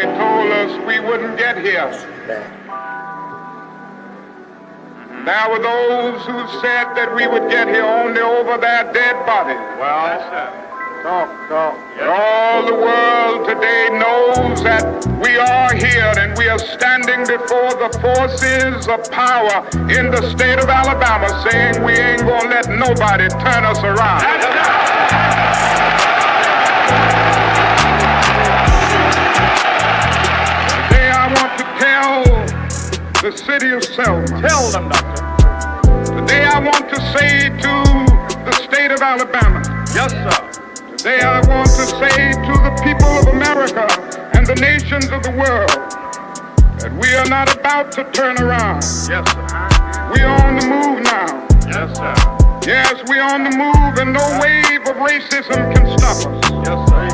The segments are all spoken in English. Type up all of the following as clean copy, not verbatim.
They told us we wouldn't get here. There were those who said that we would get here only over their dead bodies. Well, talk. But all the world today knows that we are here and we are standing before the forces of power in the state of Alabama saying we ain't gonna let nobody turn us around. Today I want to tell the city of Selma. Tell them, Doctor. Today I want to say to the state of Alabama. Yes, sir. Today I want to say to the people of America and the nations of the world that we are not about to turn around. Yes, sir. We are on the move now. Yes, sir. Yes, we are on the move and no wave of racism can stop us. Yes, sir.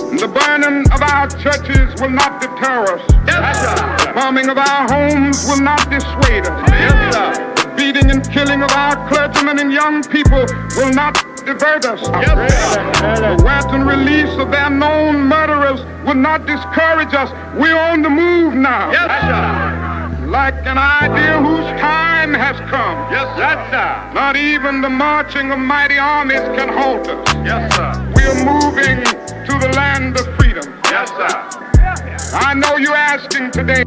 The burning of our churches will not deter us. Yes, sir. The bombing of our homes will not dissuade us. Yes, sir. The beating and killing of our clergymen and young people will not divert us. Yes, sir. The wanton release of their known murderers will not discourage us. We're on the move now. Yes, sir. Like an idea whose time has come. Yes, sir. Not even the marching of mighty armies can halt us. Yes, sir. We are moving to the land of freedom. Yes, sir. I know you're asking today.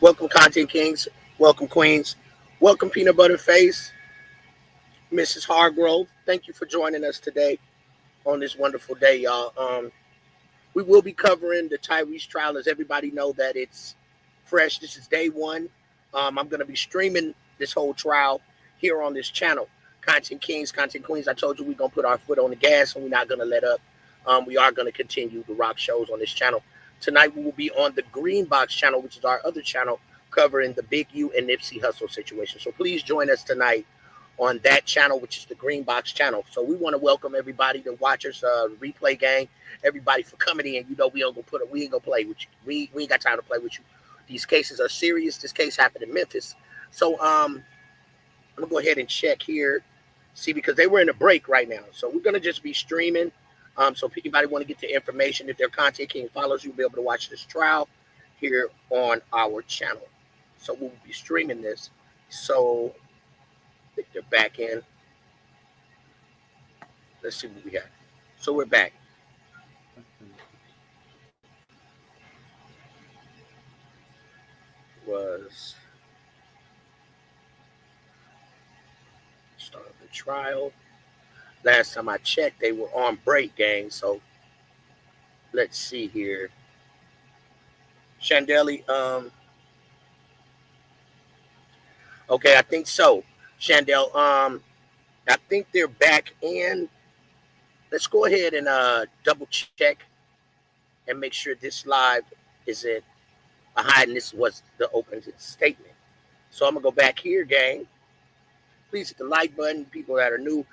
Welcome, Content Kings. Welcome, Queens. Welcome, Peanut Butter Face. Mrs. Hargrove, thank you for joining us today on this wonderful day, y'all. We will be covering the Tyrese trial. As everybody know that it's fresh. This is day one. I'm going to be streaming this whole trial here on this channel. Content Kings, Content Queens, I told you we're going to put our foot on the gas and we're not going to let up. We are going to continue the rock shows on this channel. Tonight we will be on the Green Box channel, which is our other channel covering the Big U and Nipsey Hussle situation. So please join us tonight on that channel, which is the Green Box channel. So we want to welcome everybody, the watchers, replay gang, everybody for coming in. You know we ain't gonna play with you. We ain't got time to play with you. These cases are serious. This case happened in Memphis. So I'm gonna go ahead and check here, see, because they were in a break right now. So we're gonna just be streaming. So if anybody want to get the information, if their Content King follows, you'll be able to watch this trial here on our channel. So we'll be streaming this. So I think they're back in. Let's see what we got. So we're back. Was start the trial. Last time I checked, they were on break, gang. So let's see here. Chandeli, okay, I think so. Chandel, I think they're back in. Let's go ahead and double check and make sure this live isn't behind. This was the open statement. So I'm gonna go back here, gang. Please hit the like button. People that are new,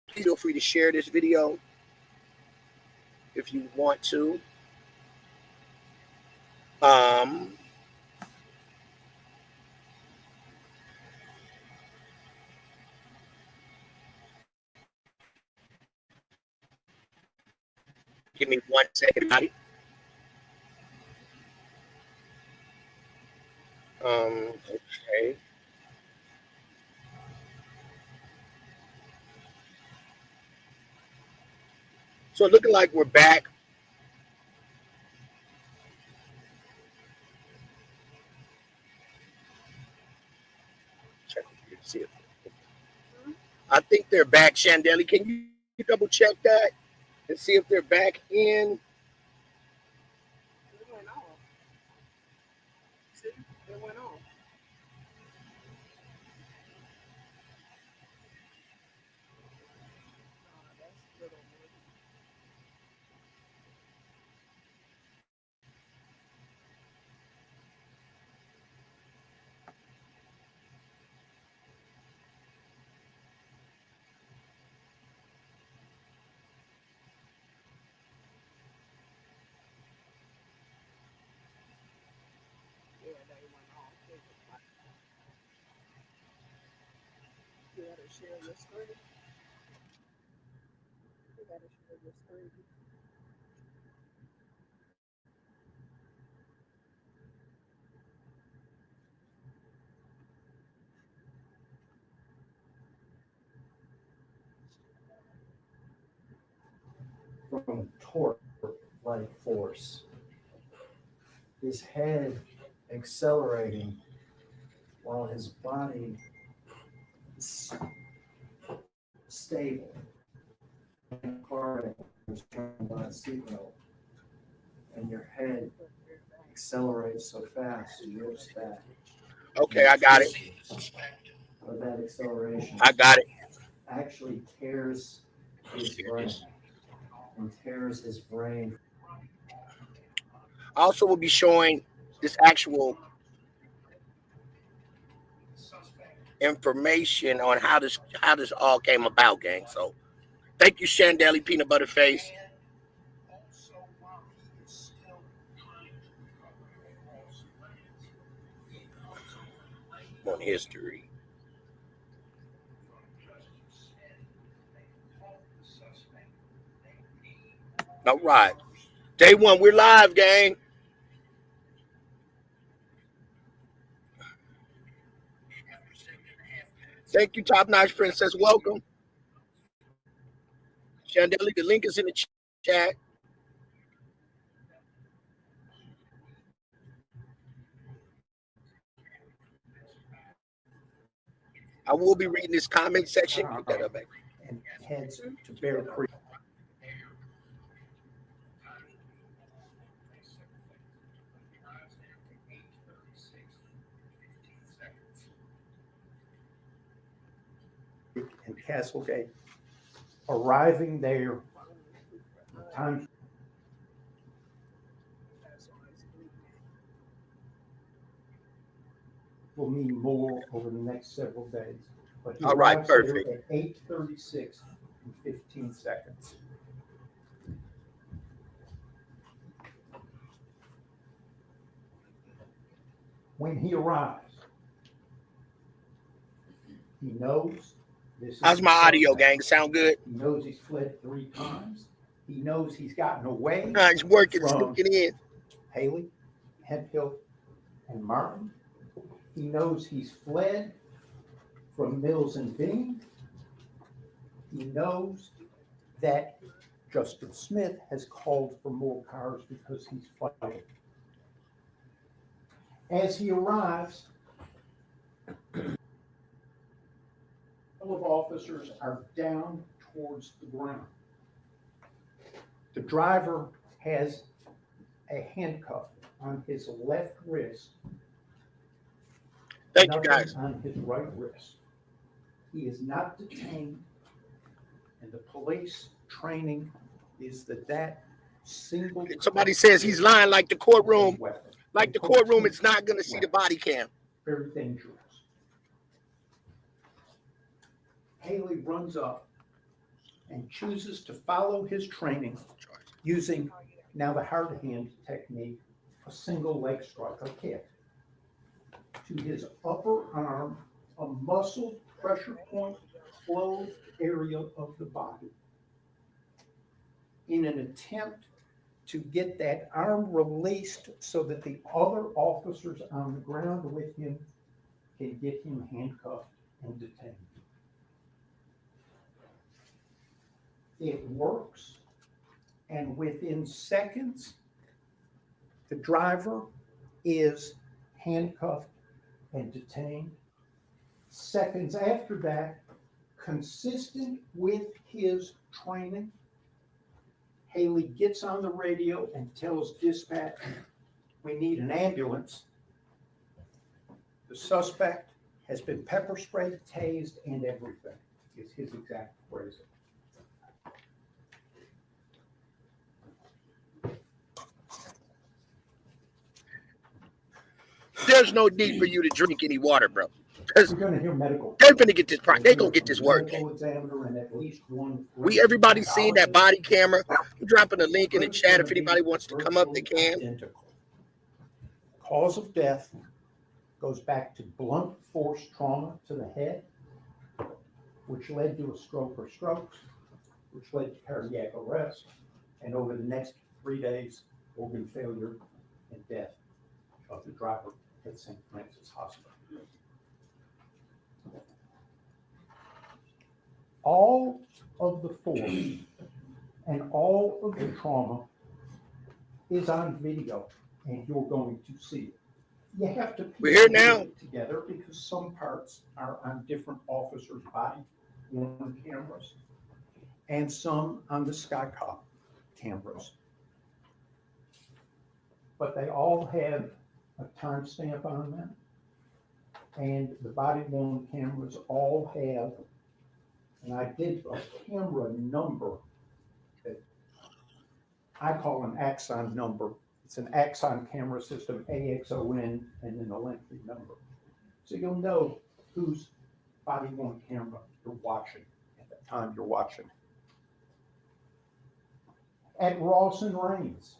please feel free to share this video if you want to. Give me 1 second, buddy. Okay. So looking like we're back. Check here to see if I think they're back. Chandeli, can you double check that and see if they're back in? It went off. See, it went off. You gotta share your screen. You gotta share your screen. From torque-like force. His head accelerating while his body is stable. And car is turned on a seatbelt, and your head accelerates so fast, you notice that. Okay, I got it. Of that acceleration. I got it. Actually tears his brain and tears his brain. I also will be showing this actual information on how this all came about, gang. So thank you, Shandeli Peanut Butter Face. On history. All right. Day one, we're live, gang. Thank you, Top Notch Princess. Welcome. Shandeli, the link is in the chat. I will be reading this comment section. Put that up, back. And heads to Bear Creek. And Castlegate. Arriving there, time will mean more over the next several days. But he All right, arrives perfect. there at 8:36 and 15 seconds. When he arrives, he knows this is. How's my audio, gang? Sound good? He knows he's fled 3 times. He knows he's gotten away. It's working, from sneaking in. Haley, Hemphill, and Martin. He knows he's fled from Mills and Bean. He knows that Justin Smith has called for more cars because he's fighting. As he arrives, all of officers are down towards the ground. The driver has a handcuff on his left wrist. Thank you, guys. On his right wrist. He is not detained, and the police training is that single. Somebody says he's lying like the courtroom. Like the courtroom, it's not going to see the body cam. Very dangerous. Haley runs up and chooses to follow his training using now the hard hand technique, a single leg strike, a kick, to his upper arm, a muscle pressure point closed area of the body, in an attempt to get that arm released so that the other officers on the ground with him can get him handcuffed and detained. It works, and within seconds, the driver is handcuffed and detained. Seconds after that, consistent with his training, Haley gets on the radio and tells dispatch, we need an ambulance. The suspect has been pepper sprayed, tased, and everything, is his exact phrasing. There's no need for you to drink any water, bro. We're going to hear medical. They're going to get this. They're going to get this work. Examiner and at least one. Everybody's seen that body camera. I'm dropping a link in the chat. If anybody wants to come up, they can. Identical. Cause of death goes back to blunt force trauma to the head. which led to a stroke or strokes, which led to cardiac arrest, and over the next 3 days, organ failure and death of the driver at St. Francis Hospital. All of the force and all of the trauma is on video, and you're going to see it. You have to We're here now. it together because some parts are on different officers' body-worn cameras, and some on the Skycop cameras. But they all have a timestamp on them, and the body-worn cameras all have an identical camera number that I call an axon number. It's an axon camera system, AXON, and then a lengthy number. So you'll know whose body-worn camera you're watching at the time you're watching. At Ross and Rains,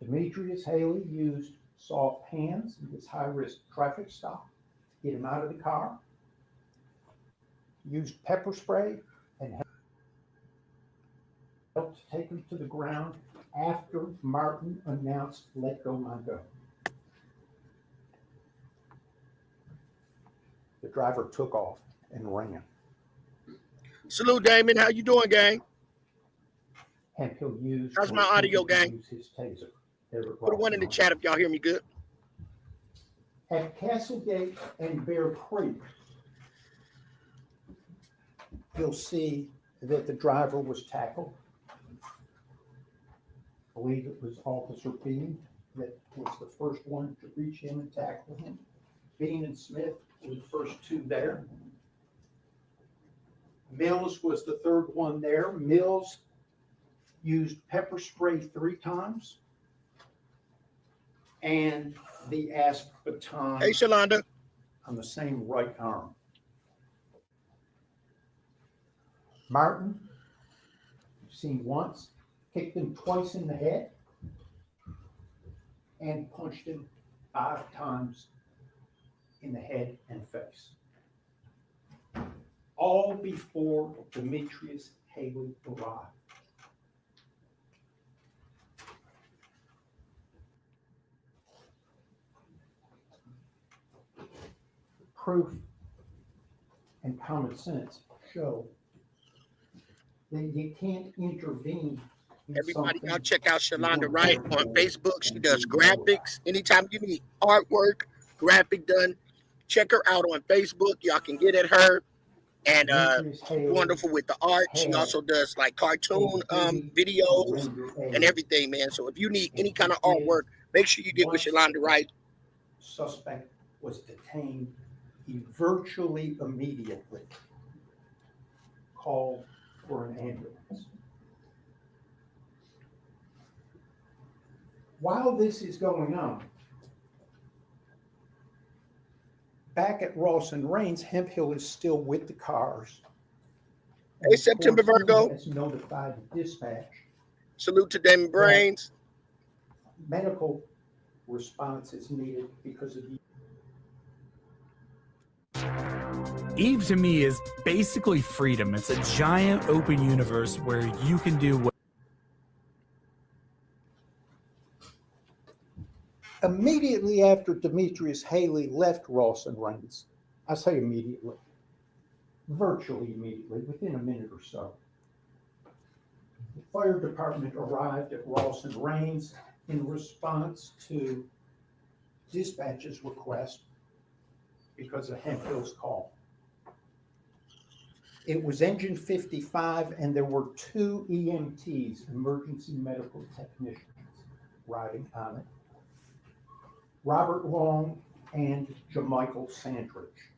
Demetrius Haley used soft hands in this high-risk traffic stop to get him out of the car, used pepper spray and helped to take him to the ground after Martin announced, "Let go my gun." The driver took off and ran. Salute, Damon. How you doing, gang? Hemphill used How's my audio, gang? use his taser. Put a one in the chat if y'all hear me good. At Castlegate and Bear Creek, you'll see that the driver was tackled. I believe it was Officer Bean that was the first one to reach him and tackle him. Bean and Smith were the first two there. Mills was the third one there. Mills used pepper spray 3 times and the asp baton Hey, Shalonda. on the same right arm. Martin, you've seen once, kicked him twice in the head and punched him 5 times in the head and face. All before Demetrius Haley arrived. Proof and common sense show that you can't intervene. Everybody, y'all check out Shalonda Wright on Facebook. She does graphics. Anytime you need artwork, graphic done, check her out on Facebook. Y'all can get at her. And wonderful with the art. She also does like cartoon videos and everything, man. So if you need any kind of artwork, make sure you get with Shalonda Wright. Suspect was detained. He virtually immediately called for an ambulance. While this is going on, back at Ross and Rains, Hemphill is still with the cars. Hey, September Virgo. Has notified the dispatch. Salute to Damon Brains. Medical response is needed because of the Eve to me is basically freedom. It's a giant open universe where you can do what. Immediately after Demetrius Haley left Ross and Rains, I say immediately, virtually immediately, within a minute or so, the fire department arrived at Ross and Rains in response to dispatch's request because of Hemphill's call. It was engine 55 and there were 2 EMTs, emergency medical technicians, riding on it. Robert Long and Jamichael Sandridge.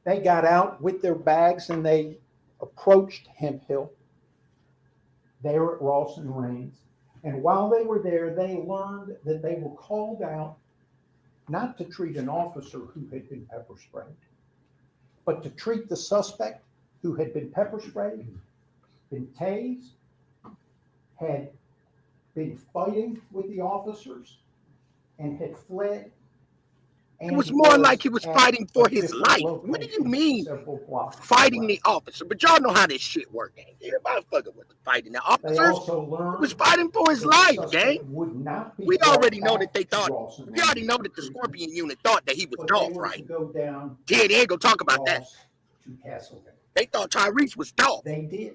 They got out with their bags and they approached Hemphill there at Ross and Rains. And while they were there, they learned that they were called out not to treat an officer who had been pepper sprayed, but to treat the suspect who had been pepper sprayed, been tased, had been fighting with the officers, and had fled It was more like he was fighting for his life. What do you mean fighting the officer? But y'all know how this shit works, gang. Everybody fucking with fighting the officers. He was fighting for his life, gang. We already know that they thought, we already know that the Scorpion unit thought that he was Dolph, right? Yeah, they ain't gonna talk about that. They thought Tyrese was Dolph. They did.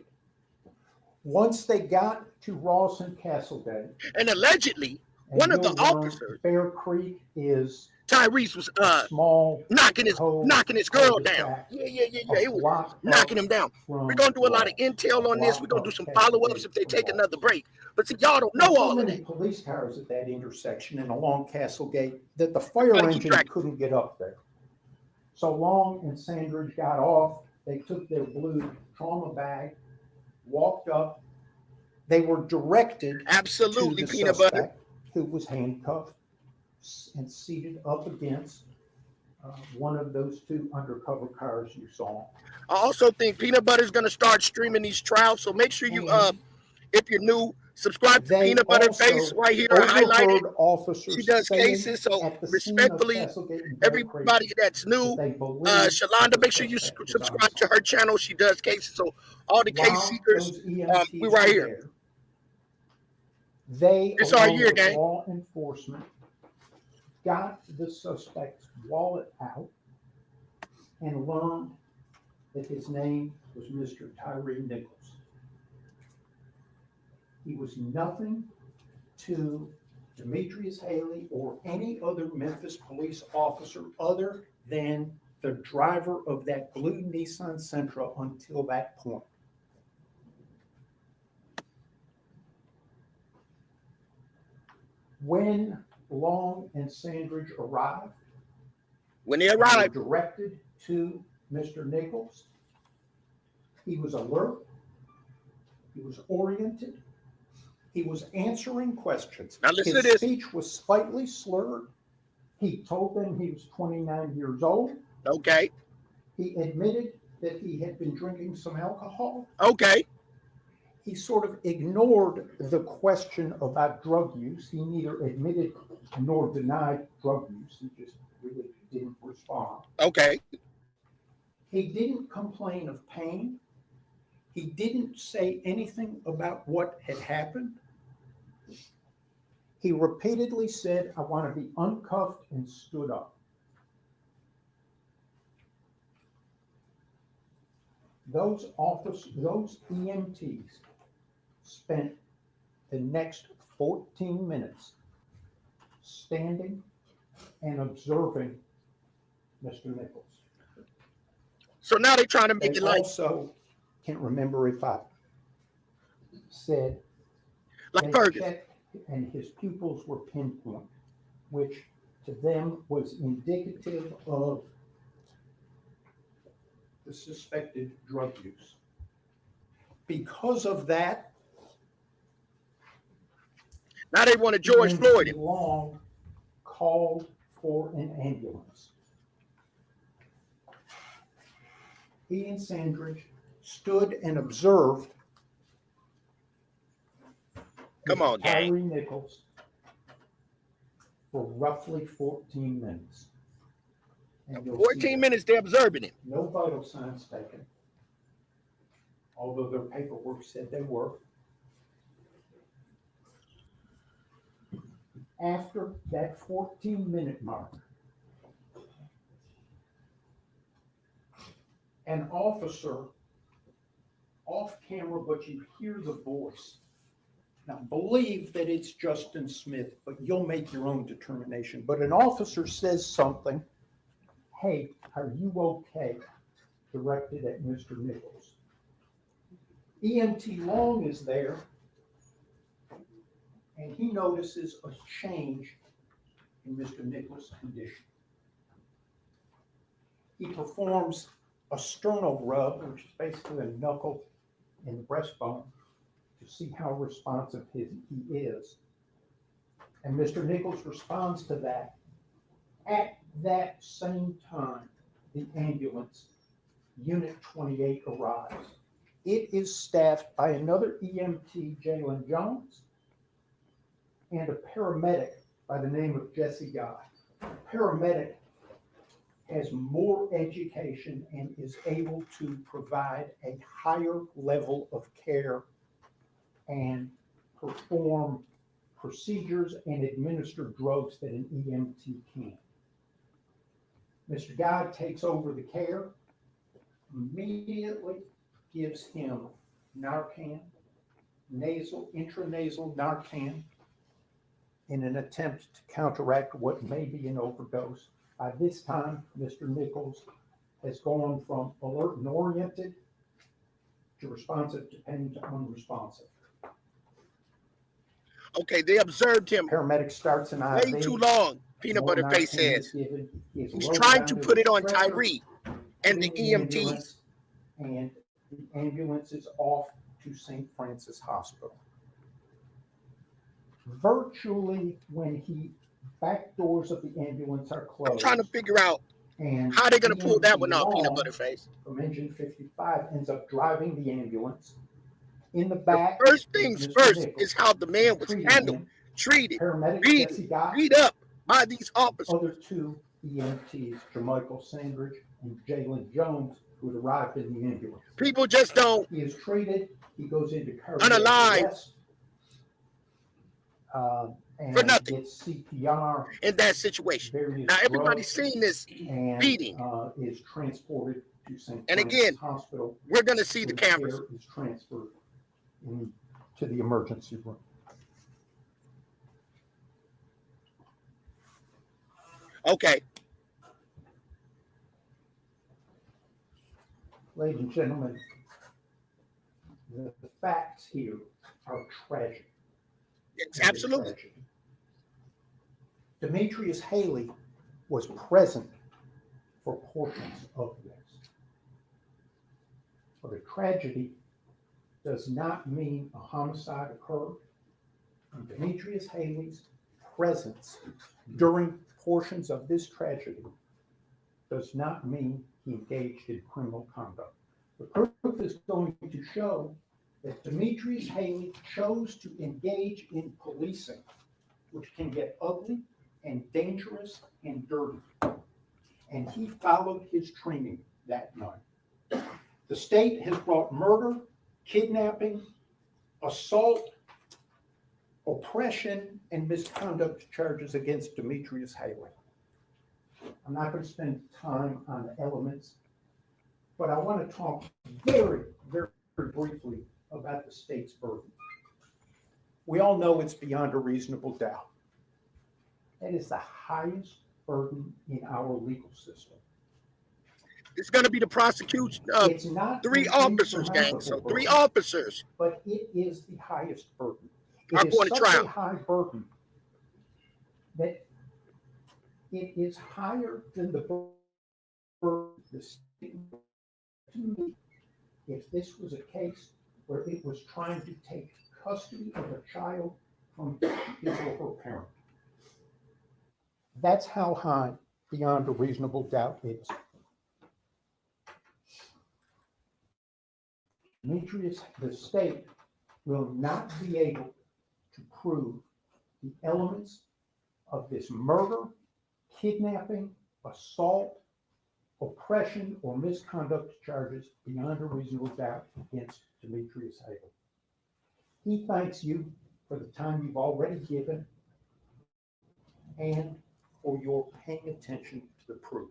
Once they got to Ross and Castlegate, and allegedly, one of the officers, Bear Creek, is Tyrese was small, knocking his girl down. Yeah. It was knocking him down. We're gonna do a lot of intel on this. We're gonna do some follow-ups if they take another break. But see, y'all don't know all of that. Police cars at that intersection and along Castlegate that the fire engine couldn't get up there. So Long and Sandridge got off. They took their blue trauma bag, walked up. They were directed absolutely to the peanut suspect, butter, who was handcuffed and seated up against one of those two undercover cars you saw. I also think Peanut Butter is going to start streaming these trials, so make sure you, if you're new, subscribe to Peanut Butter Face right here, highlighted. She does cases, so respectfully, everybody that's new, Shalonda, make sure you subscribe to her channel. She does cases, so all the case seekers, we right here. It's our year, gang. Law enforcement got the suspect's wallet out and learned that his name was Mr. Tyree Nichols. He was nothing to Demetrius Haley or any other Memphis police officer other than the driver of that blue Nissan Sentra until that point. When Long and Sandridge arrived, they were directed to Mr. Nichols. He was alert. He was oriented. He was answering questions. Now listen His to this. Speech was slightly slurred. He told them he was 29 years old. Okay. He admitted that he had been drinking some alcohol. Okay. He sort of ignored the question about drug use. He neither admitted nor denied drug use. He just really didn't respond. Okay. He didn't complain of pain. He didn't say anything about what had happened. He repeatedly said, "I want to be uncuffed," and stood up. Those EMTs spent the next 14 minutes standing and observing Mr. Nichols. So now they're trying to make it like. Also, can't remember if I said like Fergus. And his pupils were pinpoint, which to them was indicative of the suspected drug use. Because of that, now they want to George Floyd. Long called for an ambulance. He and Sandridge stood and observed Tyree Nichols for roughly 14 minutes. And 14 minutes they're observing him. No vital signs taken, although their paperwork said they were. After that 14-minute mark, an officer off camera, but you hear the voice. Now, believe that it's Justin Smith, but you'll make your own determination. But an officer says something, "Hey, are you okay?" directed at Mr. Nichols. EMT Long is there, and he notices a change in Mr. Nichols' condition. He performs a sternal rub, which is basically a knuckle in the breastbone, to see how responsive he is. And Mr. Nichols responds to that. At that same time, the ambulance, Unit 28, arrives. It is staffed by another EMT, Jalen Jones, and a paramedic by the name of Jesse Guy. The paramedic has more education and is able to provide a higher level of care and perform procedures and administer drugs that an EMT can. Mr. Guy takes over the care, immediately gives him Narcan, intranasal Narcan, in an attempt to counteract what may be an overdose. By this time, Mr. Nichols has gone from alert and oriented to responsive, depending to unresponsive. Okay, they observed him Paramedic starts an IV. way too long, Peanut Butter Face says. He's trying to put it on Tyree and the EMTs. And the ambulance is off to St. Francis Hospital. Virtually, when he back doors of the ambulance are closed. I'm trying to figure out and how they're going to pull that one off, Peanut Butter Face. From engine 55 ends up driving the ambulance. In the back, the first things first is how the man was handled, treated, beat up by these officers. Other two EMTs, Jermichael Sandridge and Jalen Jones, who had arrived in the ambulance. People just don't. He is treated. He goes into unalive and for nothing. Gets CPR in that situation. Now everybody's seen this beating. Is transported to St. And again, Hospital. We're going to see the cameras. Is transferred to the emergency room. Okay. Ladies and gentlemen, the facts here are tragic. It's absolutely. Tragic. Demetrius Haley was present for portions of this. But a tragedy does not mean a homicide occurred. And Demetrius Haley's presence during portions of this tragedy does not mean he engaged in criminal conduct. The proof is going to show that Demetrius Haley chose to engage in policing, which can get ugly and dangerous and dirty. And he followed his training that night. The state has brought murder, kidnapping, assault, oppression, and misconduct charges against Demetrius Haley. I'm not going to spend time on the elements, but I want to talk very, very briefly about the state's burden. We all know it's beyond a reasonable doubt. That is the highest burden in our legal system. It's going to be the prosecution of it's not 3 officers, gang. So 3 officers. But it is the highest burden. It is going to trial. A high burden that it is higher than the burden the state to me. If this was a case where it was trying to take custody of a child from his or her parent. That's how high beyond a reasonable doubt is. Demetrius, the state will not be able to prove the elements of this murder, kidnapping, assault, oppression, or misconduct charges beyond a reasonable doubt against Demetrius Haley. He thanks you for the time you've already given and for your paying attention to the proof.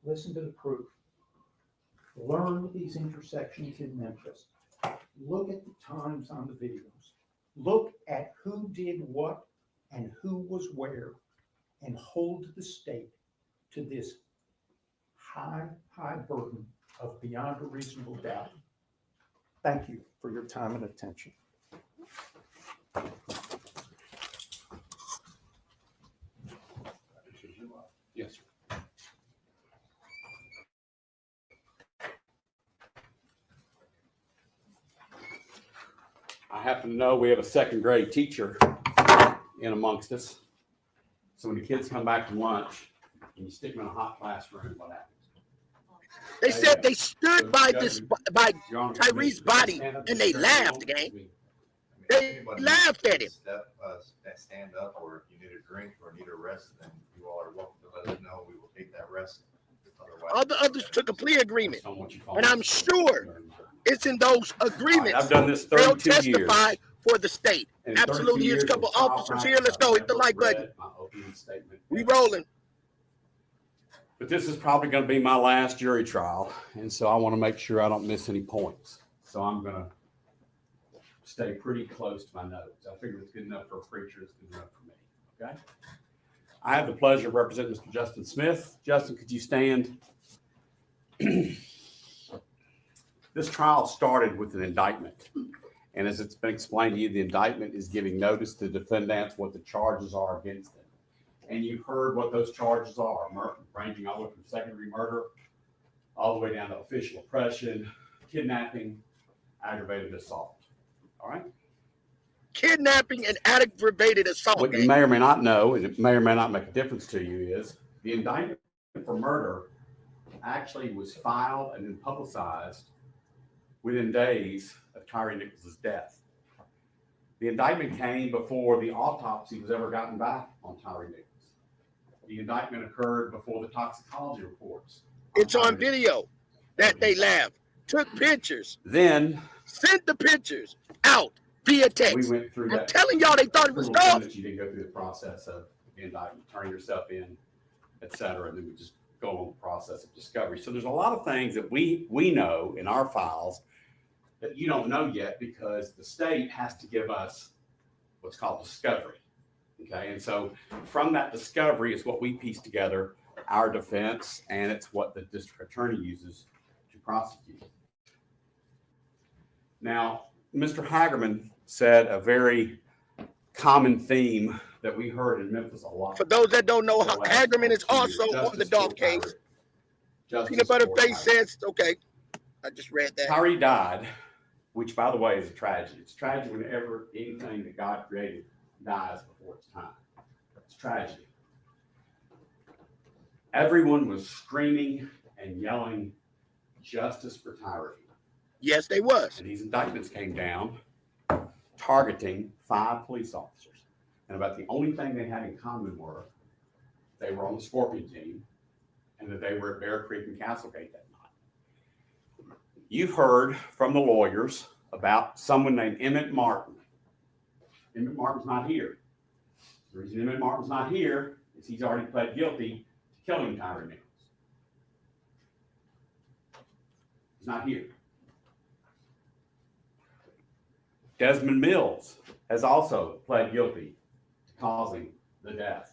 Listen to the proof. Learn these intersections in Memphis. Look at the times on the videos. Look at who did what and who was where, and hold the state to this high burden of beyond a reasonable doubt. Thank you for your time and attention. Yes, sir. I happen to know we have a 2nd grade teacher in amongst us. So when the kids come back from lunch and you stick them in a hot classroom, what happens? They said they stood by Tyree's body and they laughed, gang. They laughed at him. Stand up, or if you need a drink or need a rest, then you all are welcome to let us know. We will take that rest. progress other way. Others took a plea agreement, Based on what you and I'm sure it's in those agreements. I've done this They'll 32 years. testify for the state. And in 32 Absolutely. Here's a years couple of trial officers here. practice, Let's go. I've Hit the never like button. read my opening statement We ever. rolling. But this is probably going to be my last jury trial, and so I want to make sure I don't miss any points. So I'm going to stay pretty close to my notes. I figure it's good enough for a preacher. It's good enough for me. Okay. I have the pleasure of representing Mr. Justin Smith. Justin, could you stand? This trial started with an indictment. And as it's been explained to you, the indictment is giving notice to defendants what the charges are against them. And you've heard what those charges are, ranging all the way from second-degree murder, all the way down to official oppression, kidnapping, aggravated assault. All right? Kidnapping and aggravated assault. What you may or may not know, and it may or may not make a difference to you, is the indictment for murder actually was filed and then publicized within days of Tyree Nichols' death. The indictment came before the autopsy was ever gotten back on Tyree Nichols. The indictment occurred before the toxicology reports. It's on video that they laughed, took pictures, Then sent the pictures out via we text. went through I'm that. telling y'all they thought it was criminal golf. sentence. You didn't go through the process of the indictment, turn yourself in, et cetera. And then we just go on the process of discovery. So there's a lot of things that we know in our files that you don't know yet because the state has to give us what's called discovery. Okay, and so from that discovery is what we piece together our defense, and it's what the district attorney uses to prosecute. Now, Mr. Hagerman said a very common theme that we heard in Memphis a lot. For those that don't know, Hagerman is also on the dog case. Peanut Butter Face says, okay, I just read that. Tyree died, which, by the way, is a tragedy. It's tragic whenever anything that God created dies before its time. It's tragedy. Everyone was screaming and yelling justice for Tyree. Yes, they was. And these indictments came down targeting 5 police officers. And about the only thing they had in common were they were on the Scorpion team and that they were at Bear Creek and Castlegate that night. You've heard from the lawyers about someone named Emmett Martin. Emmett Martin's not here. The reason Emmett Martin's not here is he's already pled guilty to killing Tyree Nichols. He's not here. Desmond Mills has also pled guilty to causing the death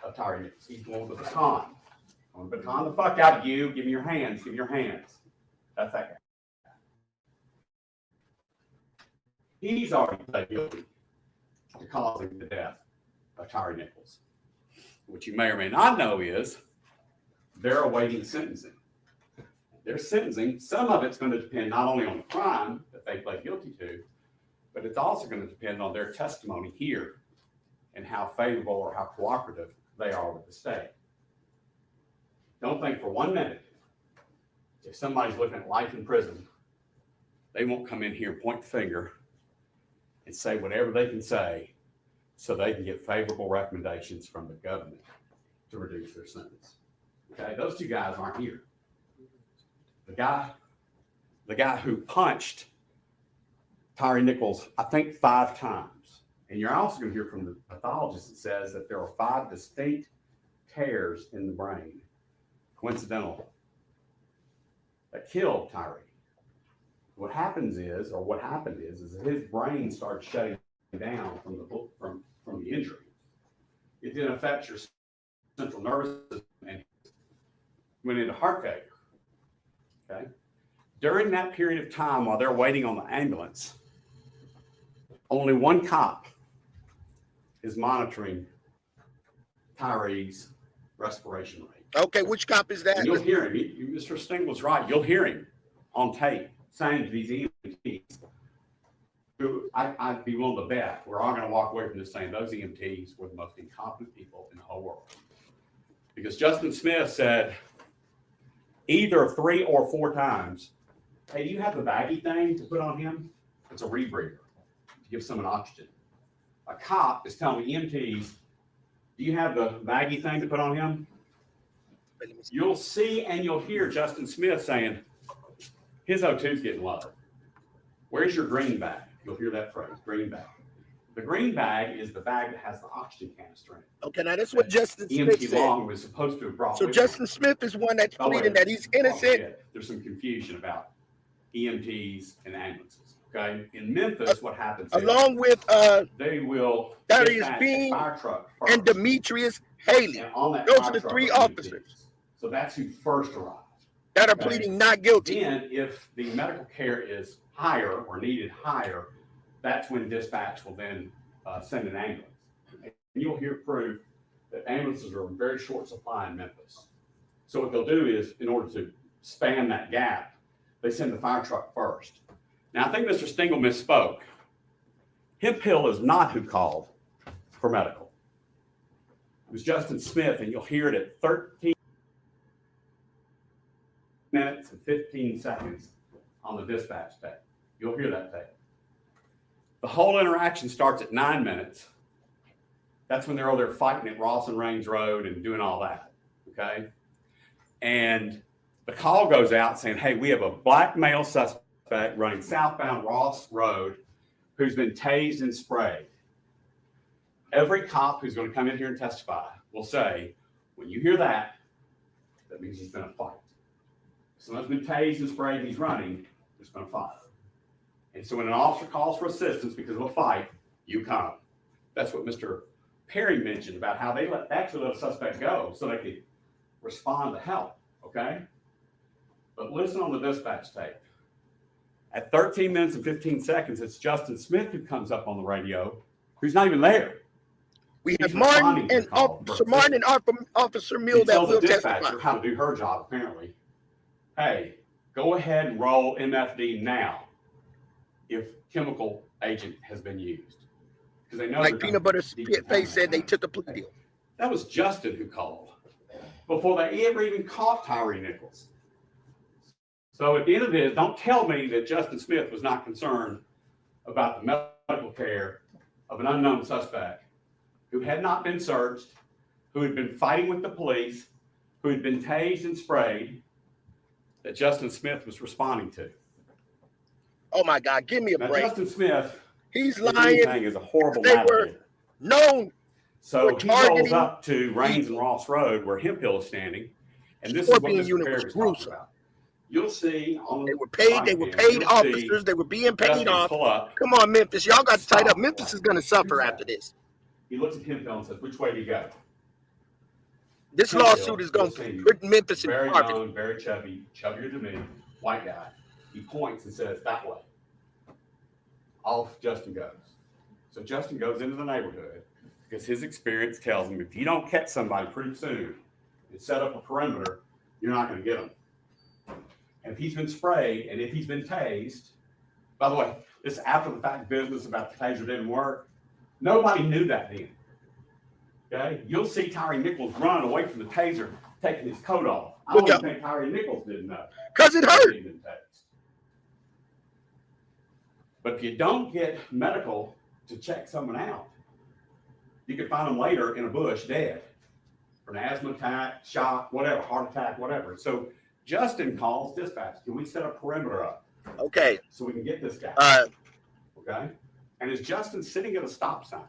of Tyree Nichols. He's going with the baton. I'm going to baton the fuck out of you. Give me your hands. Give me your hands. That's that guy. He's already pled guilty to causing the death of Tyree Nichols. What you may or may not know is they're awaiting sentencing. Their sentencing, some of it's going to depend not only on the crime that they pled guilty to, but it's also going to depend on their testimony here and how favorable or how cooperative they are with the state. Don't think for 1 minute, if somebody's looking at life in prison, they won't come in here and point the finger and say whatever they can say so they can get favorable recommendations from the government to reduce their sentence. Okay, those 2 guys aren't here. The guy who punched Tyree Nichols, I think 5 times. And you're also going to hear from the pathologist that says that there are 5 distinct tears in the brain, coincidental, that killed Tyree. What happened is that his brain started shutting down from the injury. It then affects your central nervous system and went into heart failure. Okay. During that period of time while they're waiting on the ambulance, only 1 cop is monitoring Tyree's respiration rate. Okay, which cop is that? And you'll hear him. Mr. Sting was right. You'll hear him on tape saying to these EMTs, who I'd be willing to bet we're all going to walk away from this saying those EMTs were the most incompetent people in the whole world. Because Justin Smith said either 3 or 4 times, hey, do you have the baggy thing to put on him? It's a rebreather to give someone oxygen. A cop is telling the EMTs, do you have the baggy thing to put on him? you'll see and you'll hear Justin Smith saying, his O2 is getting low. Where's your green bag? You'll hear that phrase, green bag. The green bag is the bag that has the oxygen canister in it. Okay, now that's what Justin Smith EMT said. Long was supposed to have brought So with Justin him. Smith is one that's Oh, pleading wait. that he's innocent. There's some confusion about EMTs and ambulances. Okay, in Memphis, what happens along with they will Darius dispatch a Bean fire truck first, and Demetrius Haley. and on that Those fire are the truck three are officers So that's who first arrived. that are Okay. pleading not guilty. Then, if the medical care is higher or needed higher, that's when dispatch will then send an ambulance. And you'll hear proof that ambulances are in very short supply in Memphis. So what they'll do is, in order to span that gap, they send the fire truck first. Now, I think Mr. Stingle misspoke. Hemp Hill is not who called for medical. It was Justin Smith, and you'll hear it at 13 minutes and 15 seconds on the dispatch tape. You'll hear that tape. The whole interaction starts at 9 minutes. That's when they're over there fighting at Ross and Range Road and doing all that, okay? And the call goes out saying, hey, we have a black male suspect running southbound Ross Road who's been tased and sprayed. Every cop who's going to come in here and testify will say, when you hear that, that means there's been a fight. If someone's been tased and sprayed and he's running, there's been a fight. And so when an officer calls for assistance because of a fight, you come. That's what Mr. Perry mentioned about how they actually let a suspect go so they could respond to help, okay? But listen on the dispatch tape. At 13 minutes and 15 seconds, it's Justin Smith who comes up on the radio, who's not even there. We have He's Martin responding to and the call. Officer Martin and Officer He Mill that tells the will testify. dispatcher how to do her job, apparently. Hey, go ahead and roll MFD now if chemical agent has been used. Because they know Like Peanut Butter Face said, they took a plea deal. That was Justin who called before they ever even caught Tyree Nichols. So at the end of this, don't tell me that Justin Smith was not concerned about the medical care of an unknown suspect who had not been searched, who had been fighting with the police, who had been tased and sprayed, that Justin Smith was responding to. Oh my God, give me a Now, break. Justin Smith, He's if lying. anything, is a horrible They were navigator. known So for he rolls targeting up to Rains and Ross Road where Hemp Hill is standing, and this Scorpion is what unit Mr. was Perry was talking gruesome. about. You'll see on They were paid. They were paid officers. They were being paid Justin off. pull up. Come on, Memphis. Y'all got to tight up. Stop. Memphis is going to suffer after this. He looks at Hemp Hill and says, "Which way do you go?" This Hemp Hill, lawsuit is going you'll see, to put Memphis in very poverty. young, very chubby, chubbier than me, white guy. He points and says, "That way." Off Justin goes. So Justin goes into the neighborhood because his experience tells him if you don't catch somebody pretty soon and set up a perimeter, you're not going to get them. And if he's been sprayed and if he's been tased, by the way, this after the fact business about the taser didn't work, nobody knew that then. Okay? You'll see Tyree Nichols running away from the taser, taking his coat off. I don't even think Tyree Nichols didn't know. Because it hurt. He'd been tased. But if you don't get medical to check someone out, you can find them later in a bush dead for an asthma attack, shock, whatever, heart attack, whatever. So Justin calls dispatch. Can we set a perimeter up Okay. so we can get this guy? Okay. And as Justin's sitting at a stop sign,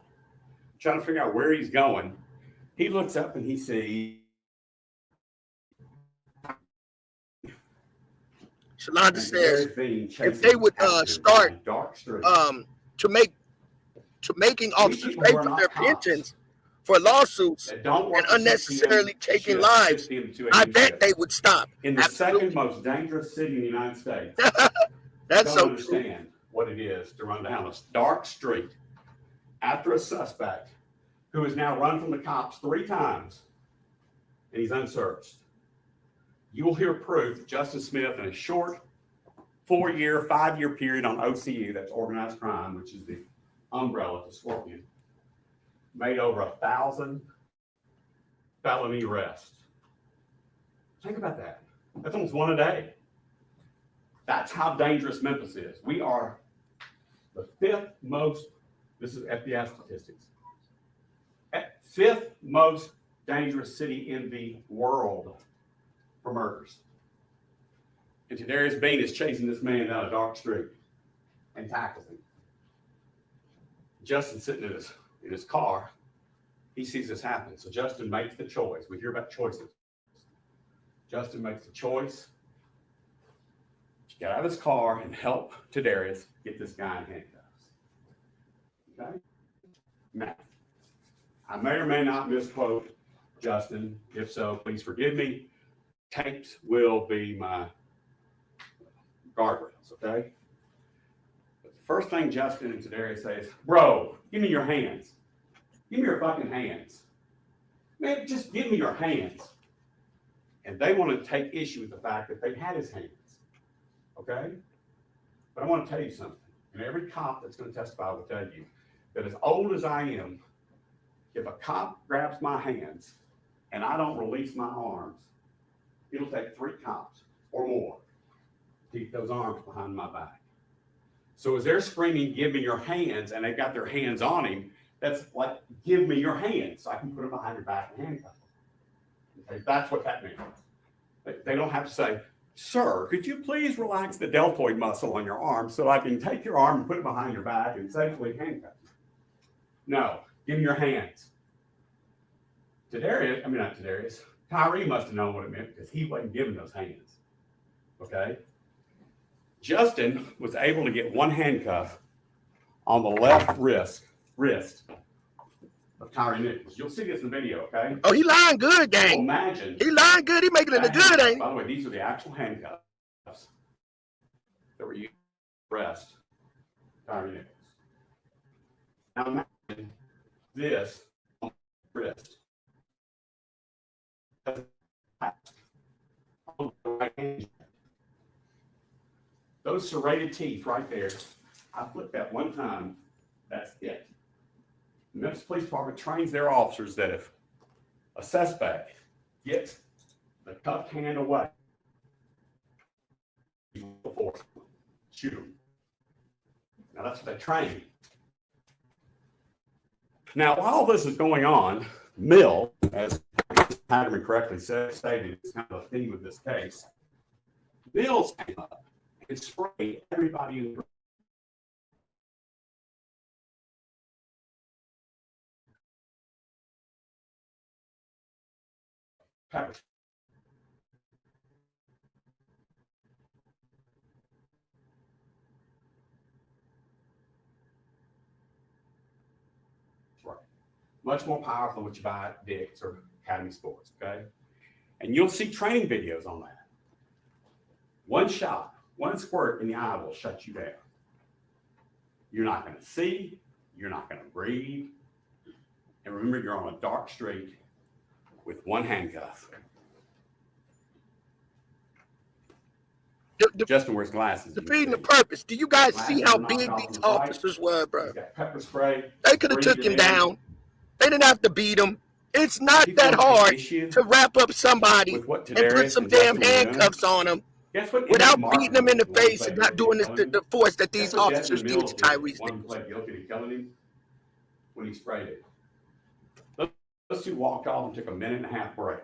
trying to figure out where he's going, he looks up and he sees Shalonda says if if they would start to making officers pay for their pensions for lawsuits and unnecessarily taking lives, I bet they would stop. In the Absolutely. second most dangerous city in the United States. That's Don't so true. understand what it is to run down a dark street after a suspect who has now run from the cops 3 times and he's unsearched. You will hear proof that Justin Smith in a short 4-year, 5-year period on OCU, that's organized crime, which is the umbrella to Scorpion, made over 1,000 felony arrests. Think about that. That's almost one a day. That's how dangerous Memphis is. We are the 5th most, this is FBI statistics, 5th most dangerous city in the world for murders. And Tadarius Bean is chasing this man down a dark street and tackles him. Justin's sitting in his car. He sees this happen. So Justin makes the choice. We hear about choices. Justin makes the choice to get out of his car and help Tadarius get this guy in handcuffs. Okay? Now, I may or may not misquote Justin. If so, please forgive me. Tapes will be my guardrails, okay? But the first thing Justin and Tadarius say is, bro, give me your hands. Give me your fucking hands. Man, just give me your hands. And they want to take issue with the fact that they had his hands, okay? But I want to tell you something. And every cop that's going to testify will tell you that as old as I am, if a cop grabs my hands and I don't release my arms, it'll take 3 cops or more to keep those arms behind my back. So as they're screaming, give me your hands, and they've got their hands on him, that's like, give me your hands so I can put them behind your back and handcuff them. Okay, that's what that means. They don't have to say, sir, could you please relax the deltoid muscle on your arm so I can take your arm and put it behind your back and safely handcuff you? No, give me your hands. Tyree must have known what it meant because he wasn't giving those hands. Okay? Justin was able to get one handcuff on the left wrist of Tyree Nichols. You'll see this in the video, okay? Oh, he lying good, So gang. imagine. He lying good. He making it look good, ain't he? By the way, these are the actual handcuffs that were used to arrest Tyree Nichols. Now imagine this on the wrist. On the right hand. Those serrated teeth right there, I flipped that one time, that's it. The Memphis Police Department trains their officers that if a suspect gets the cuffed hand away, shoot him. Now that's what they train. Now, while this is going on, Mill, as Patterman correctly stated, is kind of a theme of this case. Mills came up and sprayed everybody in the room. Pepper. Right. Much more powerful than what you buy at Dick's or Academy Sports, okay? And you'll see training videos on that. One shot, one squirt in the eye will shut you down. You're not going to see, you're not going to breathe. And remember, you're on a dark street with one handcuff. Justin wears glasses. Defeating the purpose. Do you guys see how big these officers were, bro? Pepper spray. They could have took him down. They didn't have to beat him. It's not that hard to wrap up somebody and put some damn handcuffs on him without beating them in the face and not doing the force that these officers did to Tyrese Nichols. When he sprayed it. Those two walked off and took a 1.5 minute break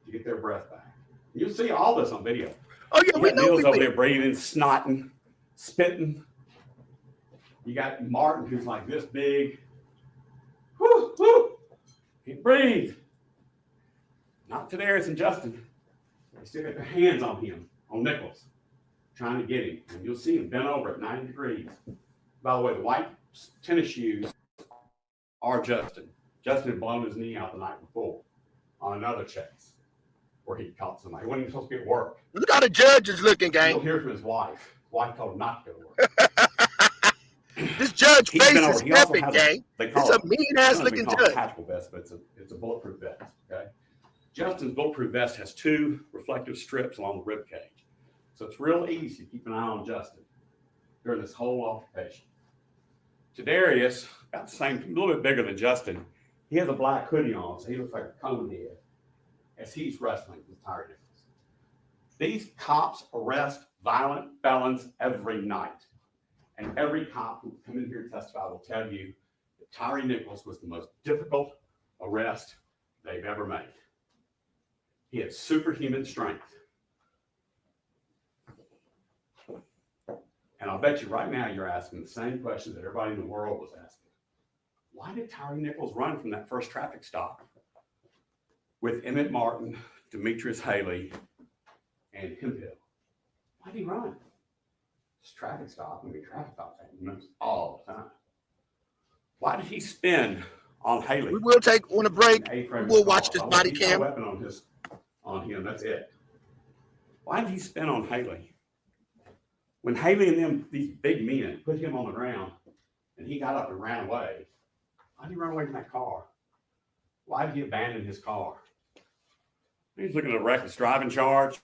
to get their breath back. You'll see all this on video. Oh yeah, we know. Mills over there breathing, snotting, spitting. You got Martin, who's like this big. Whoo, whoo. He breathe. Not Tadarius and Justin. They still got their hands on him, on Nichols, trying to get him. And you'll see him bent over at 90 degrees. By the way, the white tennis shoes are Justin. Justin had blown his knee out the night before on another chase where he caught somebody. He wasn't even supposed to be at work. Look how the judge is looking, gang. You'll hear from his wife. His wife told him not to go to work. This judge face is epic, gang. It's a mean-ass looking judge. It's a tactical vest, but it's a bulletproof vest, okay? Justin's bulletproof vest has 2 reflective strips along the rib cage. So it's real easy to keep an eye on Justin during this whole altercation. Tadarius, about the same, a little bit bigger than Justin. He has a black hoodie on, so he looks like a cone head as he's wrestling with Tyree Nichols. These cops arrest violent felons every night. And every cop who will come in here and testify will tell you that Tyree Nichols was the most difficult arrest they've ever made. He had superhuman strength. And I'll bet you right now you're asking the same question that everybody in the world was asking. Why did Tyree Nichols run from that first traffic stop with Emmett Martin, Demetrius Haley, and Hemphill? Why did he run? This traffic stop, traffic stops happen all the time. Why did he spin on Haley? We will take on a break. We'll watch this body cam. No weapon on him. That's it. Why did he spin on Haley? When Haley and them, these big men, put him on the ground and he got up and ran away, why did he run away from that car? Why did he abandon his car? He's looking at a reckless driving charge.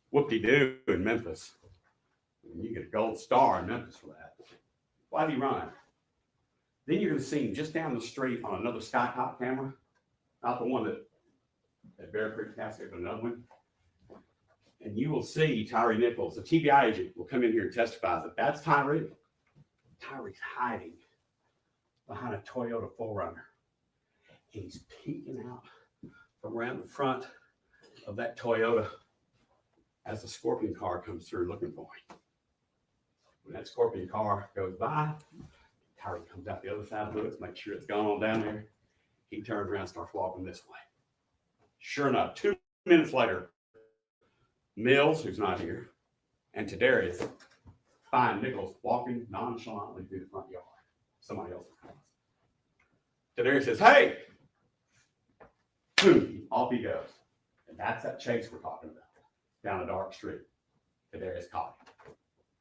Whoop-de-doo in Memphis. And you get a gold star in Memphis for that. Why did he run? Then you're going to see him just down the street on another Skycop camera, not the one that Bear Creek Casket, but another one. And you will see Tyree Nichols, the TBI agent, will come in here and testify that that's Tyree. Tyree's hiding behind a Toyota 4Runner. And he's peeking out from around the front of that Toyota as the Scorpion car comes through looking for him. When that Scorpion car goes by, Tyree comes out the other side of the woods, make sure it's gone on down there. He turns around and starts walking this way. Sure enough, 2 minutes later, Mills, who's not here, and Tadarius find Nichols walking nonchalantly through the front yard. Somebody else's house. Tadarius says, "Hey!" Boom, off he goes. And that's that chase we're talking about. Down a dark street. Tadarius caught him.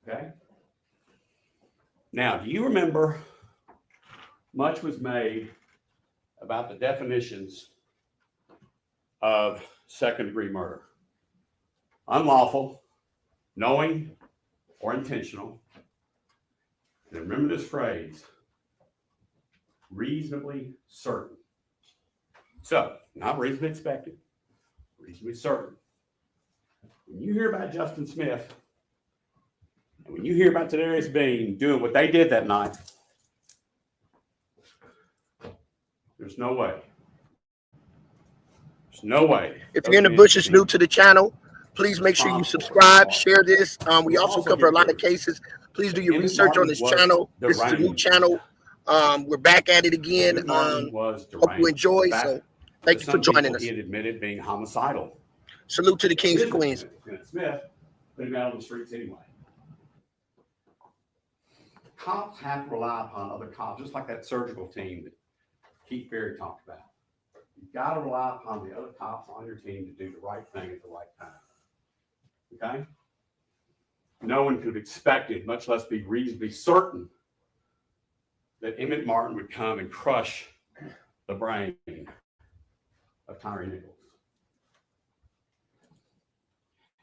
Okay? Now, do you remember much was made about the definitions of second-degree murder? Unlawful, knowing, or intentional. And remember this phrase, reasonably certain. So, not reasonably expected, reasonably certain. When you hear about Justin Smith, and when you hear about Tadarius Bean doing what they did that night, there's no way. There's no way. If you're in the bushes new to the channel, please make sure you subscribe, share this. We also cover a lot of cases. Please do your research on this channel. This is a new channel. We're back at it again. Hope you enjoy. So thank you for joining us. He had admitted being homicidal. Salute to the kings and queens. Smith put him out on the streets anyway. Cops have to rely upon other cops, just like that surgical team that Keith Berry talked about. You've got to rely upon the other cops on your team to do the right thing at the right time. Okay? No one could have expected, much less be reasonably certain, that Emmett Martin would come and crush the brain of Tyree Nichols.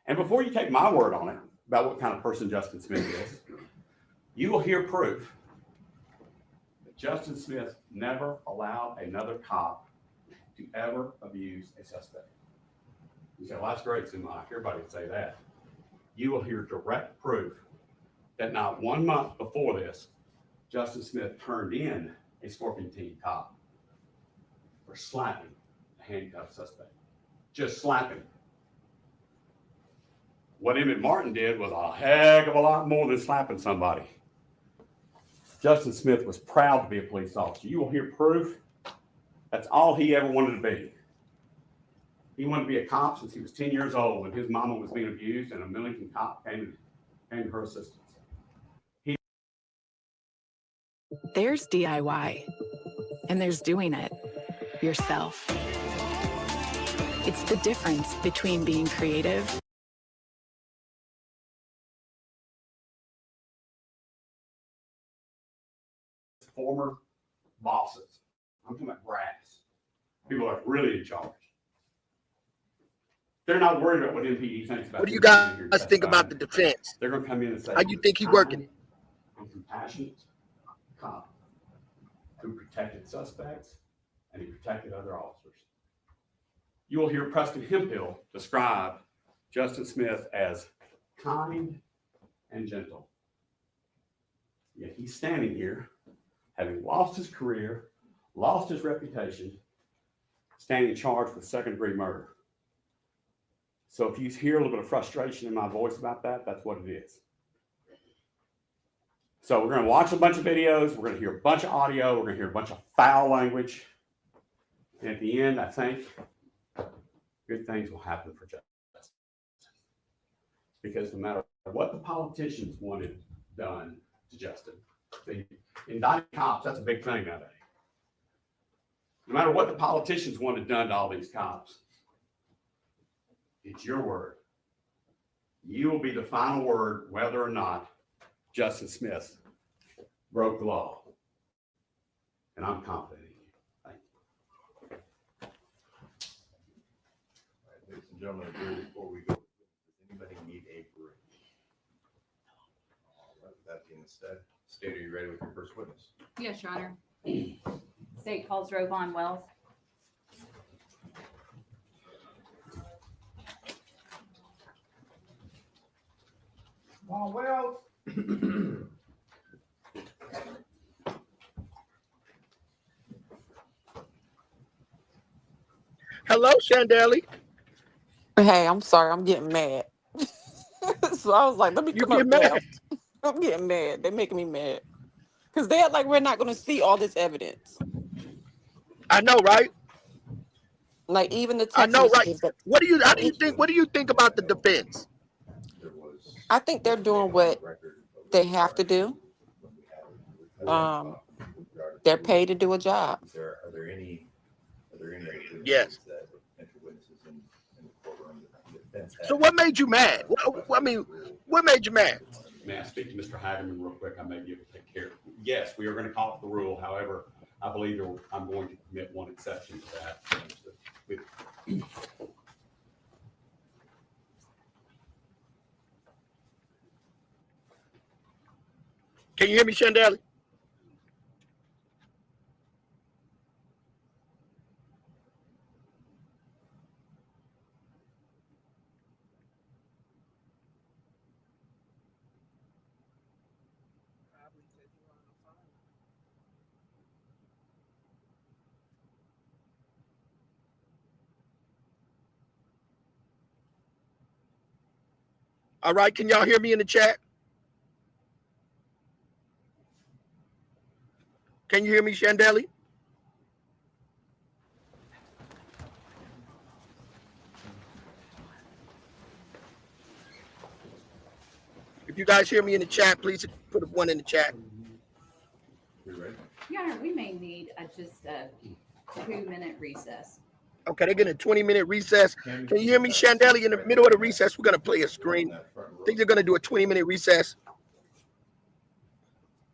And before you take my word on it about what kind of person Justin Smith is, you will hear proof that Justin Smith never allowed another cop to ever abuse a suspect. You say, well, that's great, Sumach. Everybody would say that. You will hear direct proof that not 1 month before this, Justin Smith turned in a Scorpion Team cop for slapping a handcuffed suspect. Just slapping. What Emmett Martin did was a heck of a lot more than slapping somebody. Justin Smith was proud to be a police officer. You will hear proof. That's all he ever wanted to be. He wanted to be a cop since he was 10 years old when his mama was being abused and a Millington cop came to her assistance. There's DIY, and there's doing it yourself. It's the difference between being creative former bosses. I'm talking about brass. People are really in charge. They're not worried about what MPD thinks about. What do you guys think about the defense? They're going to come in and say, how you think he's working it? I'm compassionate cop who protected suspects and he protected other officers. You will hear Preston Hemphill describe Justin Smith as kind and gentle. Yet he's standing here, having lost his career, lost his reputation, standing charged with second-degree murder. So if you hear a little bit of frustration in my voice about that, that's what it is. So we're going to watch a bunch of videos. We're going to hear a bunch of audio. We're going to hear a bunch of foul language. And at the end, I think good things will happen for justice. Because no matter what the politicians wanted done to Justin, indicting cops, that's a big thing nowadays. No matter what the politicians wanted done to all these cops, it's your word. You will be the final word whether or not Justin Smith broke the law. And I'm confident in you. Thank you. All right, ladies and gentlemen, before we go, does anybody need a break? All right, with that being said, State, are you ready with your first witness? Yes, Your Honor. State calls Rovon Wells. Come on, Wells. Hello, Shandeli. Hey, I'm sorry, I'm getting mad. So I was like, let me You come get up mad? now. I'm getting mad. They're making me mad. Because they're like, we're not going to see all this evidence. I know, right? Like, even the I text know, right? messages. That, How do you think? What do you think about the defense? I think they're doing what they have to do. They're paid to do a job. Are there any Yes. that potential witnesses in the courtroom that the defense had? So what made you mad? I mean, what made you mad? May I speak to Mr. Hagerman real quick? I may be able to take care of it. Yes, we are going to call it the rule. However, I believe I'm going to permit one exception to that. Can you hear me, Shandeli? All right, can y'all hear me in the chat? Can you hear me, Shandeli? If you guys hear me in the chat, please put one in the chat. You ready? Your Honor, we may need just a 2-minute recess. Okay, they're getting a 20-minute recess. Can you hear me, Shandeli? In the middle of the recess, we're going to play a screen. I think they're going to do a 20-minute recess.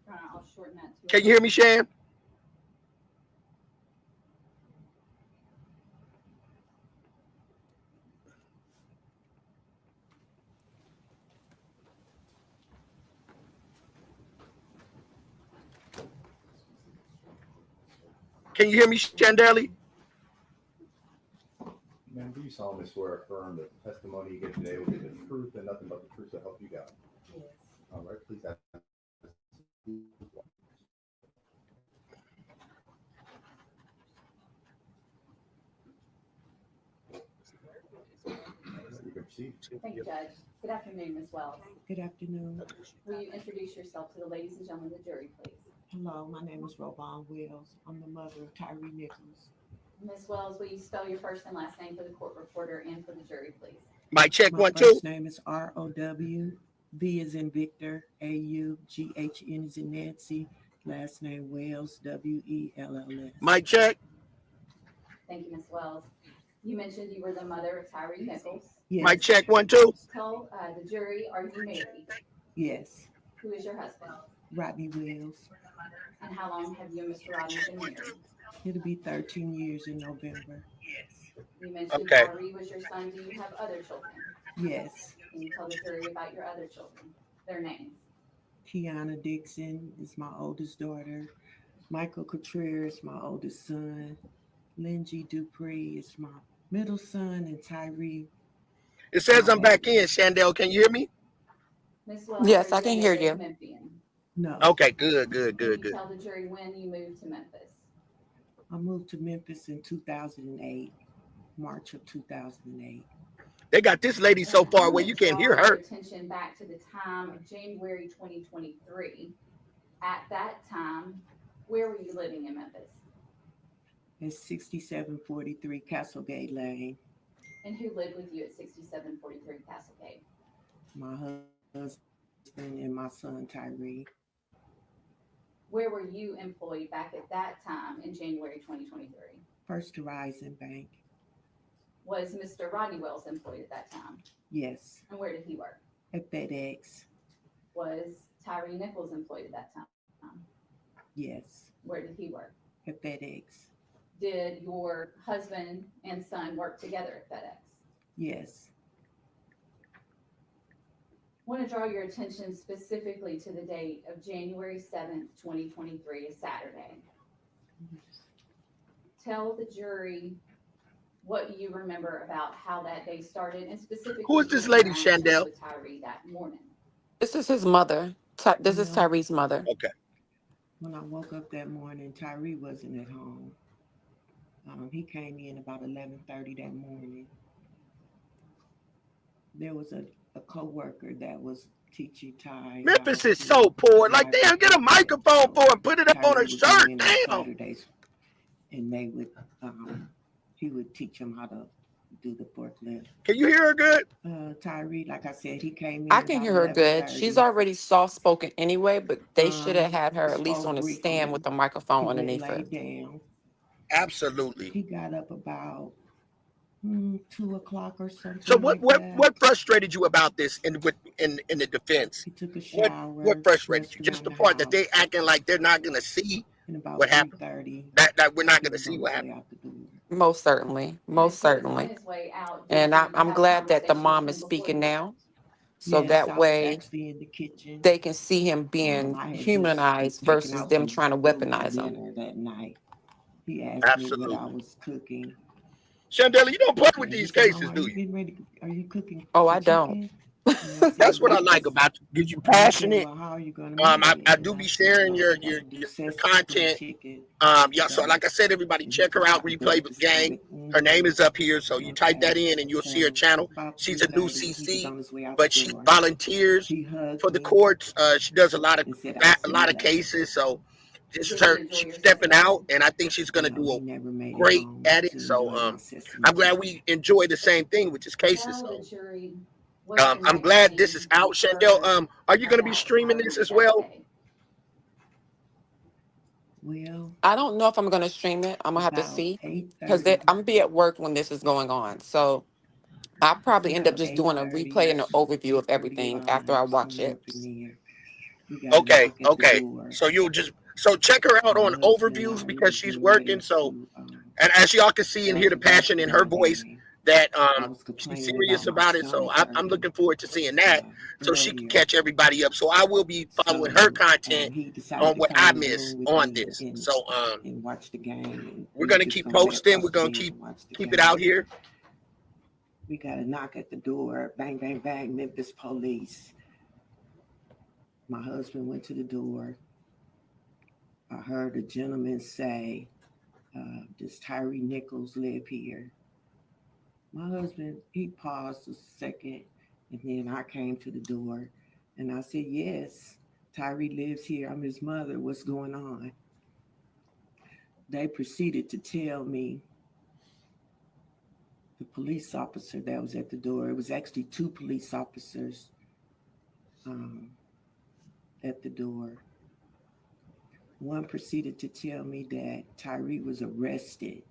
Your Honor, I'll shorten that to. Can you hear me, Shan? Can you hear me, Shandeli? Ma'am, do you solemnly swear or affirm that the testimony you give today will be the truth and nothing but the truth to help you God? Yes. All right, please ask. You can proceed. Thank you, Judge. Good afternoon, Ms. Wells. Good afternoon. Will you introduce yourself to the ladies and gentlemen of the jury, please? Hello, my name is Rovon Wells. I'm the mother of Tyree Nichols. Ms. Wells, will you spell your first and last name for the court reporter and for the jury, please? Mic check, My 1, 2. first name is ROW. V is in Victor. AU. GHN is in Nancy. Last name Wells. WELLS. Mic check. Thank you, Ms. Wells. You mentioned you were the mother of Tyree Nichols. Yes. Mic check, 1, 2. Tell the jury, are you married? Yes. Who is your husband? Rodney Wells. And how long have you and Mr. Rodney been married? It'll be 13 years in November. You mentioned Okay. Tyree was your son. Do you have other children? Yes. Can you tell the jury about your other children? Their names. Kiana Dixon is my oldest daughter. Michael Contreras is my oldest son. Lindsay Dupree is my middle son, and Tyree. It says I'm back in, Shandel. Can you hear me? Ms. Wells, Yes, are I you can a hear native you. Memphian? No. Okay, good. Can you tell the jury when you moved to Memphis? I moved to Memphis in 2008, March of 2008. They got this lady so And I far away wanna you can't hear draw your her. attention back to the time of January 2023. At that time, where were you living in Memphis? It's 6743 Castlegate Lane. And who lived with you at 6743 Castlegate? My husband and my son Tyree. Where were you employed back at that time in January 2023? First Horizon Bank. Was Mr. Rodney Wells employed at that time? Yes. And where did he work? At FedEx. Was Tyree Nichols employed at that time? Yes. Where did he work? At FedEx. Did your husband and son work together at FedEx? Yes. I want to draw your attention specifically to the date of January 7th, 2023, a Saturday. Tell the jury what you remember about how that day started, and specifically Who is this your lady, interactions Chandel? with Tyree that morning. This is his mother. This is Tyree's mother. Okay. When I woke up that morning, Tyree wasn't at home. He came in about 11:30 that morning. There was a co-worker that was teaching Ty. Memphis is so poor. Like, damn, get a microphone for her, put it up on her shirt. Damn. Saturdays, and they would, he would teach him how to do the forklift. Can you hear her good? Tyree, like I said, he came in. I can hear her good. She's already soft spoken anyway, but they should have had her at least on a stand with a microphone underneath her. Down. Absolutely. He got up about 2 o'clock or something. So what frustrated you about this in the defense? He took a shower. What frustrated you? Just the part that they acting like they're not gonna see what happened. That we're not gonna see what happened. Most certainly. Most certainly. And I'm glad that the mom is speaking now. So that way they can see him being humanized versus them trying to weaponize him. That night, he asked me what I was cooking. Chandela, you don't play with these cases, do you? Are you cooking? Oh, I don't. That's what I like about you. Because you're passionate. How are you gonna I do be sharing your content. Yeah, so like I said, everybody check her out, Replay with Gang. Her name is up here, so you type that in and you'll see her channel. She's a new CC, but she volunteers for the courts. She does a lot of cases, so just she's stepping out, and I think she's gonna do a great at it. So I'm glad we enjoy the same thing, which is cases. So I'm glad this is out. Chandel, are you gonna be streaming this as well? Well, I don't know if I'm going to stream it. I'm going to have to see because I'm going to be at work when this is going on. So I'll probably end up just doing a replay and an overview of everything after I watch it. Okay. So check her out on overviews because she's working. So, and as y'all can see and hear the passion in her voice, that she's serious about it. So I'm looking forward to seeing that so she can catch everybody up. So I will be following her content on what I miss on this. So watch the game. We're gonna keep posting. We're gonna keep it out here. We got a knock at the door. Bang, bang, bang. Memphis police. My husband went to the door. I heard a gentleman say, does Tyree Nichols live here? My husband, he paused a second, and then I came to the door, and I said, yes, Tyree lives here. I'm his mother. What's going on? They proceeded to tell me the police officer that was at the door, it was actually 2 police officers at the door. One proceeded to tell me that Tyree was arrested.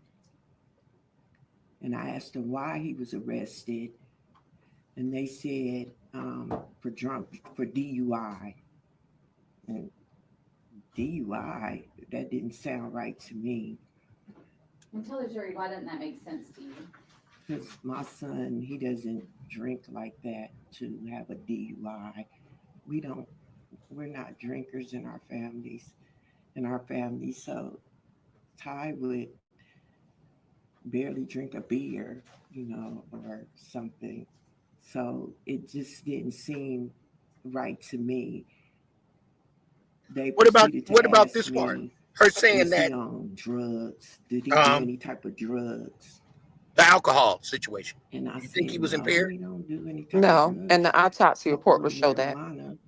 And I asked them why he was arrested. And they said for DUI. And DUI, that didn't sound right to me. And tell the jury, why doesn't that make sense to you? Because my son, he doesn't drink like that to have a DUI. We're not drinkers in our families. So Ty would barely drink a beer, or something. So it just didn't seem right to me. What about this part? Her saying that on drugs. Did he do any type of drugs? The alcohol situation. And I You think said, he was no, impaired? he don't do any type of No, and drugs. the autopsy Smoke a report will little show that, marijuana.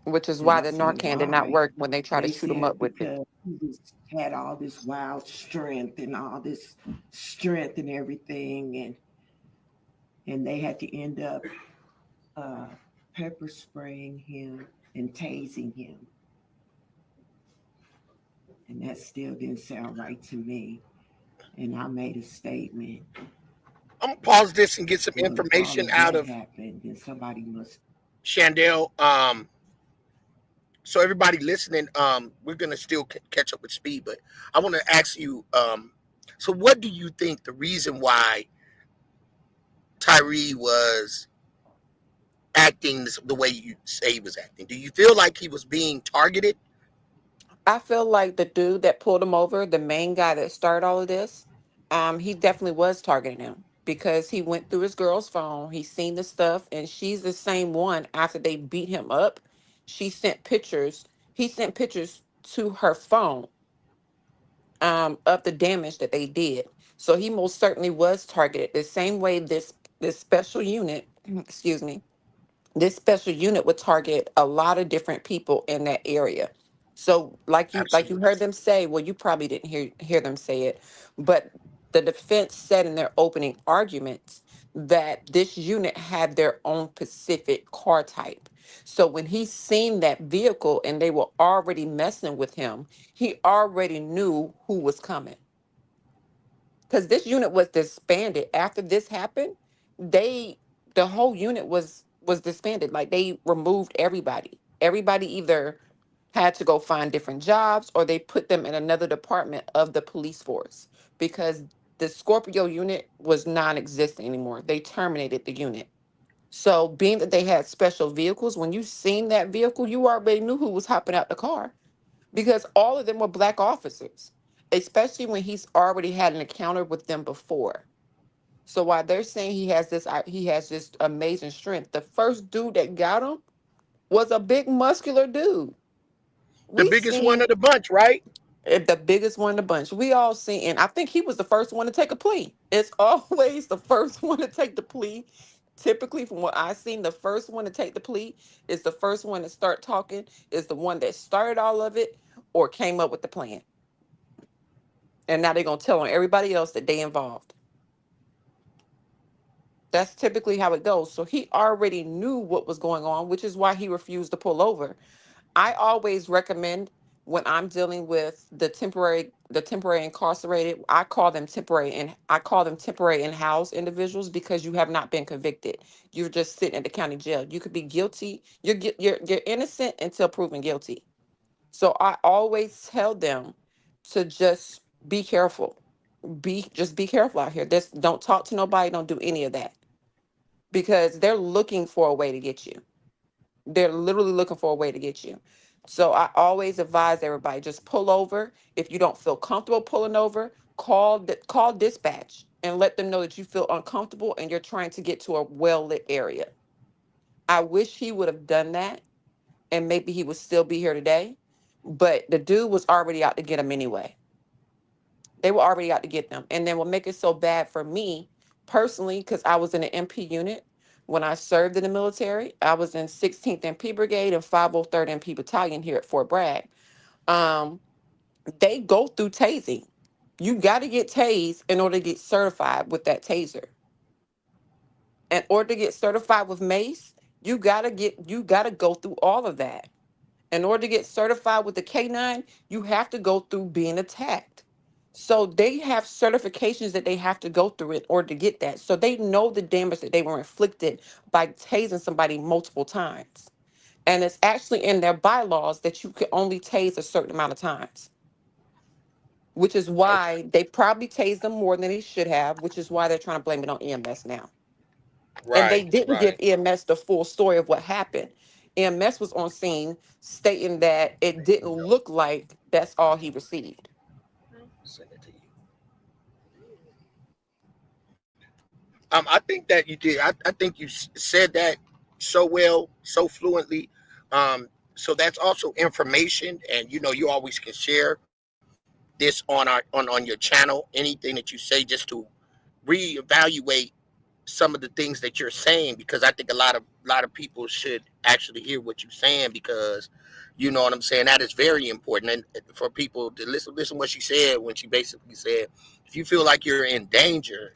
which is And why I the said, Narcan did not why? work when they tried to They shoot him up said with it. because had all this wild strength and all this strength and everything, and they had to end up pepper spraying him and tasing him. And that still didn't sound right to me. And I made a statement. I'm gonna pause this and get some Well, information if all out that of happened, then somebody must. Chandel. So everybody listening, we're gonna still catch up with speed, but I want to ask you, so what do you think the reason why Tyree was acting the way you say he was acting? Do you feel like he was being targeted? I feel like the dude that pulled him over, the main guy that started all of this, he definitely was targeting him because he went through his girl's phone. He seen the stuff, and she's the same one. After they beat him up, she sent pictures. He sent pictures to her phone of the damage that they did. So he most certainly was targeted. The same way this special unit, excuse me, this special unit would target a lot of different people in that area. So like you Absolutely. heard them say, well, you probably didn't hear them say it, but the defense said in their opening arguments that this unit had their own specific car type. So when he seen that vehicle and they were already messing with him, he already knew who was coming, because this unit was disbanded after this happened. they the whole unit was disbanded. Like, they removed everybody either had to go find different jobs, or they put them in another department of the police force, because the Scorpio unit was non-existent anymore. They terminated the unit. So being that they had special vehicles, when you seen that vehicle, you already knew who was hopping out the car, because all of them were black officers, especially when he's already had an encounter with them before. So while they're saying he has this amazing strength, the first dude that got him was a big muscular dude. The We biggest one seen of the bunch, right? the biggest one in the bunch. We all seen, and I think he was the first one to take a plea. It's always the first one to take the plea. Typically, from what I've seen, the first one to take the plea is the first one to start talking, is the one that started all of it or came up with the plan. And now they're gonna tell on everybody else that they involved. That's typically how it goes. So he already knew what was going on, which is why he refused to pull over. I always recommend, when I'm dealing with the temporary incarcerated, I call them temporary in-house individuals, because you have not been convicted. You're just sitting at the county jail. You could be guilty. You're innocent until proven guilty. So I always tell them to just be careful. Be careful out here. Don't talk to nobody. Don't do any of that, because they're looking for a way to get you. They're literally looking for a way to get you. So I always advise everybody, just pull over. If you don't feel comfortable pulling over, call dispatch and let them know that you feel uncomfortable and you're trying to get to a well-lit area. I wish he would have done that, and maybe he would still be here today. But the dude was already out to get him anyway. They were already out to get them. And then what make it so bad for me personally, because I was in an MP unit when I served in the military. I was in 16th MP Brigade and 503rd MP Battalion here at Fort Bragg. Um, they go through tasing. You got to get tased in order to get certified with that taser. In order to get certified with mace, you gotta go through all of that. In order to get certified with the K9, you have to go through being attacked. So they have certifications that they have to go through in order to get that. So they know the damage that they were inflicted by tasing somebody multiple times. And it's actually in their bylaws that you can only tase a certain amount of times, which is Okay. why they probably tased them more than they should have, which is why they're trying to blame it on EMS now. And they Right, didn't give right. EMS the full story of what happened. EMS was on scene stating that it didn't look like that's all he received. Send it to you. I think that you did. I think you said that so well, so fluently. So that's also information, and you always can share this on our on your channel. Anything that you say, just to reevaluate some of the things that you're saying, because I think a lot of people should actually hear what you're saying, because you know what I'm saying, that is very important. And for people to listen what she said, when she basically said, if you feel like you're in danger,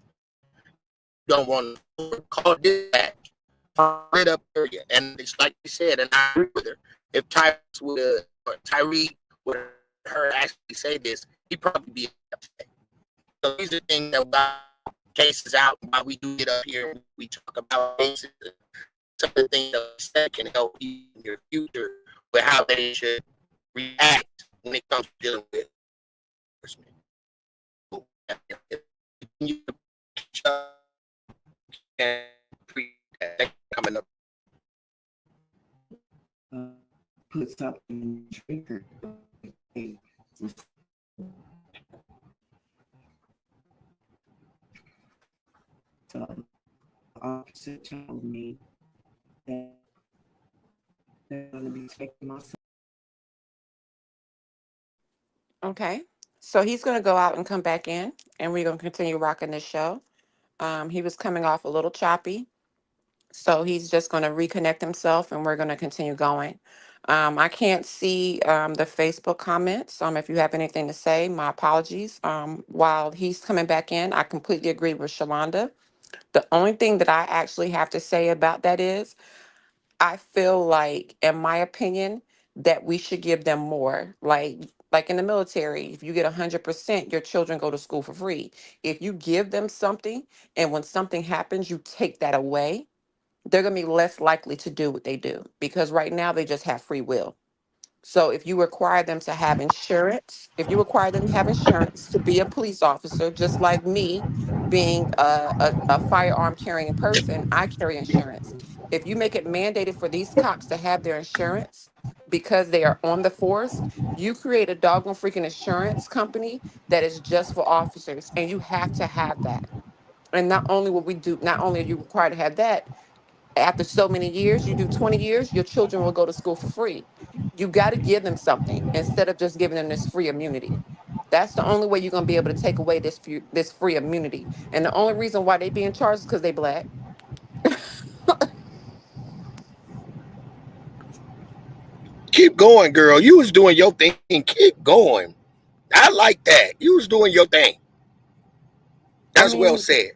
you don't want to call dispatch, lit up area. And it's like you said, and I agree with her. If Tyree would her actually say this, he'd probably be upset. So these are things that we cases out while we do it up here. We talk about cases, some of the things that we said can help you in your future with how they should react when it comes to dealing with enforcement. Coming up. Put something in the trigger. So the officer told me that they're going to be taking my son. Okay. So he's going to go out and come back in, and we're going to continue rocking this show. He was coming off a little choppy. So he's just going to reconnect himself, and we're going to continue going. I can't see the Facebook comments. If you have anything to say, my apologies. While he's coming back in, I completely agree with Shalonda. The only thing that I actually have to say about that is I feel like, in my opinion, that we should give them more. Like in the military, if you get 100%, your children go to school for free. If you give them something, and when something happens, you take that away, they're going to be less likely to do what they do, because right now they just have free will. So if you require them to have insurance, to be a police officer, just like me being a firearm carrying person, I carry insurance. If you make it mandated for these cops to have their insurance because they are on the force, you create a doggone freaking insurance company that is just for officers, and you have to have that. And not only are you required to have that, after so many years, you do 20 years, your children will go to school for free. You got to give them something instead of just giving them this free immunity. That's the only way you're going to be able to take away this free immunity. And the only reason why they being charged is because they black. Keep going, girl. You was doing your thing. Keep going. I like that. You was doing your thing. I That's well mean, said.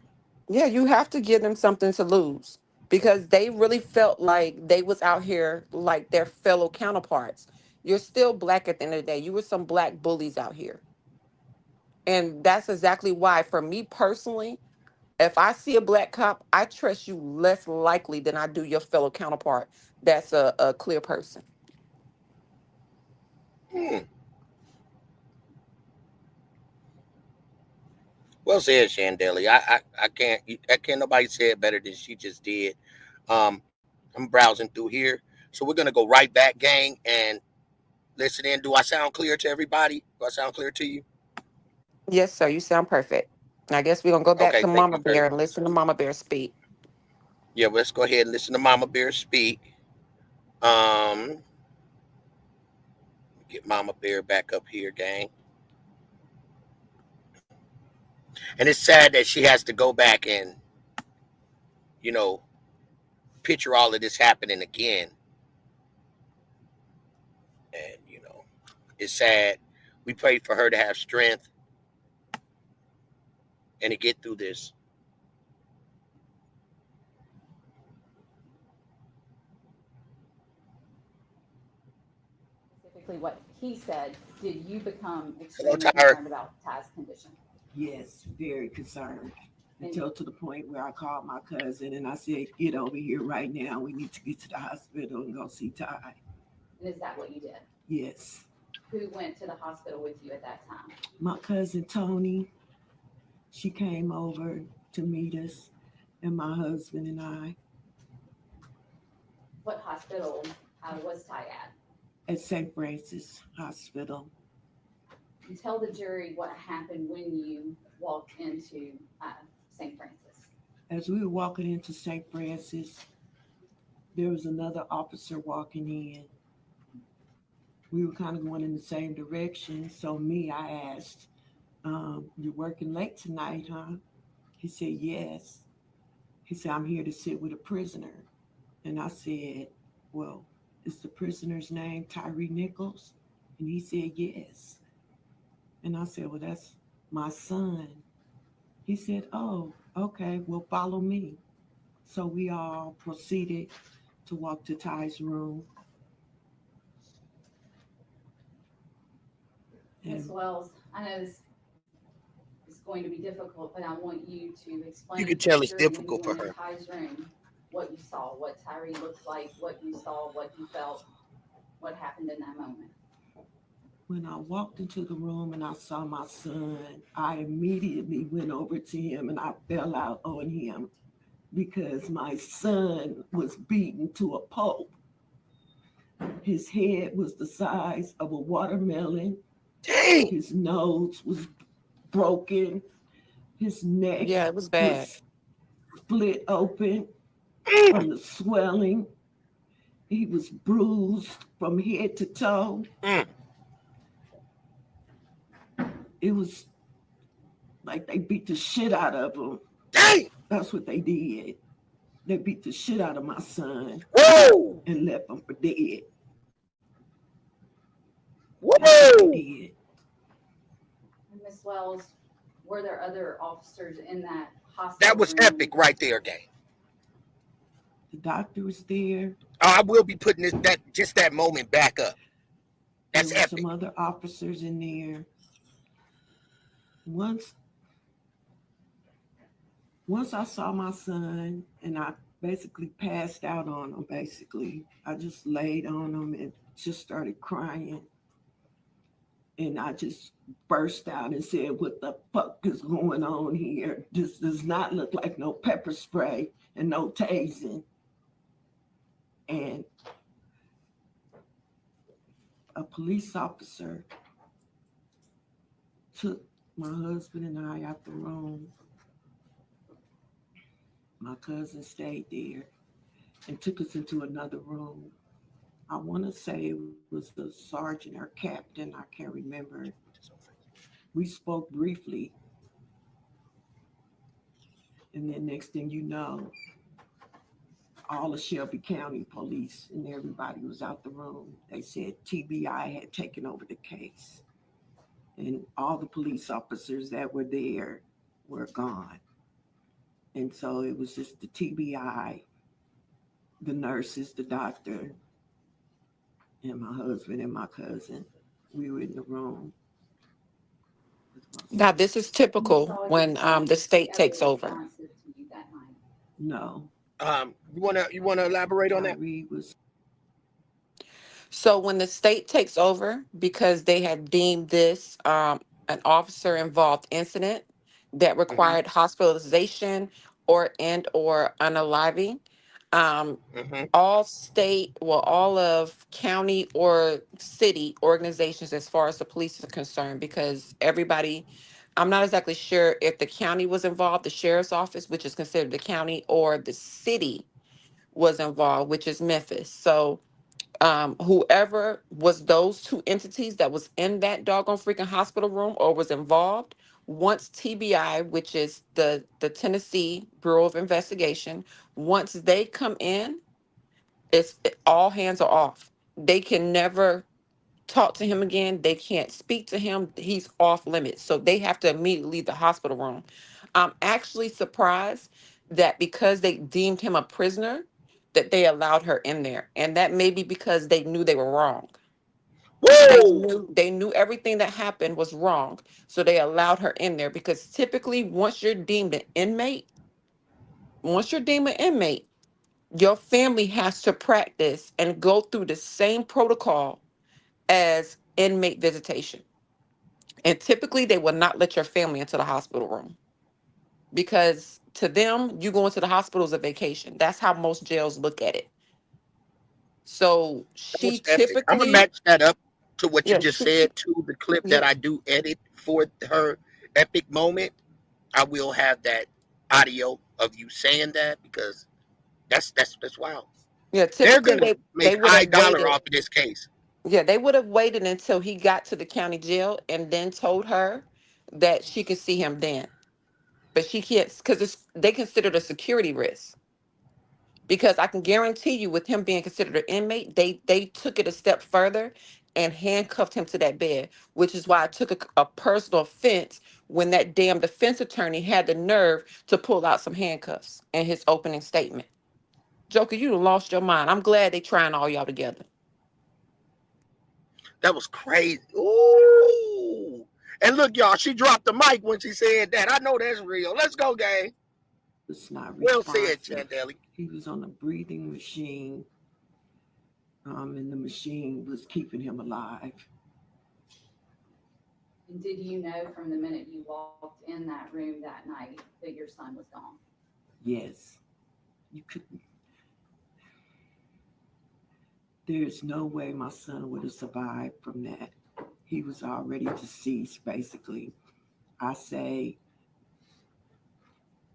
yeah, you have to give them something to lose, because they really felt like they was out here like their fellow counterparts. You're still black at the end of the day. You were some black bullies out here. And that's exactly why, for me personally, if I see a black cop, I trust you less likely than I do your fellow counterpart that's a clear person. Hmm. Well said, Shandeli. I can't nobody say it better than she just did. I'm browsing through here. So we're gonna go right back, gang, and listen in. Do I sound clear to everybody? Do I sound clear to you? Yes, sir. You sound perfect. I guess we're gonna go back Okay, to thank Mama you very Bear and much. listen to Mama Bear speak. Yeah, let's go ahead and listen to Mama Bear speak. Um, get Mama Bear back up here, gang. And it's sad that she has to go back and, you know, picture all of this happening again. And, it's sad. We pray for her to have strength and to get through this. Specifically what he said, did you become Hello, extremely Tyra. concerned about Ty's condition? Yes, very concerned. Until to the point where I called my cousin and I said, get over here right now. We need to get to the hospital and go see Ty. And is that what you did? Yes. Who went to the hospital with you at that time? My cousin Tony, she came over to meet us, and my husband and I. What hospital was Ty At St. Francis Hospital. And tell the jury what happened when you walked into St. Francis. As we were walking into St. Francis, there was another officer walking in. We were kind of going in the same direction. So I asked, you're working late tonight, huh? He said, yes. He said, I'm here to sit with a prisoner. And I said, well, is the prisoner's name Tyree Nichols? And he said, yes. And I said, well, that's my son. He said, oh, okay, well, follow me. So we all proceeded to walk to Ty's room. Ms. Wells, I know this is going to be difficult, but I want you to explain. You can tell it's during difficult when for you went her. in Ty's room, what you saw, what Tyree looked like, what you saw, what you felt, what happened in that moment. When I walked into the room and I saw my son, I immediately went over to him and I fell out on him because my son was beaten to a pulp. His head was the size of a watermelon. Dang. His nose was broken. His neck Yeah, it was bad. was split open from the swelling. He was bruised from head to toe. It was like they beat the shit out of him. Dang. That's what they did. They beat the shit out of my son. Whoa. And left him for dead. Whoa. That's what they did. Ms. Wells, were there other officers in that hospital? That was room? epic right there, gang. The doctor was there. I will be putting that moment back up. That's there were epic. Some other officers in there. Once I saw my son and I basically passed out on him, I just laid on him and just started crying. And I just burst out and said, what the fuck is going on here? This does not look like no pepper spray and no tasing. And a police officer took my husband and I out the room. My cousin stayed there and took us into another room. I want to say it was a sergeant or captain, I can't remember. We spoke briefly. And then next thing you know, all the Shelby County police and everybody was out the room. They said TBI had taken over the case. And all the police officers that were there were gone. And so it was just the TBI, the nurses, the doctor, and my husband and my cousin. We were in the room. Now, this is typical when the state takes over. No. You wanna elaborate on that? So when the state takes over, because they had deemed this an officer involved incident that required hospitalization or unaliving, all of county or city organizations as far as the police are concerned, because everybody, I'm not exactly sure if the county was involved, the sheriff's office, which is considered the county, or the city was involved, which is Memphis. So whoever was those two entities that was in that doggone freaking hospital room or was involved, once TBI, which is the Tennessee Bureau of Investigation, once they come in, all hands are off. They can never talk to him again. They can't speak to him. He's off limits. So they have to immediately leave the hospital room. I'm actually surprised that because they deemed him a prisoner, that they allowed her in there. And that may be because they knew they were wrong. They knew everything that happened was wrong. So they allowed her in there, because typically once you're deemed an inmate, your family has to practice and go through the same protocol as inmate visitation. And typically they will not let your family into the hospital room, because to them, you going to the hospital is a vacation. That's how most jails look at it. So she typically, I'm gonna match that up to what you yeah, just said to the clip that I do edit for her epic moment. I will have that audio of you saying that, because that's wild. Yeah, They're typically gonna they make would high have dollar waited. off of this case. Yeah, they would have waited until he got to the county jail and then told her that she could see him then. but she can't because they consider it a security risk. Because I can guarantee you, with him being considered an inmate, they took it a step further and handcuffed him to that bed, which is why I took a personal offense when that damn defense attorney had the nerve to pull out some handcuffs in his opening statement. Joker, you done lost your mind. I'm glad they trying all y'all together. That was crazy. Ooh. And look, y'all, she dropped the mic when she said that. I know that's real. Let's go, gang. It's not Well responsive. said, Chandeli. He was on a breathing machine, and the machine was keeping him alive. And did you know from the minute you walked in that room that night that your son was gone? Yes. You couldn't. There's no way my son would have survived from that. He was already deceased, basically. I say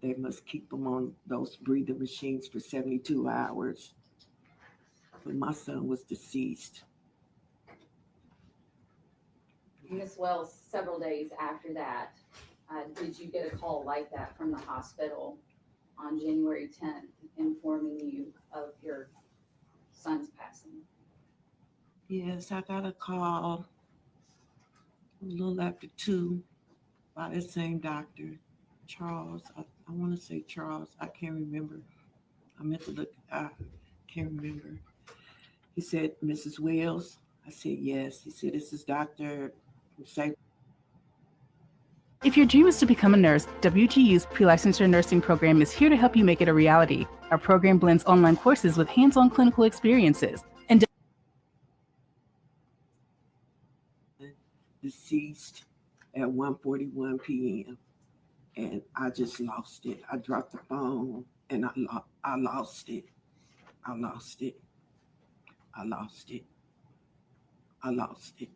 they must keep him on those breathing machines for 72 hours. But my son was deceased. Ms. Wells, several days after that, did you get a call like that from the hospital on January 10th informing you of your son's passing? Yes, I got a call a little after 2 by the same doctor, Charles. I want to say Charles. I can't remember. I meant to look. I can't remember. He said, Mrs. Wells. I said, yes. He said, this is Dr. Say. If your dream is to become a nurse, WGU's pre-licensure nursing program is here to help you make it a reality. Our program blends online courses with hands-on clinical experiences. And Deceased at 1:41 p.m. And I just lost it. I dropped the phone and I lost it. I lost it. I lost it. I lost it.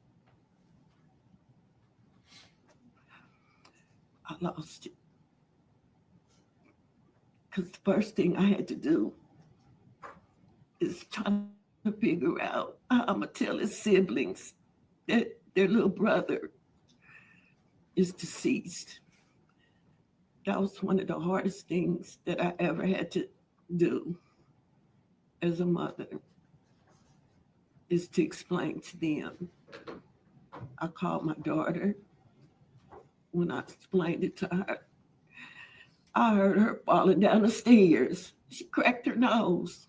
I lost it. Because the first thing I had to do is try to figure out how I'm going to tell his siblings that their little brother is deceased. That was one of the hardest things that I ever had to do as a mother, is to explain to them. I called my daughter. When I explained it to her, I heard her falling down the stairs. She cracked her nose.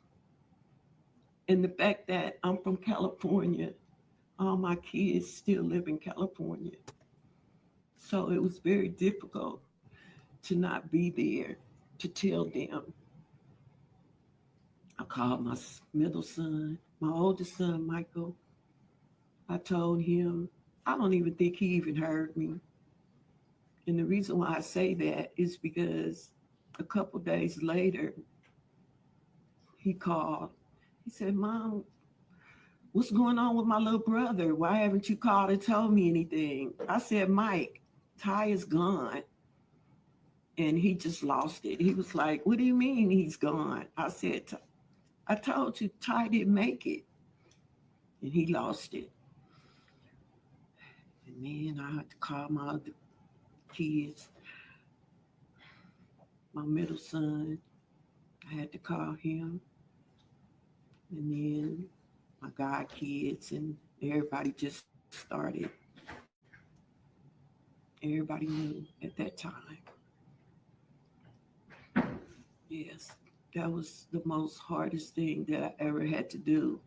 And the fact that I'm from California, all my kids still live in California. So it was very difficult to not be there to tell them. I called my middle son, my oldest son, Michael. I told him, I don't even think he even heard me. And the reason why I say that is because a couple days later, he called. He said, Mom, what's going on with my little brother? Why haven't you called and told me anything? I said, Mike, Ty is gone. And he just lost it. He was like, what do you mean he's gone? I said, I told you Ty didn't make it. And he lost it. And then I had to call my other kids. My middle son, I had to call him. And then my god kids, and everybody just started. Everybody knew at that time. Yes, that was the most hardest thing that I ever had to do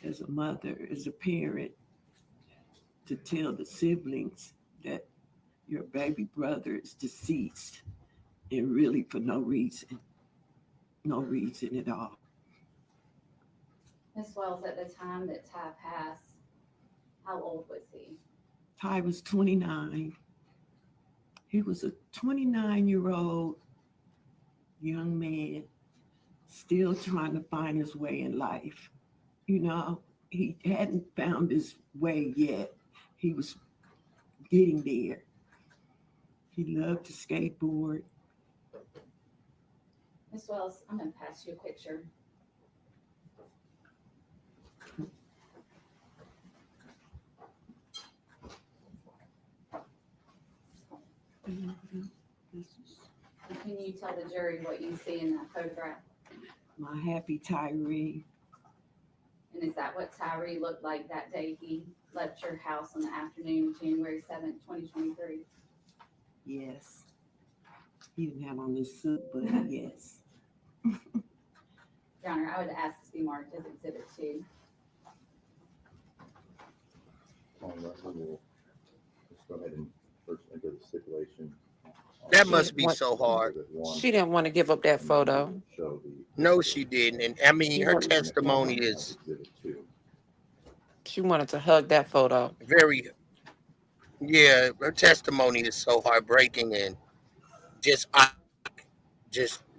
as a mother, as a parent, to tell the siblings that your baby brother is deceased, and really for no reason at all. Ms. Wells, at the time that Ty passed, how old was he? Ty was 29. He was a 29-year-old young man still trying to find his way in life. You know, he hadn't found his way yet. He was getting there. He loved to skateboard. Ms. Wells, I'm going to pass you a picture. This is Can you tell the jury what you see in that photograph? My happy Tyree. And is that what Tyree looked like that day he left your house on the afternoon of January 7th, 2023? Yes. He didn't have on his suit, but yes. Your Honor, I would ask this be marked as Exhibit 2. On record, let's go ahead and first enter the stipulation. That must be so hard. She didn't want to give up that photo. No, she didn't. And I mean, her testimony is She wanted to hug that photo. very, yeah, her testimony is so heartbreaking and just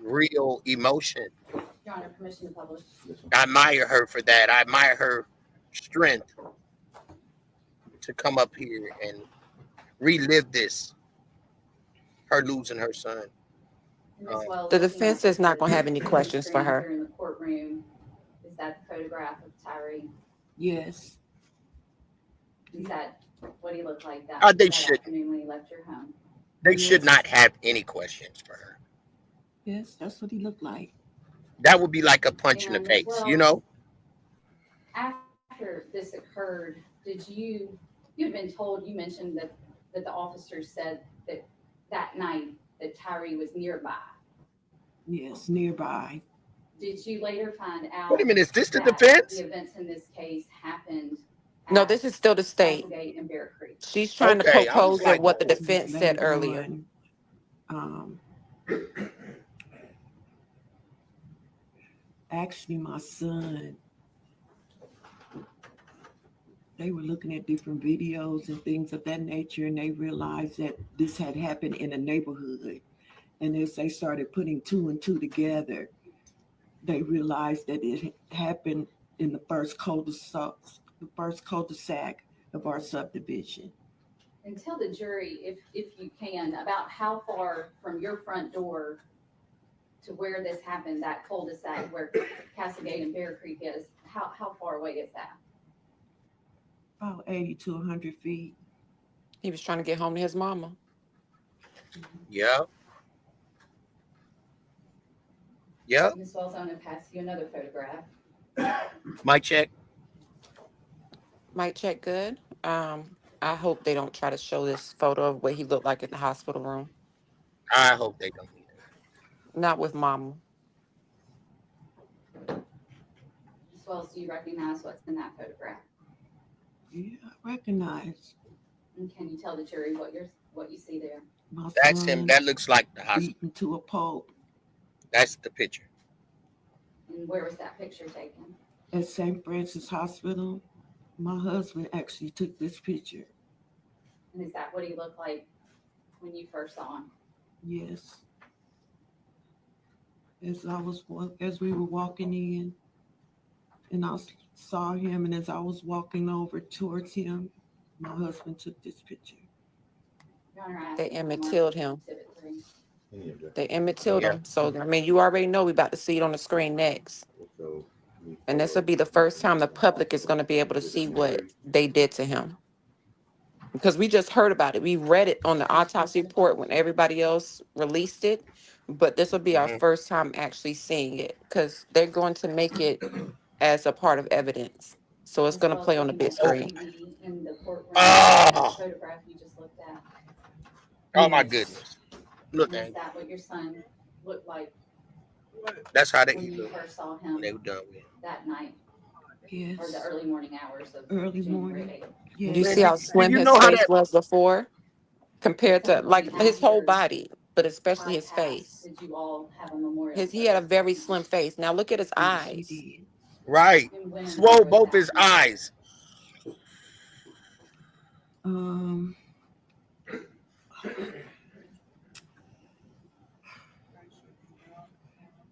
real emotion. Your Honor, permission to publish. I admire her for that. I admire her strength to come up here and relive this, her losing her son. The defense is not going to have any questions for her. In the courtroom, is that the photograph of Tyree? Yes. Is that what he looked like that, They that should. afternoon when he left your home? They should not have any questions for her. Yes, that's what he looked like. That would be like a punch in the face, you know? After this occurred, you had been told, you mentioned that the officers said that night that Tyree was nearby. Yes, nearby. Did you later find out? Wait a minute, is this the that defense? The events in this case happened. No, this is still the state. And Bear Creek. She's trying to propose at what the defense said earlier. Actually, my son, they were looking at different videos and things of that nature, and they realized that this had happened in a neighborhood. And as they started putting two and two together, they realized that it happened in the first cul-de-sac of our subdivision. And tell the jury, if you can, about how far from your front door to where this happened, that cul-de-sac where Cascade and Bear Creek is, how far away is that? About 80 to 100 feet. He was trying to get home to his mama. Yeah. Yeah. Ms. Wells, I'm going to pass you another photograph. Mic check. Mic check, good. I hope they don't try to show this photo of what he looked like in the hospital room. I hope they don't. Not with mama. Ms. Wells, do you recognize what's in that photograph? Yeah, I recognize. And can you tell the jury what you see there? That's him. That looks like the hospital. Beaten to a pulp. That's the picture. And where was that picture taken? At St. Francis Hospital. My husband actually took this picture. And is that what he looked like when you first saw him? Yes. As we were walking in, and I saw him, and as I was walking over towards him, my husband took this picture. Your Honor, They Emmett Tilled him. Exhibit They Emmett Tilled him. So, I mean, you already know we're about to see it on the screen next. And this will be the first time the public is going to be able to see what they did to him. Because we just heard about it. We read it on the autopsy report when everybody else released it. But this will be our first time actually seeing it because they're going to make it as a part of evidence. So it's going to play on the big screen. In the courtroom, Oh. photograph you just looked at. Oh my goodness. Look And at is that what your son looked like That's how when you first saw him when they were done with it. that night? Yes. Or the early morning hours of Early January morning. 8th? Yes. Do you see how slim his face was before compared to like his whole body, but especially his face? Did you all have a memorial? He had a very slim face. Now look at his eyes. Right. Swole both his eyes.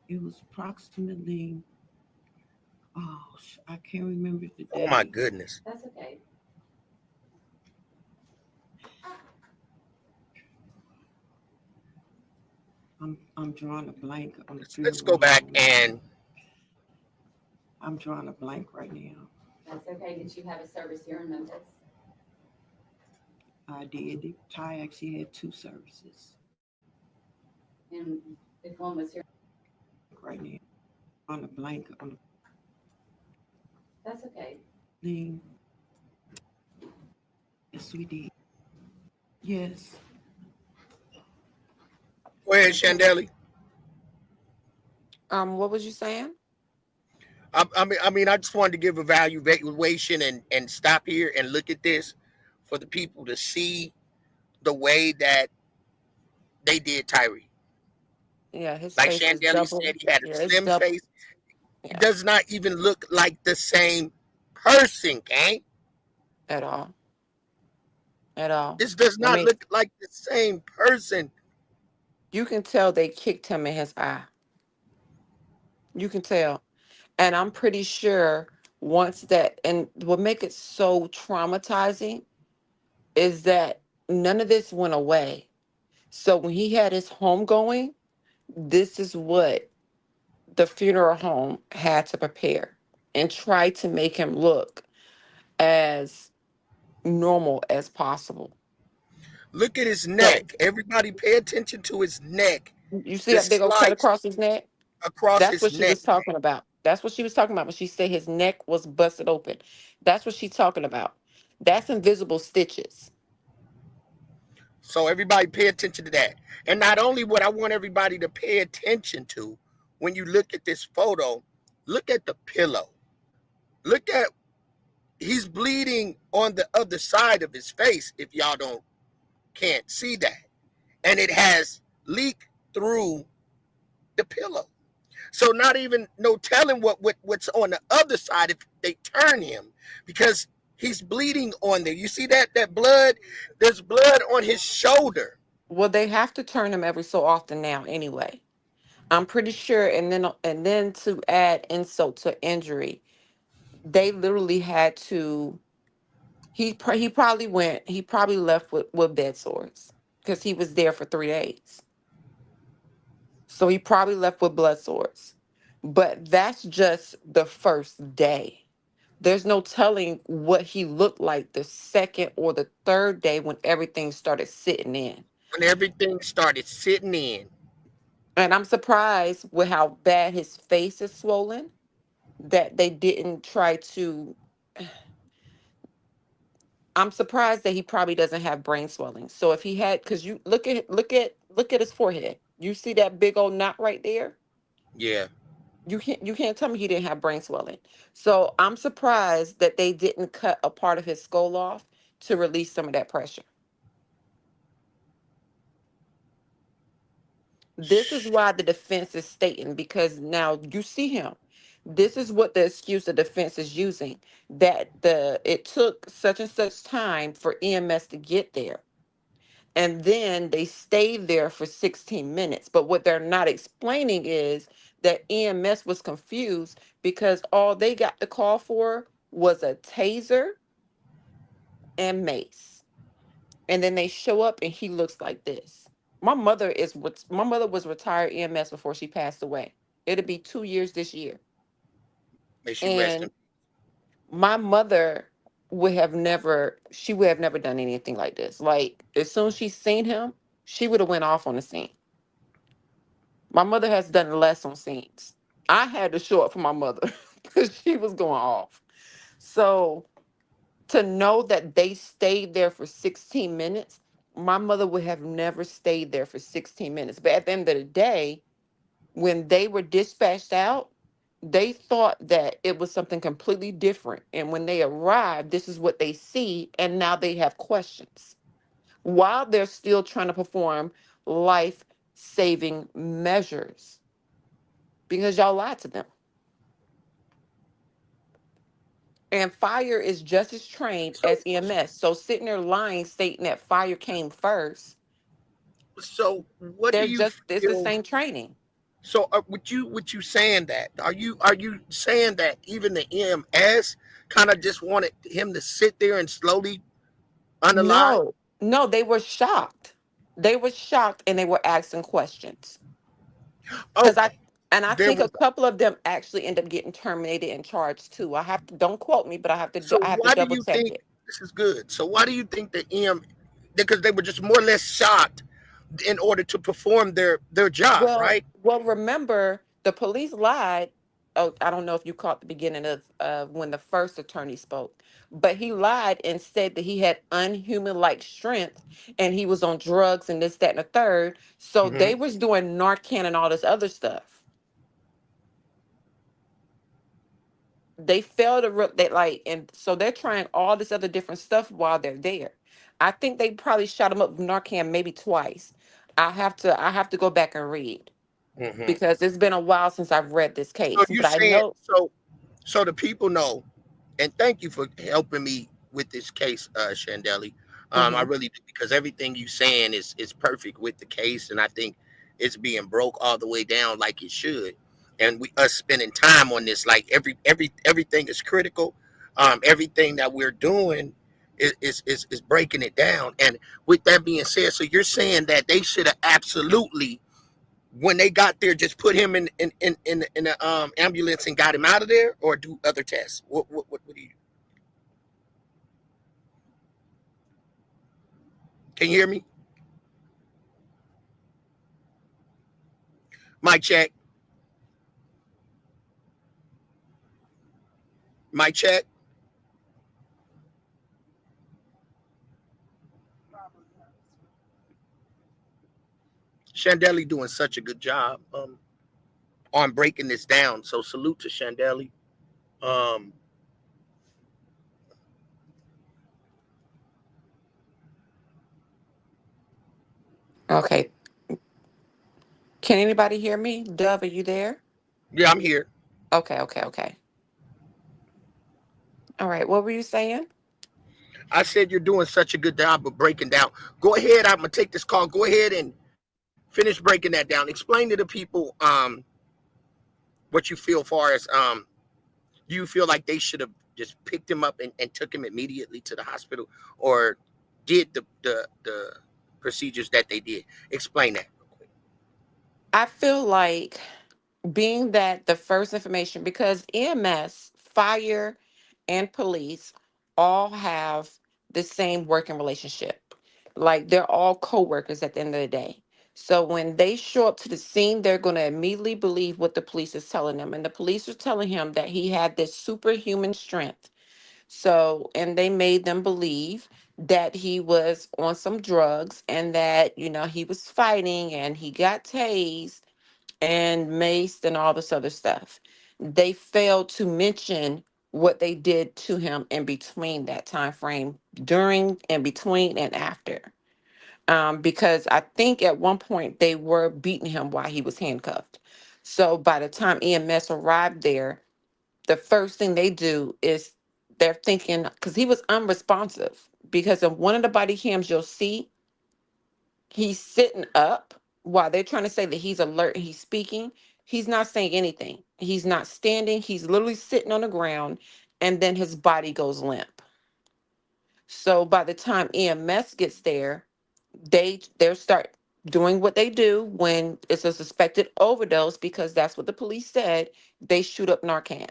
It was approximately, I can't remember the day. Oh my goodness. That's okay. I'm drawing a blank on the Let's go back and I'm drawing a blank right now. That's okay. Did you have a service here in Memphis? I did. Ty actually had 2 services. And if one was here, Right now, on the blanket, on the that's okay. thing. Yes, we did. Yes. Go ahead, Shandeli. What was you saying? I just wanted to give evaluation and stop here and look at this for the people to see the way that they did Tyree. Yeah, his Like face is Shandeli double. said, he had a Yeah, it's slim double. face. He Yeah, does not even look like the same person, gang. at all. At all. This does I not mean, look like the same person. you can tell they kicked him in his eye. You can tell. And I'm pretty sure once that, and what make it so traumatizing is that none of this went away. So when he had his homegoing, this is what the funeral home had to prepare and try to make him look as normal as possible. Look at his So neck. Everybody pay attention to his neck. you see The that big old cut slice across his neck? across That's his what she neck. was talking about. That's what she was talking about when she said his neck was busted open. That's what she's talking about. That's invisible stitches. So everybody pay attention to that. And not only what I want everybody to pay attention to when you look at this photo, look at the pillow. Look at he's bleeding on the other side of his face if y'all can't see that. And it has leaked through the pillow. So not even no telling what's on the other side if they turn him because he's bleeding on there. You see that blood? There's blood on his shoulder. Well, they have to turn him every so often now anyway. I'm pretty sure, and then to add insult to injury, they literally had to. He probably left with bed sores because he was there for 3 days. So he probably left with blood sores. But that's just the first day. There's no telling what he looked like the second or the third day when everything started sitting in. When everything started sitting in. And I'm surprised with how bad his face is swollen that they didn't try to. I'm surprised that he probably doesn't have brain swelling. So if he had, because you look at his forehead. You see that big old knot right there? Yeah. You can't tell me he didn't have brain swelling. So I'm surprised that they didn't cut a part of his skull off to release some of that pressure. This is why the defense is stating, because now you see him. This is what the excuse the defense is using, that it took such and such time for EMS to get there. And then they stayed there for 16 minutes. But what they're not explaining is that EMS was confused because all they got the call for was a taser and mace. And then they show up and he looks like this. My mother was retired EMS before she passed away. It'll be 2 years this year. May she rest in. And my mother would have never done anything like this. Like as soon as she seen him, she would have went off on the scene. My mother has done less on scenes. I had to show up for my mother because she was going off. So to know that they stayed there for 16 minutes, my mother would have never stayed there for 16 minutes. But at the end of the day, when they were dispatched out, they thought that it was something completely different. And when they arrived, this is what they see. And now they have questions while they're still trying to perform life saving measures because y'all lied to them. And fire is just as trained So as EMS. So sitting there lying, stating that fire came first, so what do you it's the feel? same training. So with you saying that, are you saying that even the EMS kind of just wanted him to sit there and slowly unalive? No, no, they were shocked. They were shocked and they were asking questions. Because Okay. I There think we a go. couple of them actually end up getting terminated and charged too. I have to, don't quote me, but So I have to why do double you check think it. this is good? So why do you think the because they were just more or less shocked in order to perform their job, right? Well, remember the police lied. Oh, I don't know if you caught the beginning of when the first attorney spoke, but he lied and said that he had unhuman-like strength and he was on drugs and this, that, and the third. So Mm-hmm. they was doing Narcan and all this other stuff. They failed to they like, and so they're trying all this other different stuff while they're there. I think they probably shot him up with Narcan maybe twice. I have to go back and read Mm-hmm. because it's been a while since I've read this So case. you But I saying know, so the people know, and thank you for helping me with this case, Shandeli. I hmm really do, because everything you saying is perfect with the case, and I think it's being broke all the way down like it should. And we us spending time on this, like everything is critical. Everything that we're doing is breaking it down. And with that being said, so you're saying that they should have absolutely, when they got there, just put him in the ambulance and got him out of there, or do other tests? What do you? Can you hear me? Mic check. Mic check. Shandeli doing such a good job on breaking this down. So salute to Shandeli. Um, okay. Can anybody hear me? Dove, are you there? yeah, I'm here. Okay, okay, okay. All right. What were you saying? I said you're doing such a good job of breaking down. Go ahead. I'm gonna take this call. Go ahead and finish breaking that down. Explain to the people what you feel far as do you feel like they should have just picked him up and took him immediately to the hospital, or did the procedures that they did? Explain that. I feel like being that the first information, because EMS, fire, and police all have the same working relationship. Like they're all co-workers at the end of the day. So when they show up to the scene, they're going to immediately believe what the police is telling them. And the police are telling him that he had this superhuman strength. So, and they made them believe that he was on some drugs and that, he was fighting and he got tased and maced and all this other stuff. They failed to mention what they did to him in between that time frame, during and between and after. Because I think at one point they were beating him while he was handcuffed. So by the time EMS arrived there, the first thing they do is they're thinking, because he was unresponsive, because in one of the body cams you'll see he's sitting up while they're trying to say that he's alert and he's speaking. He's not saying anything. He's not standing. He's literally sitting on the ground, and then his body goes limp. So by the time EMS gets there, they start doing what they do when it's a suspected overdose, because that's what the police said. They shoot up Narcan.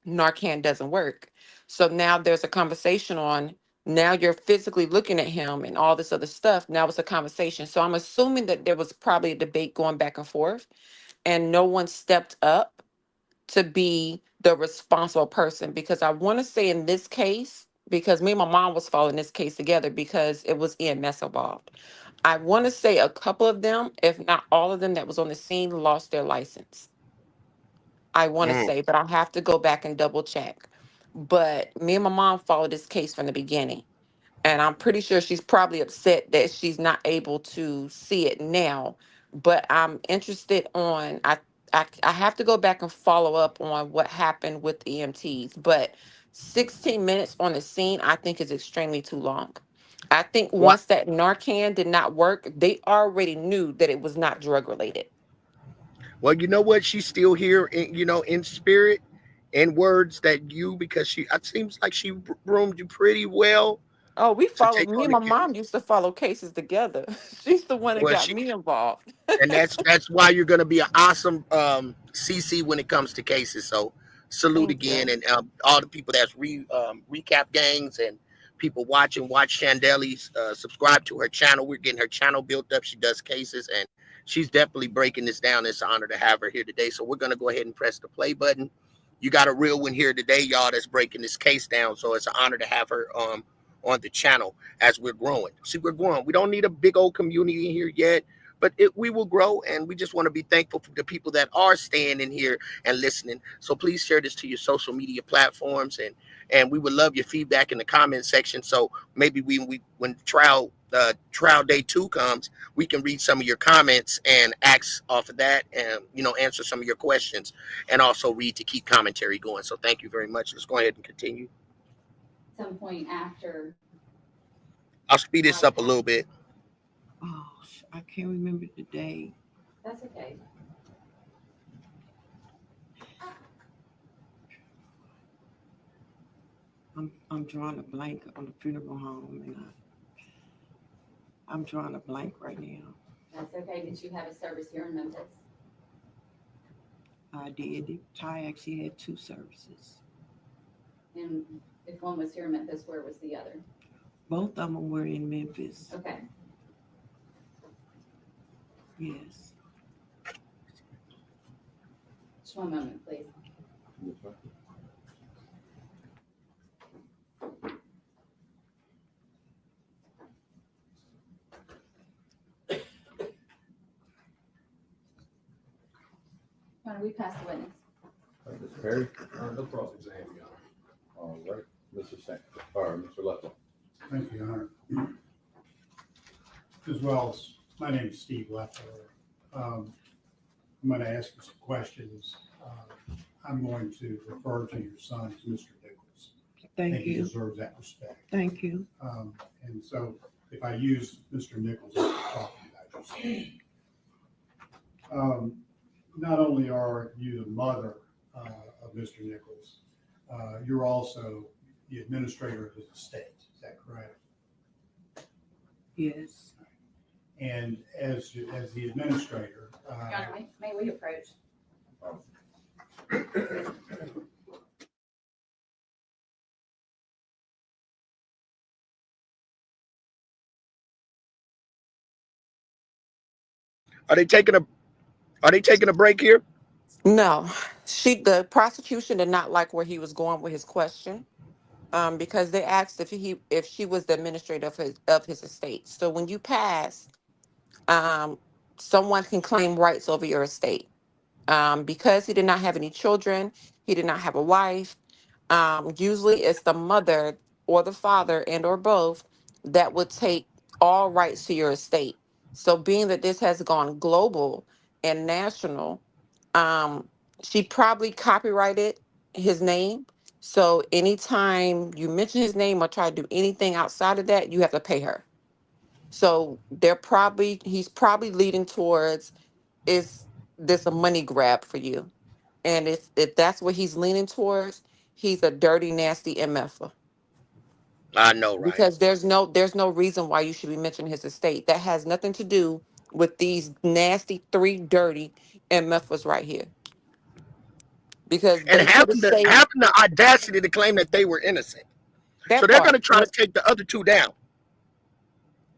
Narcan doesn't work. So now there's a conversation on, now you're physically looking at him and all this other stuff. Now it's a conversation. So I'm assuming that there was probably a debate going back and forth and no one stepped up to be the responsible person, because I want to say in this case, because me and my mom was following this case together because it was EMS involved. I want to say a couple of them, if not all of them that was on the scene, lost their license. I want to Mm. say, but I'll have to go back and double check. But me and my mom followed this case from the beginning. And I'm pretty sure she's probably upset that she's not able to see it now. But I'm interested on, I have to go back and follow up on what happened with the EMTs. But 16 minutes on the scene, I think is extremely too long. I think What? once that Narcan did not work, they already knew that it was not drug related. Well, you know what? She's still here, in spirit and words that you, because it seems like she groomed you pretty well Oh, we to followed. take Me on and the my case. mom used to follow cases together. She's the one that Well, got me involved. and that's why you're going to be an awesome CC when it comes to cases. So salute Thank again, you. and all the people that's recap gangs and people watching. Watch Chandeli's, subscribe to her channel. We're getting her channel built up. She does cases, and she's definitely breaking this down. It's an honor to have her here today. So we're going to go ahead and press the play button. You got a real one here today, y'all, that's breaking this case down. So it's an honor to have her on the channel as we're growing. See, we're growing. We don't need a big old community in here yet, but we will grow, and we just want to be thankful for the people that are staying in here and listening. So please share this to your social media platforms, and we would love your feedback in the comment section. So maybe when trial day 2 comes, we can read some of your comments and ask off of that, and answer some of your questions, and also read to keep commentary going. So thank you very much. Let's go ahead and continue. Some point after. I'll speed this up a little bit. Oh, I can't remember the day. That's okay. I'm drawing a blank on the funeral home, and I'm drawing a blank right now. That's okay. Did you have a service here in Memphis? I did. Ty actually had 2 services. And if one was here in Memphis, where was the other? Both of them were in Memphis. Okay. Yes. Just one moment, please. Why don't we pass the witness? Mr. Perry? No cross-exam, Your Honor. All right. Mr. Lefton. Thank you, Your Honor. As well as, my name is Steve Leffer. I'm going to ask you some questions. I'm going to refer to your son as Mr. Nichols. Thank I think you. He deserves that respect. Thank you. And so if I use Mr. Nichols, I'm talking about your son. Not only are you the mother of Mr. Nichols, you're also the administrator of his estate. Is that correct? Yes. And as the administrator, Your Honor, may we approach? Are they taking a break here? No, the prosecution did not like where he was going with his question, because they asked if she was the administrator of his estate. So when you pass, someone can claim rights over your estate. Because he did not have any children, he did not have a wife. Usually it's the mother or the father and or both that would take all rights to your estate. So being that this has gone global and national, she probably copyrighted his name. So anytime you mention his name or try to do anything outside of that, you have to pay her. So he's probably leading towards, is this a money grab for you? And if that's what he's leaning towards, he's a dirty, nasty MFer. I know, right? Because there's no reason why you should be mentioning his estate. That has nothing to do with these nasty 3 dirty MFers right here. Because And they could have saved having the audacity to claim that they were innocent. that So they're going part. to try to take the other 2 down.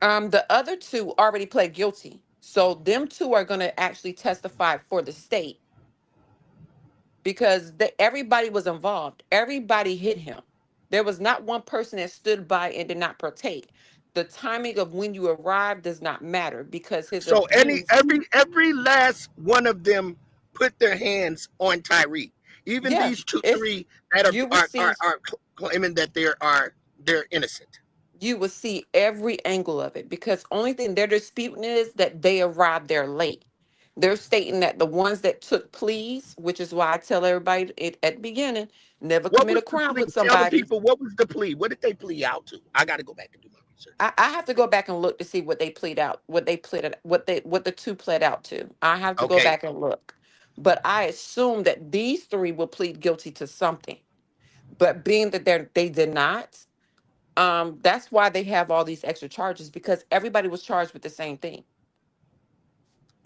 The other 2 already pled guilty. So them 2 are going to actually testify for the state, because everybody was involved. Everybody hit him. There was not one person that stood by and did not partake. The timing of when you arrived does not matter, because his So abuse. every last one of them put their hands on Tyree. Even Yeah, these 3 that you will see. are claiming that they're innocent. You will see every angle of it, because only thing they're disputing is that they arrived there late. They're stating that the ones that took pleas, which is why I tell everybody at the beginning, never What commit was a the crime plea? with Tell the somebody. people, what was the plea? What did they plea out to? I got to go back and do my research. I have to go back and look to see what they plead out, what the 2 pled out to. I have to go Okay. back and look. But I assume that these 3 will plead guilty to something. But being that they did not, that's why they have all these extra charges, because everybody was charged with the same thing.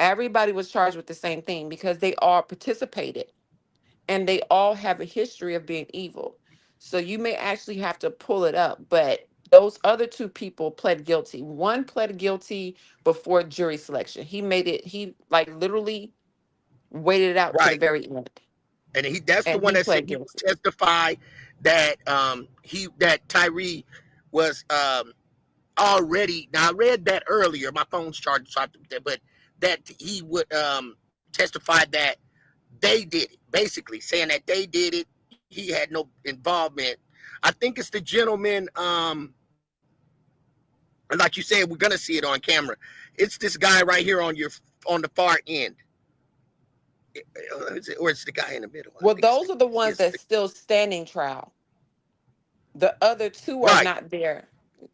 Everybody was charged with the same thing because they all participated, and they all have a history of being evil. So you may actually have to pull it up, but Those other two people pled guilty. One pled guilty before jury selection. He made it, he like literally waited it out to the Right. very end. And that's the And one he that said pled he would guilty. testify that that Tyree was already. Now I read that earlier. My phone's charged, so but that he would testify that they did it, basically saying that they did it. He had no involvement. I think it's the gentleman, and like you said, we're gonna see it on camera. It's this guy right here on the far end. Or it's the guy in the middle. Well, those are the ones that's still standing trial. The other two are Right. not there.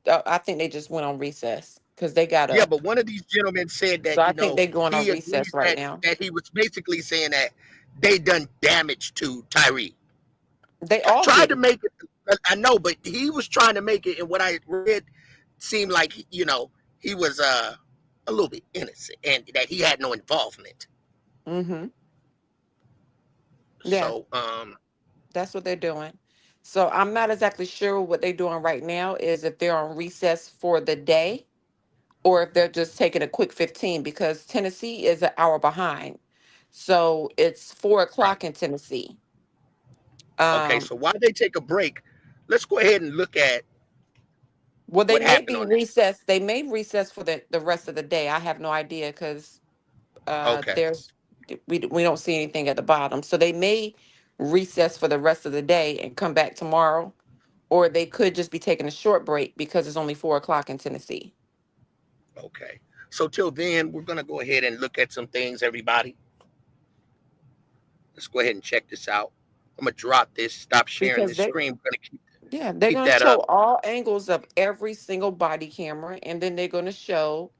I think they just went on recess because they got Yeah, up. but one of these gentlemen said So that, I think they're going on he recess agrees right now. that he was basically saying that they done damage to Tyree. They all Tried to did. make it. I know, but he was trying to make it, and what I read seemed like he was a little bit innocent and that he had no involvement. Mm-hmm. Yeah. So That's what they're doing. So I'm not exactly sure what they're doing right now is if they're on recess for the day or if they're just taking a quick 15 because Tennessee is an hour behind. So it's 4 o'clock in Tennessee. Okay, so while they take a break, let's go ahead and look at well, they what may happened be on that. recessed. They may recess for the rest of the day. I have no idea because Okay. there's we don't see anything at the bottom. So they may recess for the rest of the day and come back tomorrow, or they could just be taking a short break because it's only 4 o'clock in Tennessee. Okay. So till then, we're gonna go ahead and look at some things, everybody. Let's go ahead and check this out. I'm gonna drop this, stop sharing Because this screen. We're gonna they're keep gonna that show up. all angles of every single body camera, and then they're gonna show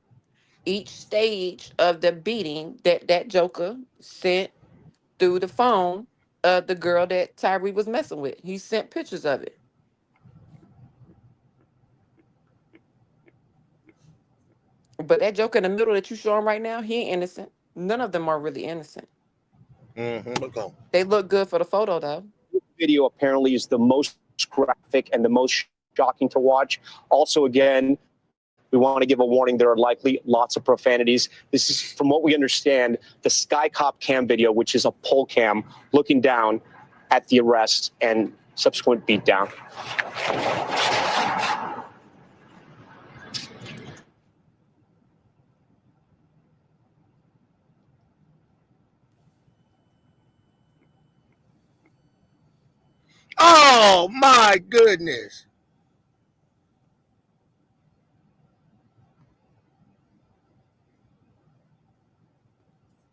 each stage of the beating that Joker sent through the phone of the girl that Tyree was messing with. He sent pictures of it. But that Joker in the middle that you showing right now, he ain't innocent. None of them are really innocent. Look on. They look good for the photo though. Video apparently is the most graphic and the most shocking to watch. Also, again, we want to give a warning. There are likely lots of profanities. This is, from what we understand, the Sky Cop cam video, which is a pole cam looking down at the arrest and subsequent beatdown. Oh my goodness.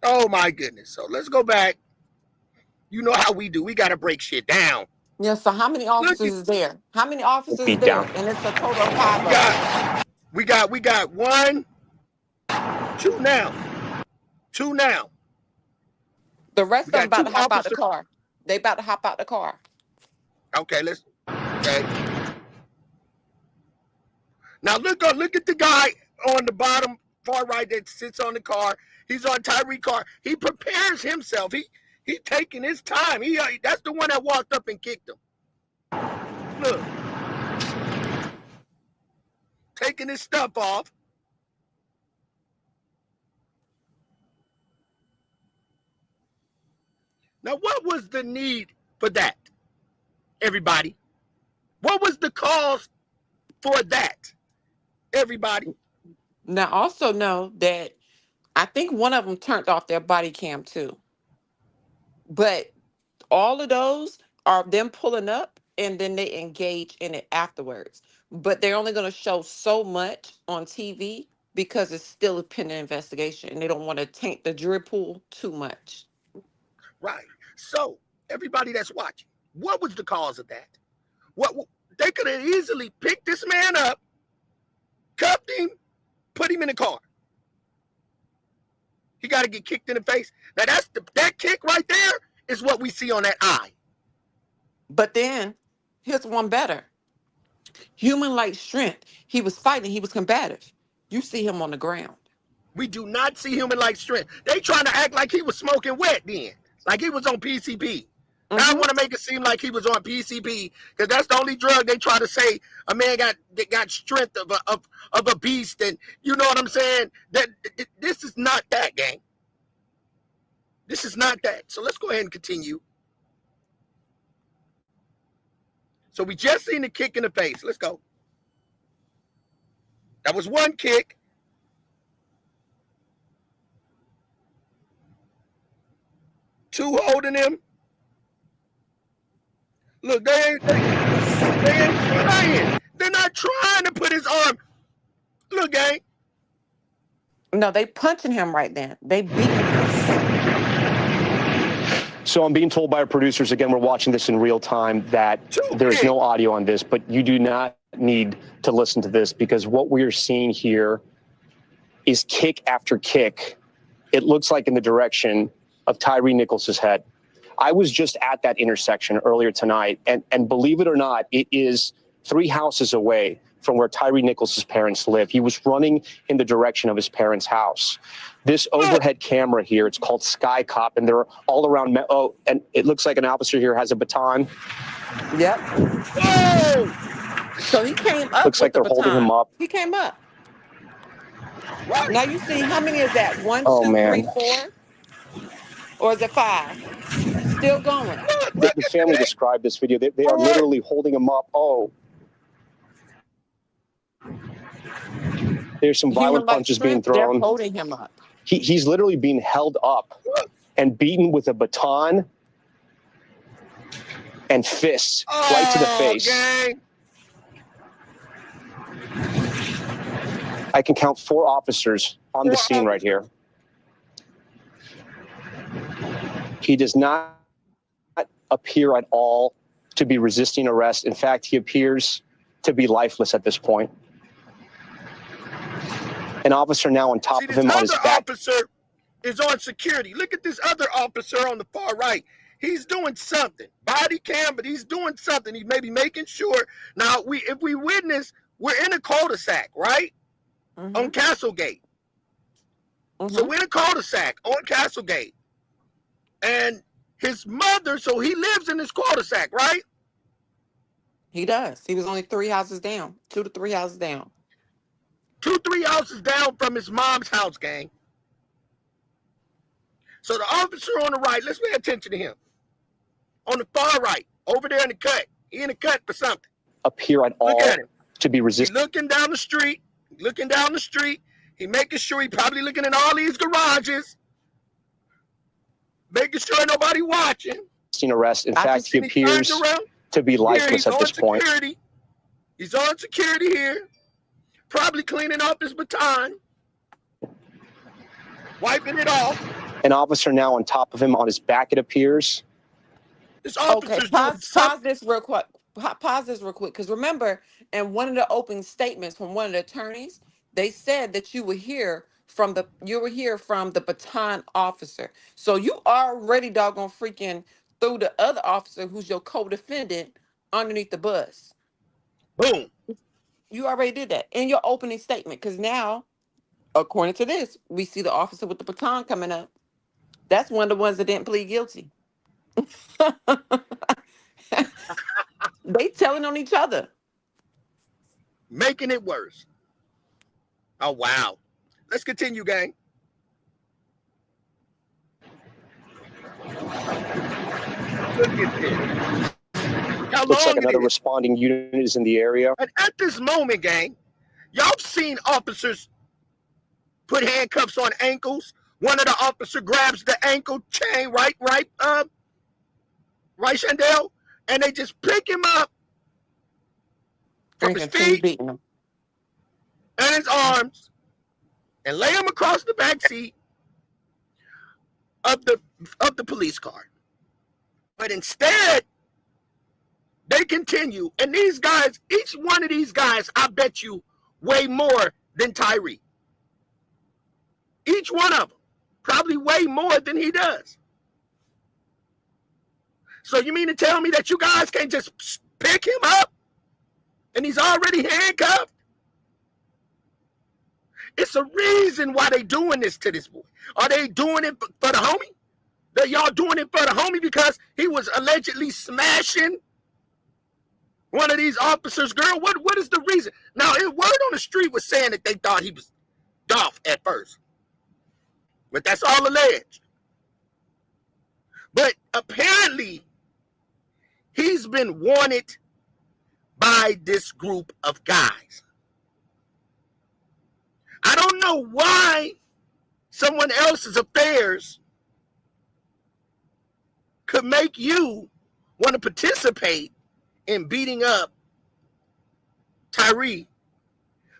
Oh my goodness. So let's go back. You know how we do. We got to break shit down. Yeah, so how many officers is there? How many officers is there? And it's a total of 5 of them. We got 1, 2 now. 2 now. The rest of them about to hop out the car. They about to hop out the car. Okay, okay. Now look at the guy on the bottom far right that sits on the car. He's on Tyree's car. He prepares himself. He taking his time. That's the one that walked up and kicked him. Look. Taking his stuff off. Now, what was the need for that, everybody? What was the cause for that, everybody? Now, also know that I think one of them turned off their body cam too. But all of those are them pulling up and then they engage in it afterwards. But they're only going to show so much on TV because it's still a pending investigation and they don't want to taint the jury pool too much. Right. So, everybody that's watching, what was the cause of that? What they could have easily picked this man up, cuffed him, put him in the car. He got to get kicked in the face. Now, that kick right there is what we see on that eye. But then, here's one better. Human-like strength. He was fighting. He was combative. You see him on the ground. We do not see human-like strength. They trying to act like he was smoking wet then. Like he was on PCP. Now I want to make it seem like he was on PCP because that's the only drug they try to say a man got strength of a beast, and you know what I'm saying? That this is not that, gang. This is not that. So let's go ahead and continue. So we just seen the kick in the face. Let's go. That was one kick. Two holding him. Look, they ain't trying. They're not trying to put his arm. Look, gang. No, they punching him right now. They beating him. So I'm being told by our producers, again, we're watching this in real time, that there is no audio on this, but you do not need to listen to this because what we are seeing here is kick after kick. It looks like in the direction of Tyree Nichols' head. I was just at that intersection earlier tonight, and believe it or not, it is 3 houses away from where Tyree Nichols' parents live. He was running in the direction of his parents' house. This overhead camera here, it's called Sky Cop, and they're all around. Oh, and it looks like an officer here has a baton. Yep. Whoa! So he came up. Looks like they're holding him up. He came up. Right. Now you see how many is that? 1, Oh, 2, 3, man. 4, or is it 5? Still going. The family described this video. They are literally holding him up. Oh. There's some violent punches being thrown. They're holding him up. He's literally being held up and beaten with a baton and fists right to the face. Gang. I can count 4 officers on the scene right here. He does not appear at all to be resisting arrest. In fact, he appears to be lifeless at this point. An officer now on top of him on his back. Officer is on security. Look at this other officer on the far right. He's doing something. Body cam, but he's doing something. He's maybe making sure. Now, if we witness, we're in a cul-de-sac, right? On Castlegate. So we're in a cul-de-sac on Castlegate. And his mother, so he lives in this cul-de-sac, right? He does. He was only 3 houses down, 2 to 3 houses down. 2-3 houses down from his mom's house, gang. So the officer on the right, let's pay attention to him. On the far right, over there in the cut. He in the cut for something. Appear at all to be resisting. He's looking down the street. He making sure he probably looking in all these garages. Making sure nobody watching. Arrest. In fact, he appears to be lifeless at this point. He's on security here. Probably cleaning off his baton. Wiping it off. An officer now on top of him on his back, it appears. Okay, pause this real quick. Pause this real quick. Because remember, in one of the opening statements from one of the attorneys, they said that you were here from the baton officer. So you already doggone freaking threw the other officer who's your co-defendant underneath the bus. Boom. You already did that in your opening statement. Because now, according to this, we see the officer with the baton coming up. That's one of the ones that didn't plead guilty. They telling on each other. Making it worse. Oh, wow. Let's continue, gang. Look at this. How Looks long like another responding unit is in the area. And at this moment, gang, y'all seen officers put handcuffs on ankles. One of the officer grabs the ankle chain, right, Chandel? And they just pick him up from his feet and his arms and lay him across the back seat of the police car. But instead, they continue. And these guys, each one of these guys, I bet you, way more than Tyree. Each one of them, probably way more than he does. So you mean to tell me that you guys can't just pick him up and he's already handcuffed? It's a reason why they doing this to this boy. Are they doing it for the homie? that y'all doing it for the homie because he was allegedly smashing one of these officers' girl? What is the reason? Now, word on the street was saying that they thought he was Dolph at first, but that's all alleged. But apparently, he's been wanted by this group of guys. I don't know why someone else's affairs could make you want to participate in beating up Tyree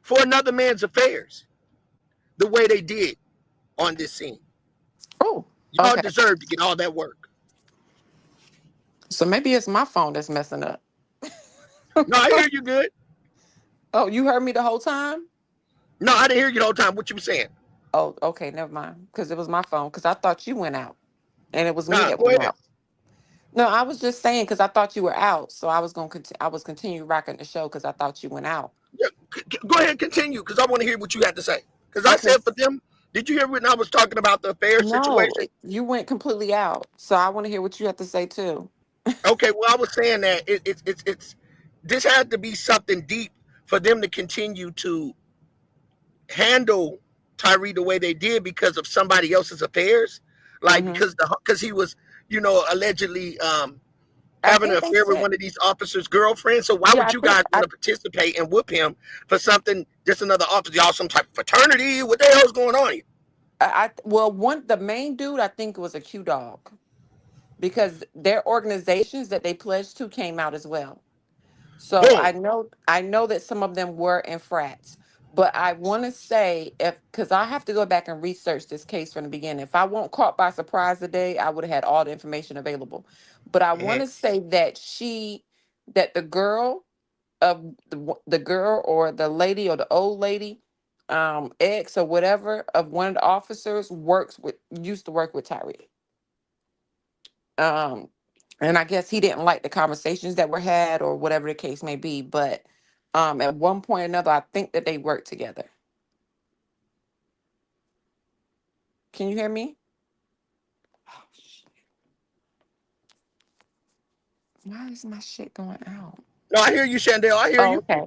for another man's affairs the way they did on this scene. Oh, y'all okay. deserve to get all that work. So maybe it's my phone that's messing up. No, I hear you good. Oh, you heard me the whole time? No, I didn't hear you the whole time. What you were saying? Oh, okay, never mind. Because it was my phone. Because I thought you went out, and it was me Nah, that go went ahead. out. No, I was just saying because I thought you were out, so I was going to I was continue rocking the show because I thought you went out. Yeah, go ahead and continue because I want to hear what you had to say. Because I Okay. said for them, did you hear when I was talking about the affair No, situation? you went completely out, so I want to hear what you have to say too. Okay, well, I was saying that it's this had to be something deep for them to continue to handle Tyree the way they did because of somebody else's affairs, like Mm-hmm. because he was, allegedly I having an think they affair with said, one of these officers' girlfriends. So why yeah, would you guys want to participate and whoop him for something? Just another officer, y'all some type of fraternity? What the hell's going on here? well, the main dude I think was a Q dog because their organizations that they pledged to came out as well. So Boom. I know that some of them were in frats, but I want to say because I have to go back and research this case from the beginning. If I weren't caught by surprise today, I would have had all the information available. But I want to say that the girl of the girl or the lady or the old lady, ex or whatever of one of the officers used to work with Tyree. Um, and I guess he didn't like the conversations that were had or whatever the case may be. But at one point or another, I think that they worked together. Can you hear me? Oh, shit. Why is my shit going out? No, I hear you, Chandel. I hear Oh, you. okay.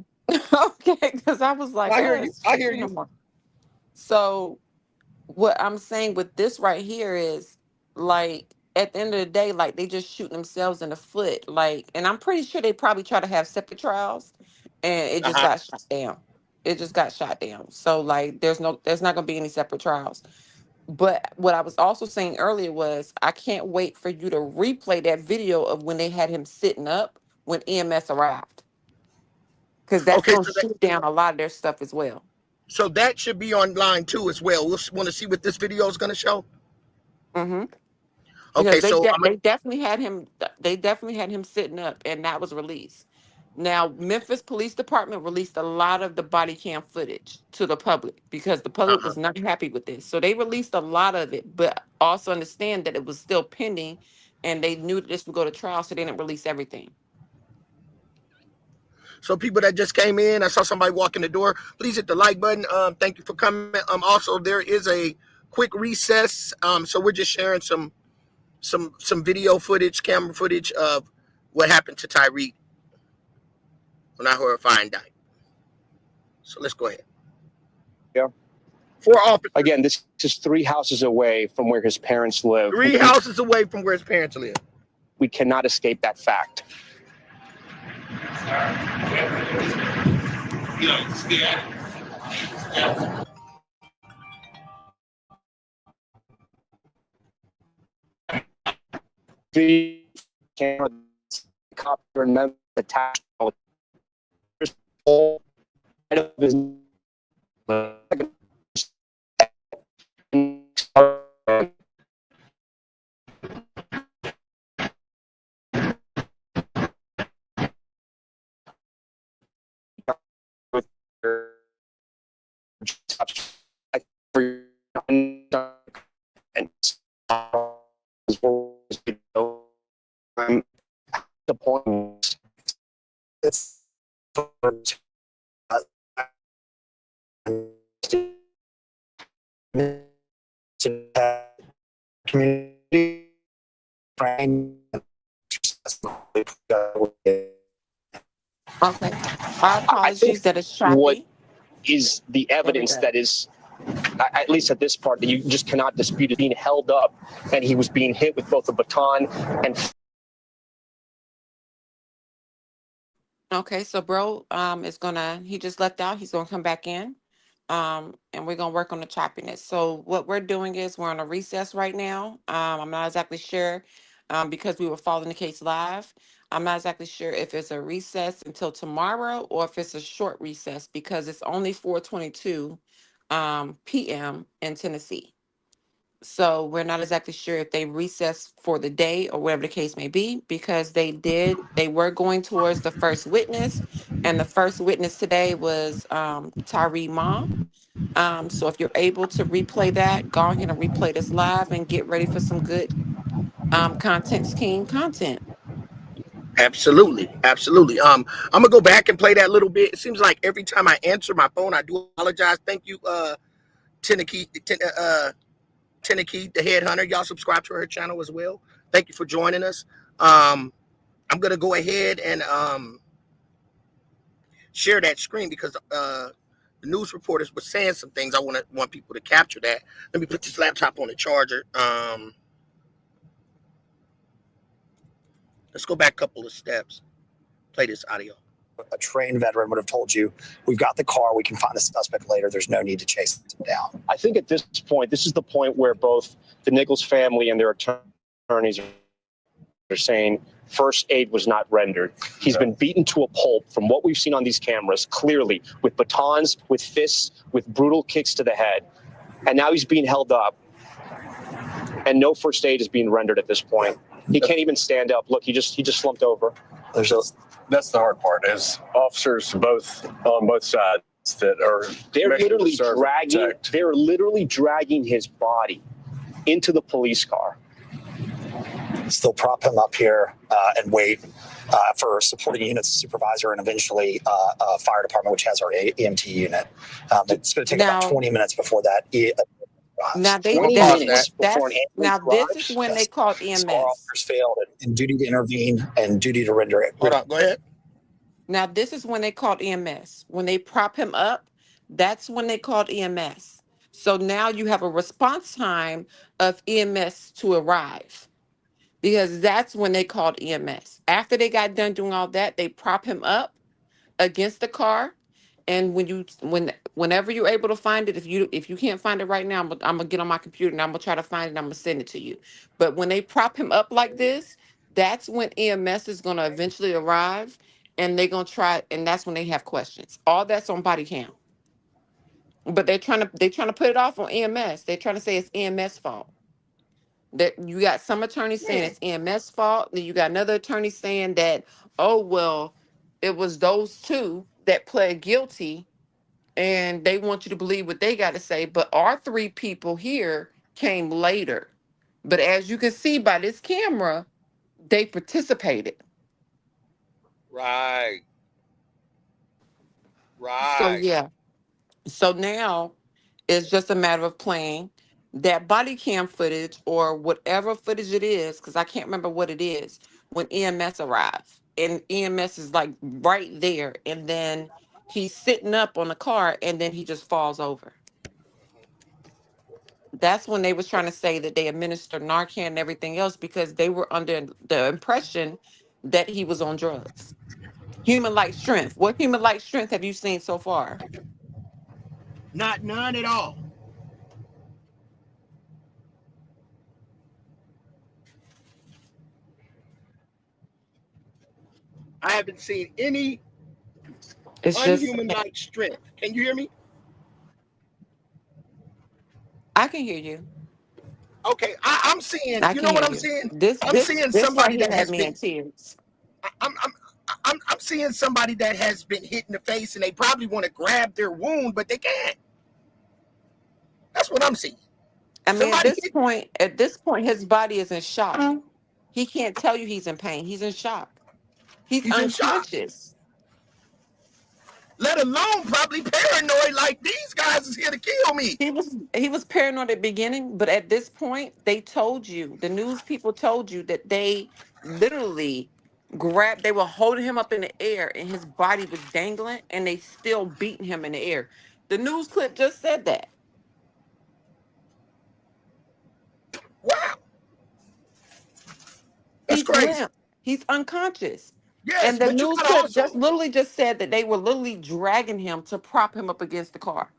Okay, because I was like, I hear oh, you. it's I hear no you. more. So what I'm saying with this right here is like at the end of the day, like they just shoot themselves in the foot. Like, and I'm pretty sure they probably try to have separate trials and it just got shot down. It just got shot down. So like there's not gonna be any separate trials. But what I was also saying earlier was I can't wait for you to replay that video of when they had him sitting up when EMS arrived. Because that's Okay, gonna shoot down a lot of their stuff as well. so that should be online too as well. We'll want to see what this video is going to show. Mm-hmm. Okay, Because so they definitely had him sitting up and that was released. Now Memphis Police Department released a lot of the body cam footage to the public because the public was not happy with this. So they released a lot of it, but also understand that it was still pending and they knew that this would go to trial, so they didn't release everything. So people that just came in, I saw somebody walk in the door. Please hit the like button. Thank you for coming. Also, there is a quick recess. So we're just sharing some video footage, camera footage of what happened to Tyreek on our horrifying night. So let's go ahead. Yeah. 4 officers. Again, this is 3 houses away from where his parents live. 3 houses away from where his parents live. We cannot escape that fact. The camera cop remember attached of his the point it's community Okay. Our I think apologies that it's what choppy. is the There we evidence go. that is, at least at this part, that you just cannot dispute, is being held up, and he was being hit with both a baton and. Okay, so bro is gonna, he just left out, he's gonna come back in. And we're gonna work on the choppiness. So what we're doing is we're on a recess right now. I'm not exactly sure, because we were following the case live. I'm not exactly sure if it's a recess until tomorrow or if it's a short recess because it's only 4:22 p.m. in Tennessee. So we're not exactly sure if they recessed for the day or whatever the case may be, because they were going towards the first witness, and the first witness today was Tyree Mom. So if you're able to replay that, go ahead and replay this live and get ready for some good Content's King content. Absolutely, absolutely. I'm gonna go back and play that little bit. It seems like every time I answer my phone, I do apologize. Thank you, Tennessee, the headhunter. Y'all subscribe to her channel as well. Thank you for joining us. I'm gonna go ahead and share that screen because the news reporters were saying some things. I want people to capture that. Let me put this laptop on the charger. Let's go back a couple of steps. Play this audio. A trained veteran would have told you, we've got the car, we can find the suspect later, there's no need to chase him down. I think at this point, this is the point where both the Nichols family and their attorneys are saying first aid was not rendered. He's been beaten to a pulp from what we've seen on these cameras, clearly, with batons, with fists, with brutal kicks to the head. And now he's being held up, and no first aid is being rendered at this point. He can't even stand up. Look, he just slumped over. That's the hard part, is officers both on both sides that are they're literally dragging his body into the police car. Still prop him up here and wait for supporting units, supervisor, and eventually fire department, which has our EMT unit. It's going to take about 20 minutes before that. Now this is when they called EMS. Our officers failed in duty to intervene and duty to render it. Hold on, go ahead. Now this is when they called EMS. When they prop him up, that's when they called EMS. So now you have a response time of EMS to arrive, because that's when they called EMS. After they got done doing all that, they prop him up against the car. And whenever you're able to find it, if you can't find it right now, I'm gonna get on my computer and I'm gonna try to find it and I'm gonna send it to you. But when they prop him up like this, that's when EMS is gonna eventually arrive, and they're gonna try, and that's when they have questions. All that's on body cam. But they're trying to put it off on EMS. They're trying to say it's EMS fault. That you got some attorneys saying it's EMS fault, then you got another attorney saying that, oh well, it was those two that pled guilty and they want you to believe what they got to say. But our three people here came later. But as you can see by this camera, they participated. Right. So yeah. So now it's just a matter of playing that body cam footage or whatever footage it is, because I can't remember what it is, when EMS arrived. And EMS is like right there. And then he's sitting up on the car and then he just falls over. That's when they was trying to say that they administered Narcan and everything else because they were under the impression that he was on drugs. Human like strength. What human like strength have you seen so far? None at all. I haven't seen any unhuman-like strength. Can you hear me? I can hear you. Okay, I'm seeing. You know what I'm seeing? I'm seeing This somebody right here that had has me been. in tears. I'm seeing somebody that has been hit in the face, and they probably want to grab their wound, but they can't. That's what I'm seeing. I mean, at this point, his body is in shock. He can't tell you he's in pain. He's in shock. He's in shock. unconscious. let alone probably paranoid like these guys is here to kill me. He was paranoid at the beginning, but at this point, they told you, the news people told you that they literally they were holding him up in the air and his body was dangling and they still beating him in the air. The news clip just said that. Wow. That's He's crazy. limp. He's unconscious. Yes, And the but you news gotta clip also just literally just said that they were literally dragging him to prop him up against the car.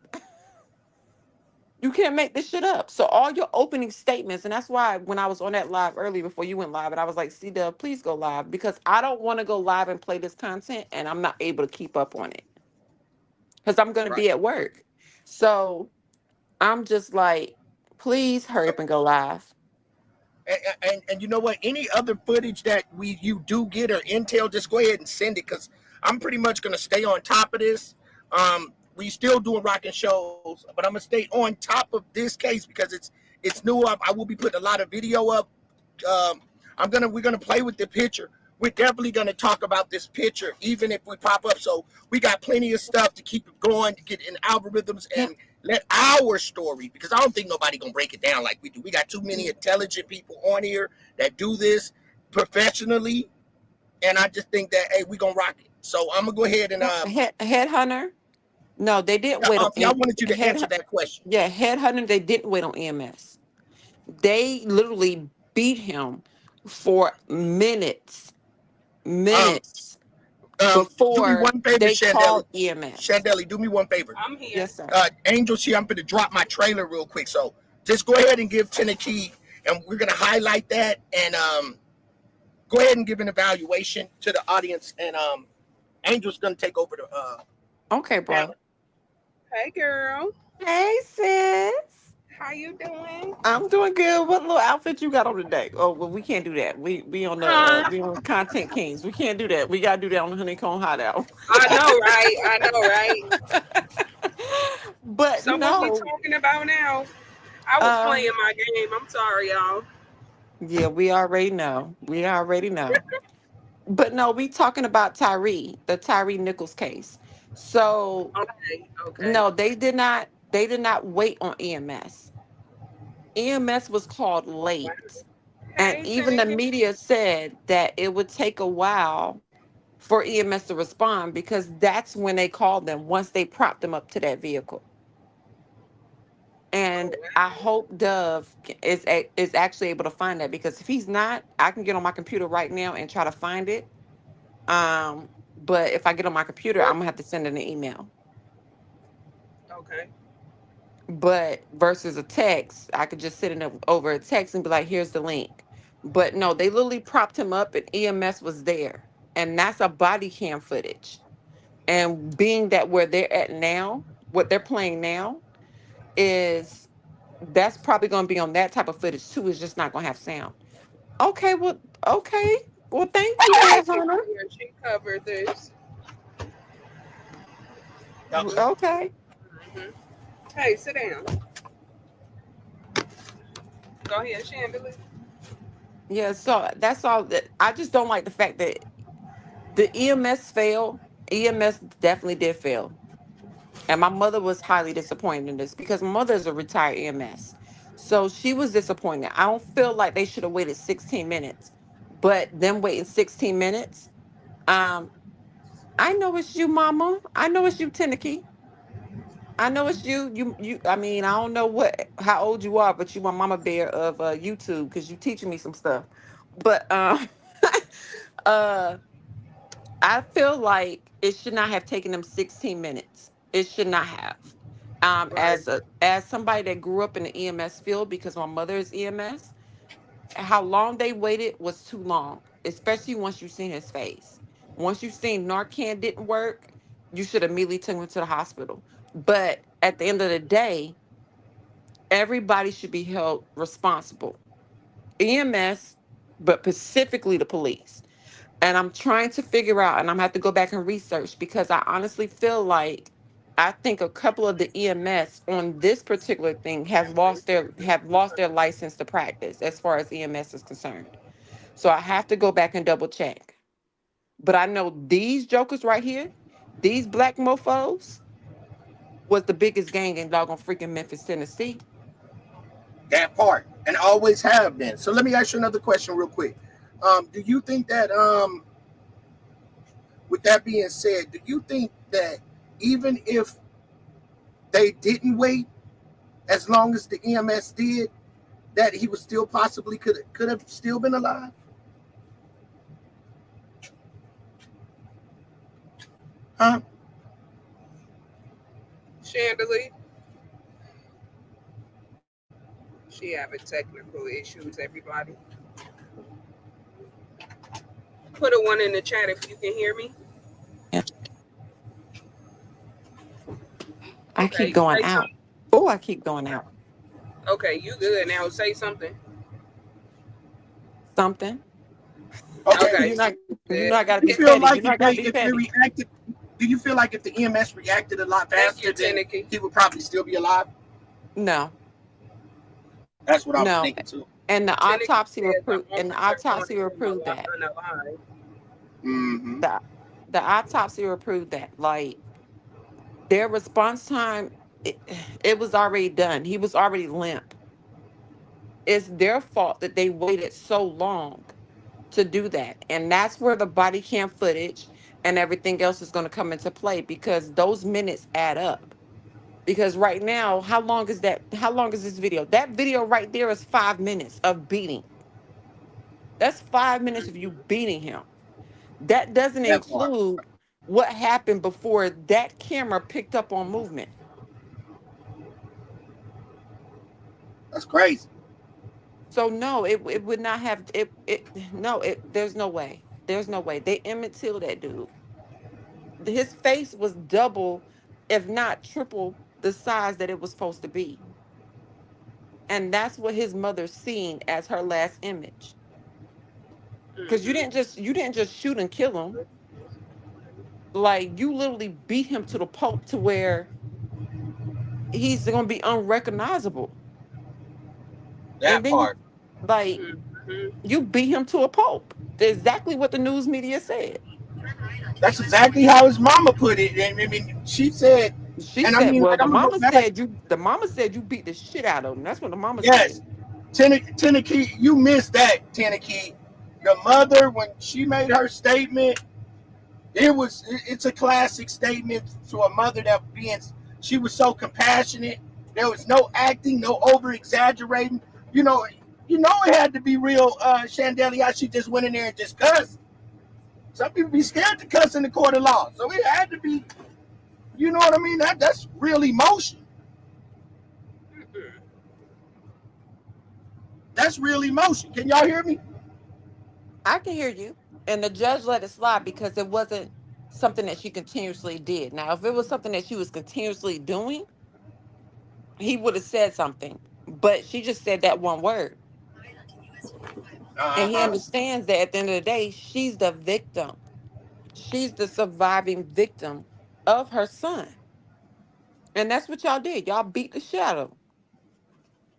You can't make this shit up. So all your opening statements, and that's why when I was on that live early before you went live, and I was like, C-Dub, please go live because I don't want to go live and play this content and I'm not able to keep up on it because I'm going to right. be at work. So I'm just like, please hurry up and go live. And you know what? Any other footage that you do get or intel, just go ahead and send it because I'm pretty much gonna stay on top of this. We still doing rocking shows, but I'm gonna stay on top of this case because it's new. I will be putting a lot of video up. We're gonna play with the picture. We're definitely gonna talk about this picture, even if we pop up. So we got plenty of stuff to keep it going, to get in algorithms and let our story, because I don't think nobody gonna break it down like we do. We got too many intelligent people on here that do this professionally, and I just think that hey, we gonna rock it. So I'm gonna go ahead and Headhunter. No, they didn't wait on I wanted you to answer that question. Yeah, Headhunter, they didn't wait on EMS. They literally beat him for minutes Do me before one favor, they Shandeli. called EMS. Shandeli, do me one favor. I'm here. Yes, sir. Angel's here. I'm gonna drop my trailer real quick. So just go ahead and give Tennessee, and we're gonna highlight that and go ahead and give an evaluation to the audience. And Angel's gonna take over the Okay, bro. Hey, girl. Hey, sis. How you doing? I'm doing good. What little outfit you got on today? Oh, well, we can't do that. We on the we on Content Kings. We can't do that. We gotta do that on the Honeycomb Hideout. I know, right? But So no. what we talking about now? I was playing my game. I'm sorry, y'all. Yeah, we already know. We already know. But no, we talking about the Tyree Nichols case. So Okay. no, they did not wait on EMS. EMS was called late. And Hey, even the Tennessee. media said that it would take a while for EMS to respond because that's when they called them once they propped them up to that vehicle. And I hope Dove is actually able to find that because if he's not, I can get on my computer right now and try to find it. But if I get on my computer, I'm gonna have to send in an email. Okay. But versus a text, I could just send it over a text and be like, "Here's the link." But no, they literally propped him up, and EMS was there, and that's a body cam footage. And being that where they're at now, what they're playing now is that's probably going to be on that type of footage too. It's just not going to have sound. Okay, well, thank you, Headhunter. She covered this. Okay. Hey, sit down. Go ahead, Chandelier. Yeah, so that's all. That I just don't like the fact that the EMS failed. EMS definitely did fail. And my mother was highly disappointed in this because my mother is a retired EMS. So she was disappointed. I don't feel like they should have waited 16 minutes. But them waiting 16 minutes, I know it's you, Mama. I know it's you, Tennessee. I know it's you. I mean, I don't know how old you are, but you my mama bear of YouTube because you teaching me some stuff. But uh I feel like it should not have taken them 16 minutes. It should not have. As somebody that grew up in the EMS field because my mother is EMS, how long they waited was too long, especially once you seen his face. Once you seen Narcan didn't work, you should immediately take him to the hospital. But at the end of the day, everybody should be held responsible. EMS, but specifically the police. And I'm trying to figure out, and I'm gonna have to go back and research because I honestly feel like I think a couple of the EMS on this particular thing have lost their license to practice as far as EMS is concerned. So I have to go back and double check. But I know these jokers right here, These black mofos was the biggest gang in doggone freaking Memphis, Tennessee. That part, and always have been. So let me ask you another question real quick. Do you think that, with that being said, do you think that even if they didn't wait as long as the EMS did, that he was still possibly could have still been alive? Huh? Chandelier. She having technical issues, everybody. Put a 1 in the chat if you can hear me. I keep going out. Oh, I keep going out. Okay, you good now. Say something. Something. Okay. You're not gotta Do be you feel petty. like You're not gotta be if they petty. reacted? Do you feel like if the EMS reacted a lot faster, then he would probably still be alive? No. That's what I was No. thinking too. And the autopsy will prove that. Mm-hmm. The autopsy will prove that. Like their response time, it was already done. He was already limp. It's their fault that they waited so long to do that. And that's where the body cam footage and everything else is going to come into play because those minutes add up. Because right now, how long is that? How long is this video? That video right there is 5 minutes of beating. That's 5 minutes of you beating him. That doesn't That part. include what happened before that camera picked up on movement. That's crazy. So no, it would not have there's no way. There's no way. They Emmett Till that dude. His face was double, if not triple, the size that it was supposed to be. And that's what his mother seen as her last image. Because you didn't just shoot and kill him. Like you literally beat him to the pulp to where he's gonna be unrecognizable. And That then part. like you beat him to a pulp. Exactly what the news media said. That's exactly how his mama put it. And I mean, she said, She and I said, mean, well, like, I'm gonna go back. the mama said you beat the shit out of him. That's what the mama Yes, said. Tennessee, you missed that, Tennessee. The mother, when she made her statement, it's a classic statement to a mother that she was so compassionate. There was no acting, no over exaggerating. You know it had to be real. Chandelier, she just went in there and just cussed. Some people be scared to cuss in the court of law, so it had to be. You know what I mean? That's real emotion. That's real emotion. Can y'all hear me? I can hear you. And the judge let it slide because it wasn't something that she continuously did. Now, if it was something that she was continuously doing, he would have said something. But she just said that one word. And he understands that at the end of the day, she's the victim. She's the surviving victim of her son. And that's what y'all did. Y'all beat the shit out of him.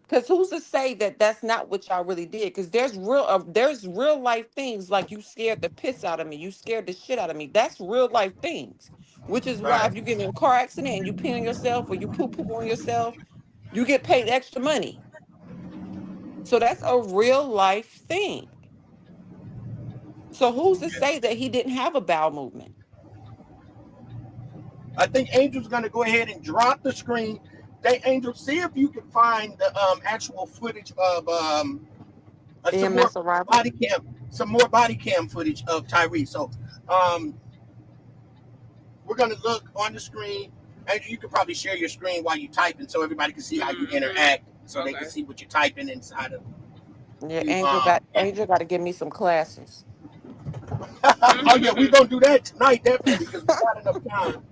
Because who's to say that that's not what y'all really did? Because there's real life things like you scared the piss out of me, you scared the shit out of me. That's real life things. Which is why if you get in a car accident and you pee on yourself or you poop on yourself, you get paid extra money. So that's a real life thing. So who's to say that he didn't have a bowel movement? I think Angel's going to go ahead and drop the screen. Angel, see if you can find the actual footage of some more body cam footage of Tyree. So we're going to look on the screen. Angel, you can probably share your screen while you typing so everybody can see how you interact, so they can see what you're typing inside of. Yeah, Angel got to give me some classes. Oh yeah, we're gonna do that tonight, definitely, because we got enough time.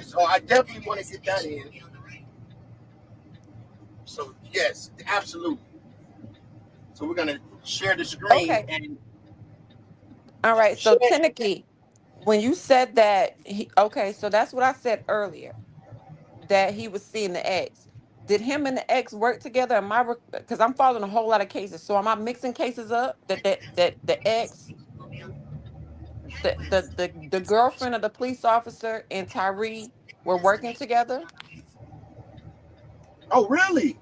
So I definitely want to get that in. So yes, absolutely. So we're gonna share the screen. Okay. And all right. So Tennessee, when you said that so that's what I said earlier. That he was seeing the ex. Did him and the ex work together? Because I'm following a whole lot of cases. So am I mixing cases up? That the ex the girlfriend of the police officer and Tyree were working together. Oh, really?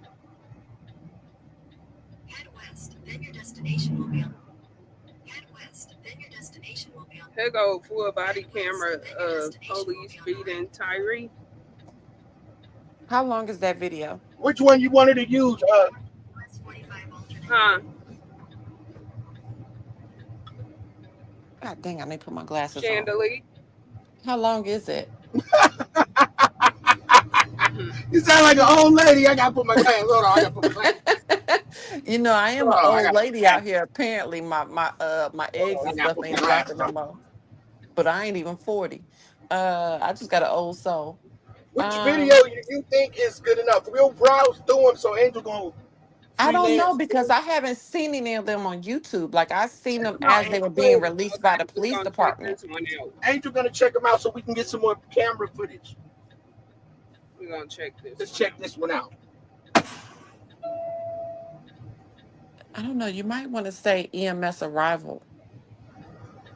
Head west, then your destination will be on. Head west, then your destination will be on. Here go full body camera of police beating Tyree. How long is that video? Which one you wanted to use? Huh? God dang, I need to put my glasses on. Chandelier. How long is it? You sound like an old lady. I gotta put my glasses on. I gotta put my glasses. You know, I am an old lady out here. Apparently, my eggs and stuff ain't dropping no more. But I ain't even 40. I just got an old soul. Which video you think is good enough? We'll browse through them, so Angel gonna. I don't know because I haven't seen any of them on YouTube. Like I seen them as they were being released by the police department. Angel gonna check them out so we can get some more camera footage. We're gonna check this. Let's check this one out. I don't know. You might want to say EMS arrival.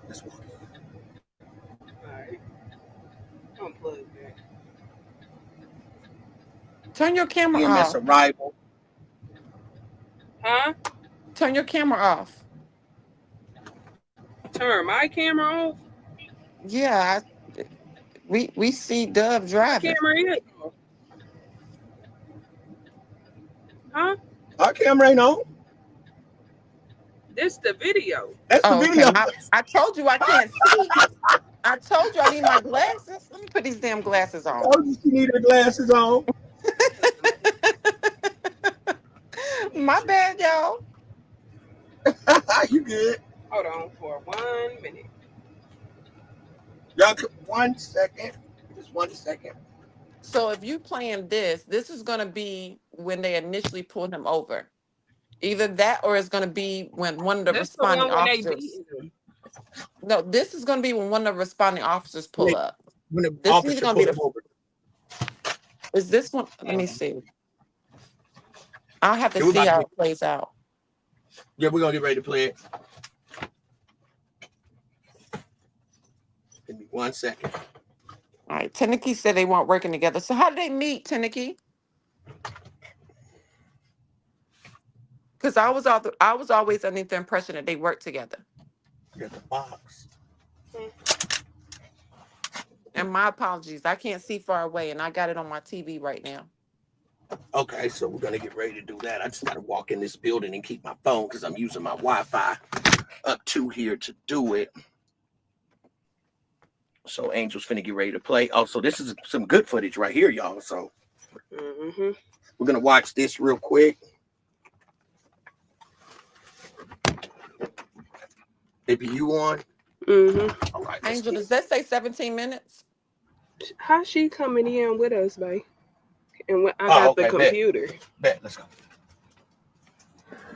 This one. Alright. Unplug that. Turn your camera EMS off. arrival. Huh? Turn your camera off. Turn my camera off? Yeah, we see Dove driving. Camera is off. Huh? Our camera ain't on. This the video. That's the video. Okay. I told you I can't see. I told you I need my glasses. Let me put these damn glasses on. I told you she need her glasses on. My bad, y'all. You good? Hold on for 1 minute. Y'all, 1 second. Just 1 second. So if you playing this is going to be when they initially pulled him over. Either that or it's going to be when one of the responding officers. No, this is going to be when one of the responding officers pull up. When the this officer is going to be over. Is this one? Let me see. I'll have to see how it plays out. Yeah, we're gonna get ready to play it. Give me 1 second. All right. Taniki said they weren't working together. So how did they meet, Taniki? Because I was always under the impression that they worked together. Get the box. And my apologies. I can't see far away, and I got it on my TV right now. Okay, so we're gonna get ready to do that. I just gotta walk in this building and keep my phone because I'm using my Wi-Fi up to here to do it. So Angel's finna get ready to play. Also, this is some good footage right here, y'all. So we're gonna watch this real quick. APU on. All right, Angel, does that say 17 minutes? How's she coming in with us, babe? And when I got the computer. Bet. Let's go.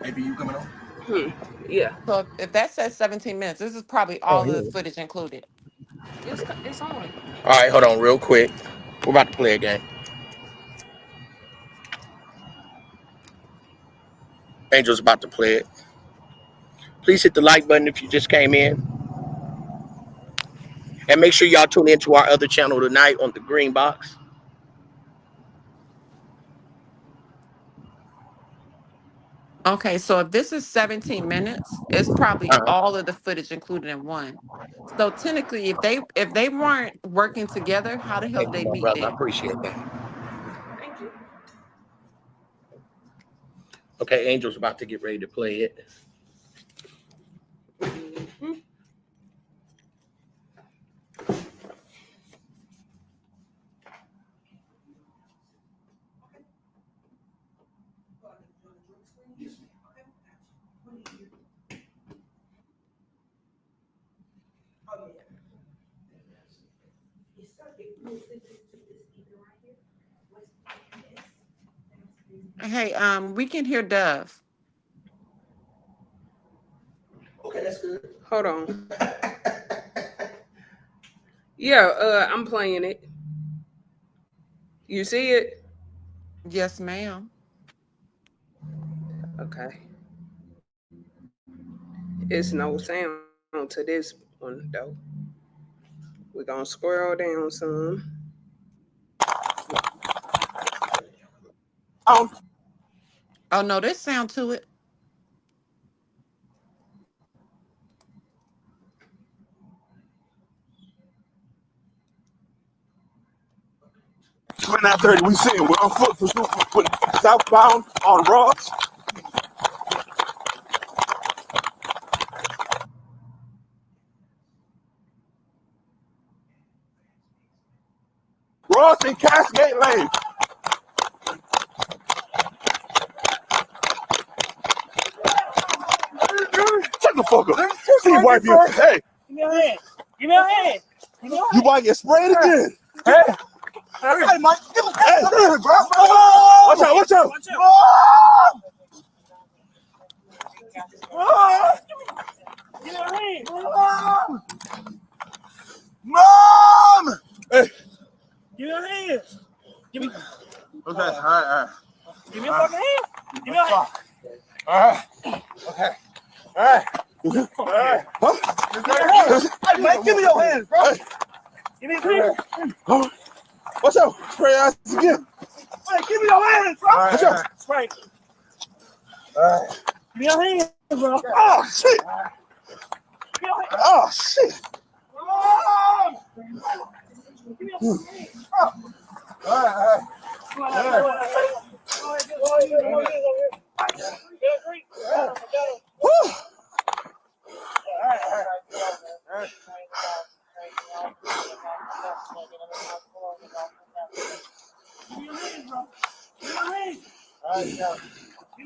APU coming on? Yeah. So if that says 17 minutes, this is probably all of the footage included. It's on. All right, hold on real quick. We're about to play a game. Angel's about to play it. Please hit the like button if you just came in. And make sure y'all tune into our other channel tonight on the Green Box. Okay, so if this is 17 minutes, it's probably all of the footage included in one. So technically, if they weren't working together, how the hell did they meet brother, then? I appreciate that. Thank you. Okay, Angel's about to get ready to play it. Hey, we can hear Dove. Okay, that's good. Hold on. Yeah, I'm playing it. You see it? Yes, ma'am. Okay. It's no sound to this on the door. We're gonna scroll down some. Oh no, there's sound to it. We're not 30. We sitting. We're on foot for southbound on Ross. Ross and Cascade Lane. Shut the fuck up. See you wipe your hey. Give me your hand. Give me your hand. Give me your hand. You might get sprayed again. Hey. Hey, Mike. Hey, bro. Watch out. Watch out. Give me your hand. Mom! Hey. Give me your hand. Give me. Okay, all right. Give me your fucking hand. Give me your hand. All right. Okay. All right. Huh? Hey, Mike, give me your hands, bro. Hey. Give me your hands. Watch out. Spray ass again. Hey, give me your hands, bro. Watch out. Spray. Give me your hands, bro. Oh, shit. Give me your hands. Oh, shit. Give me your hands. All right. Give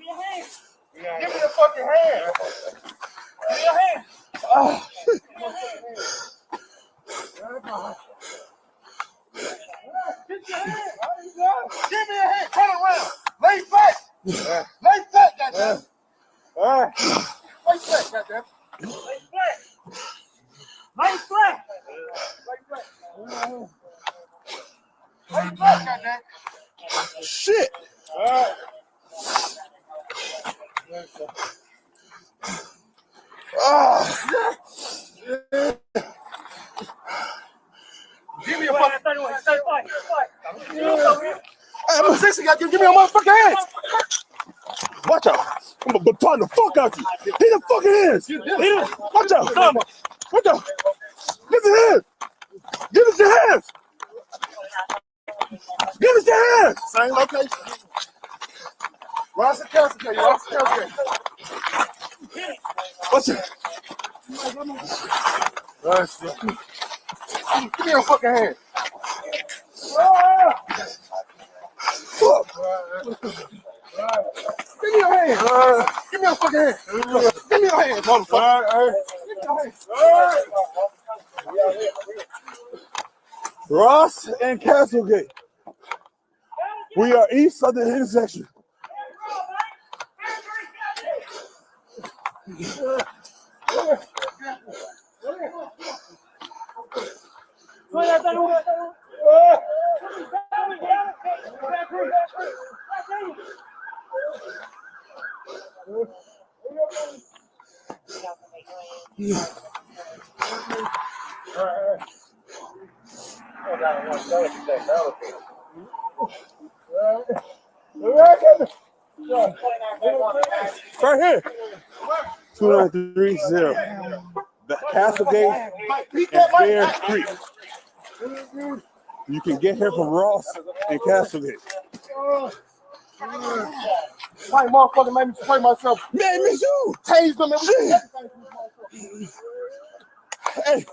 me your hand. Give me your fucking hand. Give me your hand. Oh. Give me your hand. Get your hand. Give me your hand. Turn around. Lay back. Lay back, goddamn. All right. Lay back, goddamn. Lay back. Lay back. Lay back. Lay back, goddamn. Shit. All right. Oh. Give me your fucking 31. Hey, I'm a 60 guy. Give me your motherfucking hands. Watch out. I'm gonna baton the fuck out you. Hit the fucking hands. Watch out. Watch out. Give us your hands. Give us your hands. Give us your hands. Same location. Ross and Kelsey. Ross and Kelsey. Watch out. Give me your fucking hand. Fuck. Give me your hand. Give me your fucking hand. Give me your hand, motherfucker. Give me your hand. Ross and Castlegate. We are east of the intersection. Right here. 2930. The Castlegate and Bear Creek. You can get here from Ross and Castlegate. My motherfucker made me spray myself. Man, me too. Tased them. Hey,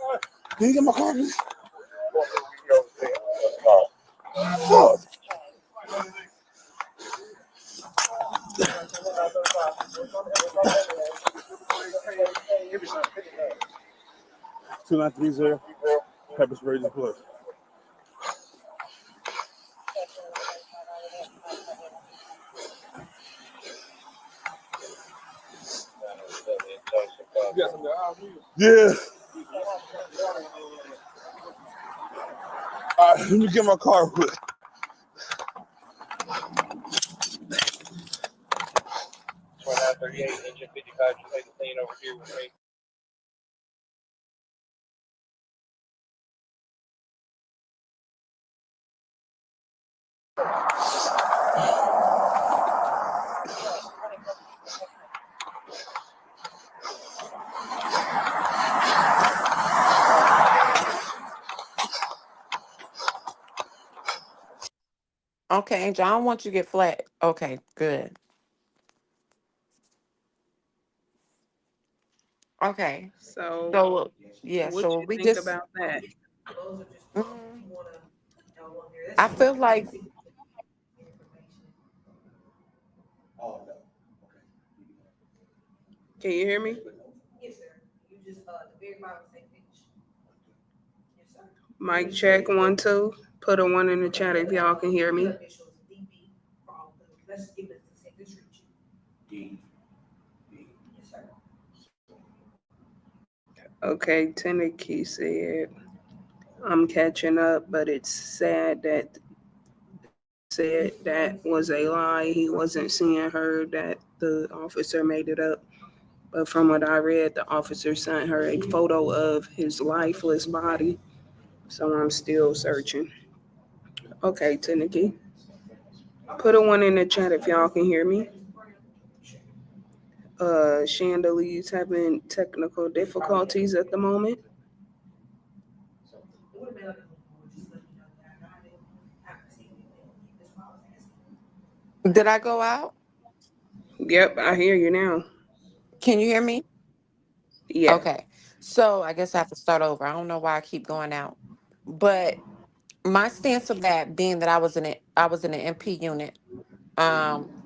can you get my car, please? Fuck. $2930. Pepper spray the plus. Yeah. All right, let me get my car real quick. Engine 55, just take the thing over here with me. Okay, Angel, I don't want you to get flat. Okay, good. Okay. So, So, yeah, what so you we think just, about that? mm, I feel like, Can you hear me? Mic check 1 2. Put a 1 in the chat if y'all can hear me. Okay, Taniki said, I'm catching up, but it's sad that said that was a lie. He wasn't seeing her, that the officer made it up. But from what I read, the officer sent her a photo of his lifeless body. So I'm still searching. Okay, Taniki. Put a 1 in the chat if y'all can hear me. Chandelier's having technical difficulties at the moment. did I go out? Yep, I hear you now. Can you hear me? Yeah. Okay. So I guess I have to start over. I don't know why I keep going out. But my stance of that being that I was in an MP unit.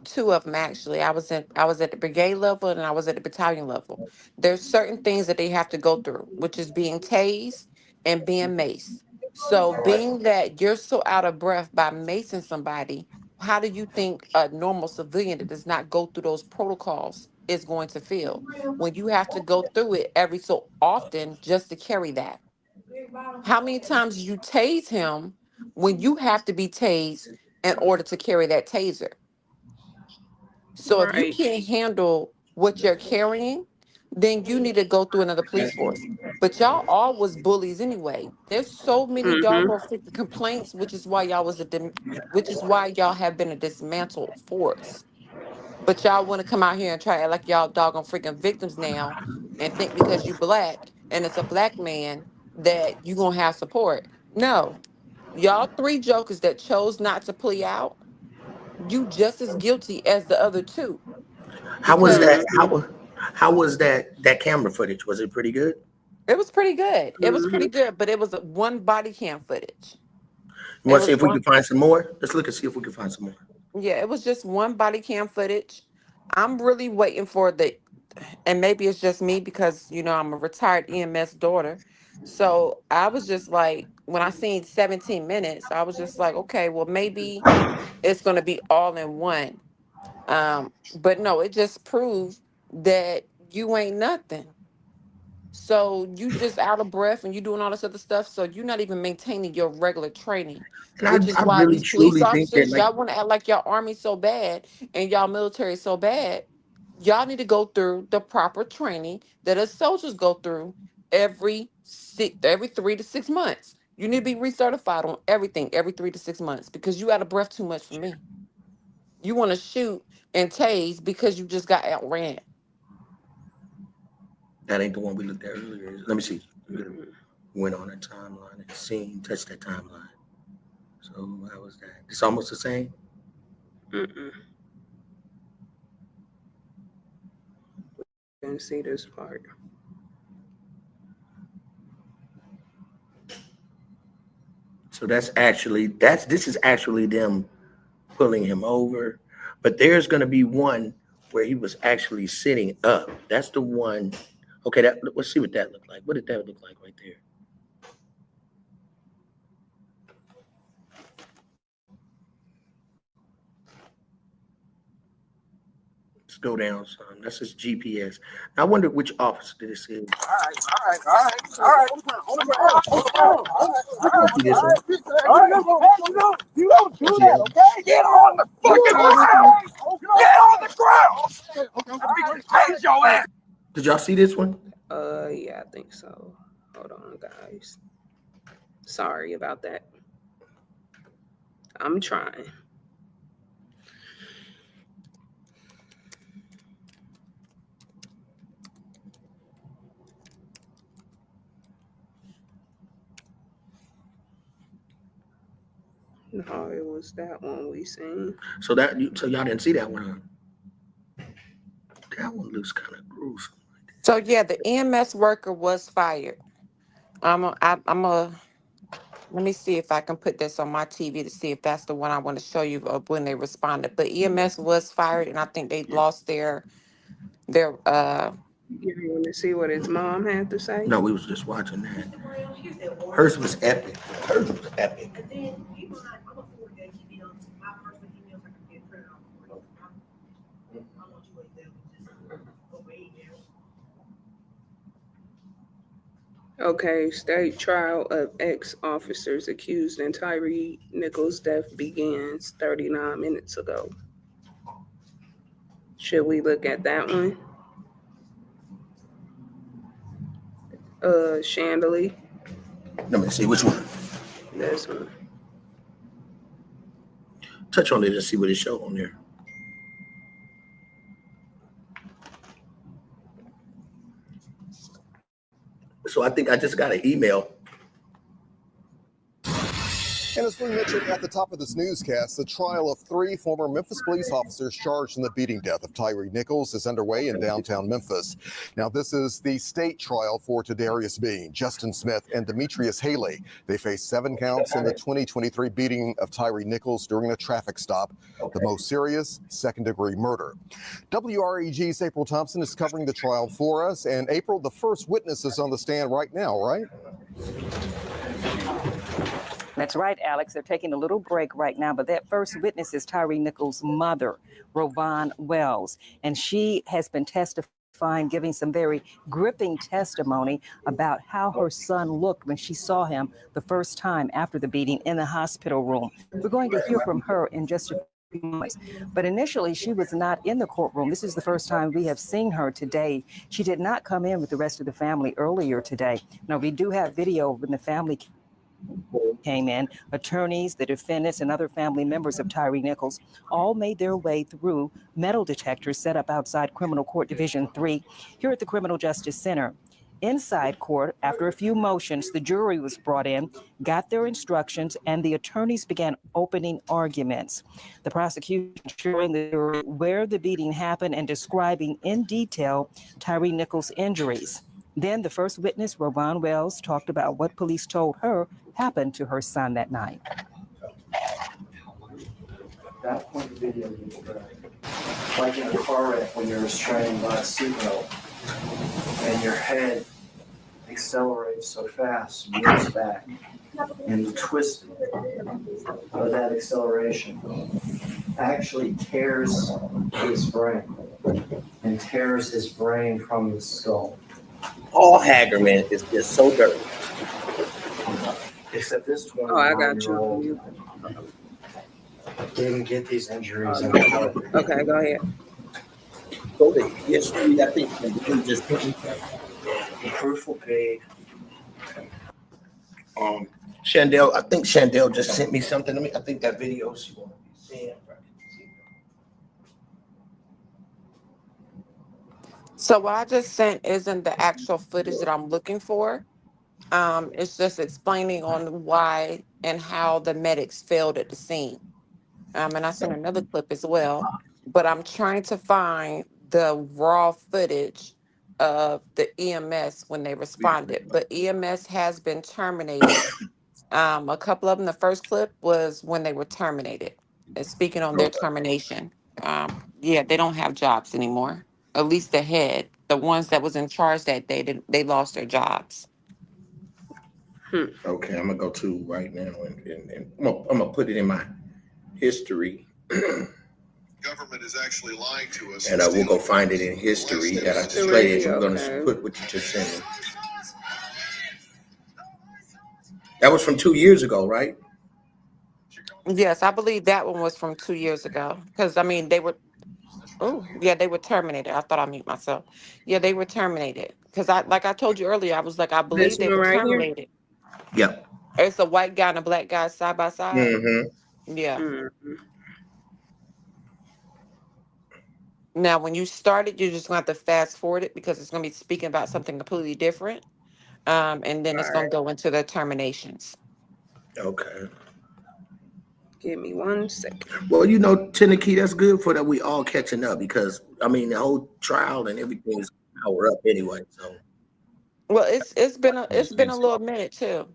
Two of them actually. I was at the brigade level and I was at the battalion level. There's certain things that they have to go through, which is being tased and being maced. So being that you're so out of breath by macing somebody, how do you think a normal civilian that does not go through those protocols is going to feel when you have to go through it every so often just to carry that? How many times you tase him when you have to be tased in order to carry that taser? So if you Right. can't handle what you're carrying, then you need to go through another police force. But y'all all was bullies anyway. There's so many Mm-hmm. doggone freaking complaints, which is why y'all was which is why y'all have been a dismantled force. But y'all want to come out here and try to act like y'all doggone freaking victims now and think because you black and it's a black man that you gonna have support. No. Y'all three jokers that chose not to plea out, you just as guilty as the other two. How was Because that? How was that camera footage? Was it pretty good? it was pretty good. It was Mm-hmm. pretty good, but it was one body cam footage. You It want to see was if we one, can find some more? Let's look and see if we can find some more. yeah, it was just one body cam footage. I'm really waiting for the, and maybe it's just me because, I'm a retired EMS daughter. So I was just like, when I seen 17 minutes, I was just like, okay, well, maybe it's going to be all in one. But no, it just proved that you ain't nothing. So you just out of breath and you doing all this other stuff. So you're not even maintaining your regular training, And which is I why really these police truly think that officers, like y'all want to act like y'all army so bad and y'all military so bad. Y'all need to go through the proper training that us soldiers go through every 3 to 6 months. You need to be recertified on everything every 3 to 6 months because you out of breath too much for me. You want to shoot and tase because you just got outran. that ain't the one we looked at earlier. Let me see. Went on a timeline and seen, touched that timeline. So how was that? It's almost the same. Mm-mm. Didn't see this part. So this is actually them pulling him over. But there's gonna be one where he was actually sitting up. That's the one. Okay, let's see what that looked like. What did that look like right there? Let's go down some. That's his GPS. I wonder which officer this is. All right. On the ground. All right, you don't do that, okay? Get on the fucking ground. Get on the ground. Okay. Taste your ass. Did y'all see this one? Yeah, I think so. Hold on, guys. Sorry about that. I'm trying. No, it was that one we seen. So y'all didn't see that one, huh? That one looks kind of gruesome. So yeah, the EMS worker was fired. Let me see if I can put this on my TV to see if that's the one I want to show you of when they responded. But EMS was fired, and I think they lost their. You didn't want to see what his mom had to say? No, we was just watching that. Hers was epic. Hers was epic. Okay, state trial of ex-officers accused in Tyree Nichols' death begins 39 minutes ago. Should we look at that one? Chandelier. Let me see which one. This one. Touch on it and see what it show on there. So I think I just got an email. And as we mentioned at the top of this newscast, the trial of 3 former Memphis police officers charged in the beating death of Tyree Nichols is underway in downtown Memphis. Now, this is the state trial for Tadarius Bean, Justin Smith, and Demetrius Haley. They face 7 counts in the 2023 beating of Tyree Nichols during a traffic stop, the most serious, second-degree murder. WREG's April Thompson is covering the trial for us. And April, the first witness is on the stand right now, right? That's right, Alex. They're taking a little break right now, but that first witness is Tyree Nichols' mother, Rovon Wells, and she has been testifying, giving some very gripping testimony about how her son looked when she saw him the first time after the beating in the hospital room. We're going to hear from her in just a few moments. But initially, she was not in the courtroom. This is the first time we have seen her today. She did not come in with the rest of the family earlier today. Now, we do have video when the family came in. Attorneys, the defendants, and other family members of Tyree Nichols all made their way through metal detectors set up outside Criminal Court Division 3 here at the Criminal Justice Center. Inside court, after a few motions, the jury was brought in, got their instructions, and the attorneys began opening arguments. The prosecution showing the jury where the beating happened and describing in detail Tyree Nichols' injuries. Then the first witness, Rovon Wells, talked about what police told her happened to her son that night. That point of video is like in a car wreck when you're restrained by a seatbelt and your head accelerates so fast, moves back, and the twisting of that acceleration actually tears his brain and tears his brain from the skull. Paul Hagerman is just so dirty. Except this 21-year-old I got you. didn't get these injuries. Okay, go ahead. Go ahead. Yes, I think you just the proof will be. Chandel, I think Chandel just sent me something. I think that video she wanted to be seeing. So what I just sent isn't the actual footage that I'm looking for. It's just explaining on why and how the medics failed at the scene. And I sent another clip as well, but I'm trying to find the raw footage of the EMS when they responded. But EMS has been terminated. A couple of them, the first clip was when they were terminated. It's speaking on their termination. Yeah, they don't have jobs anymore. At least the head, the ones that was in charge that day, they lost their jobs. Okay, I'm gonna go to right now and I'm gonna put it in my history. Government is actually lying to us. And we'll go find it in history that I just played. So we're gonna put what you just sent me. That was from 2 years ago, right? Yes, I believe that one was from 2 years ago. Because I mean, they were. Oh, yeah, they were terminated. I thought I mute myself. Yeah, they were terminated. Because like I told you earlier, I was like, I believe This they one were right here? terminated. Yeah. It's a white guy and a black guy side by side. Mm-hmm. Yeah. Now, when you start it, you're just going to have to fast forward it because it's going to be speaking about something completely different. And then it's going to go into the terminations. Okay. Give me 1 second. Well, Tennessee, that's good for that. We all catching up because the whole trial and everything is an hour up anyway. So Well, it's been a little minute too.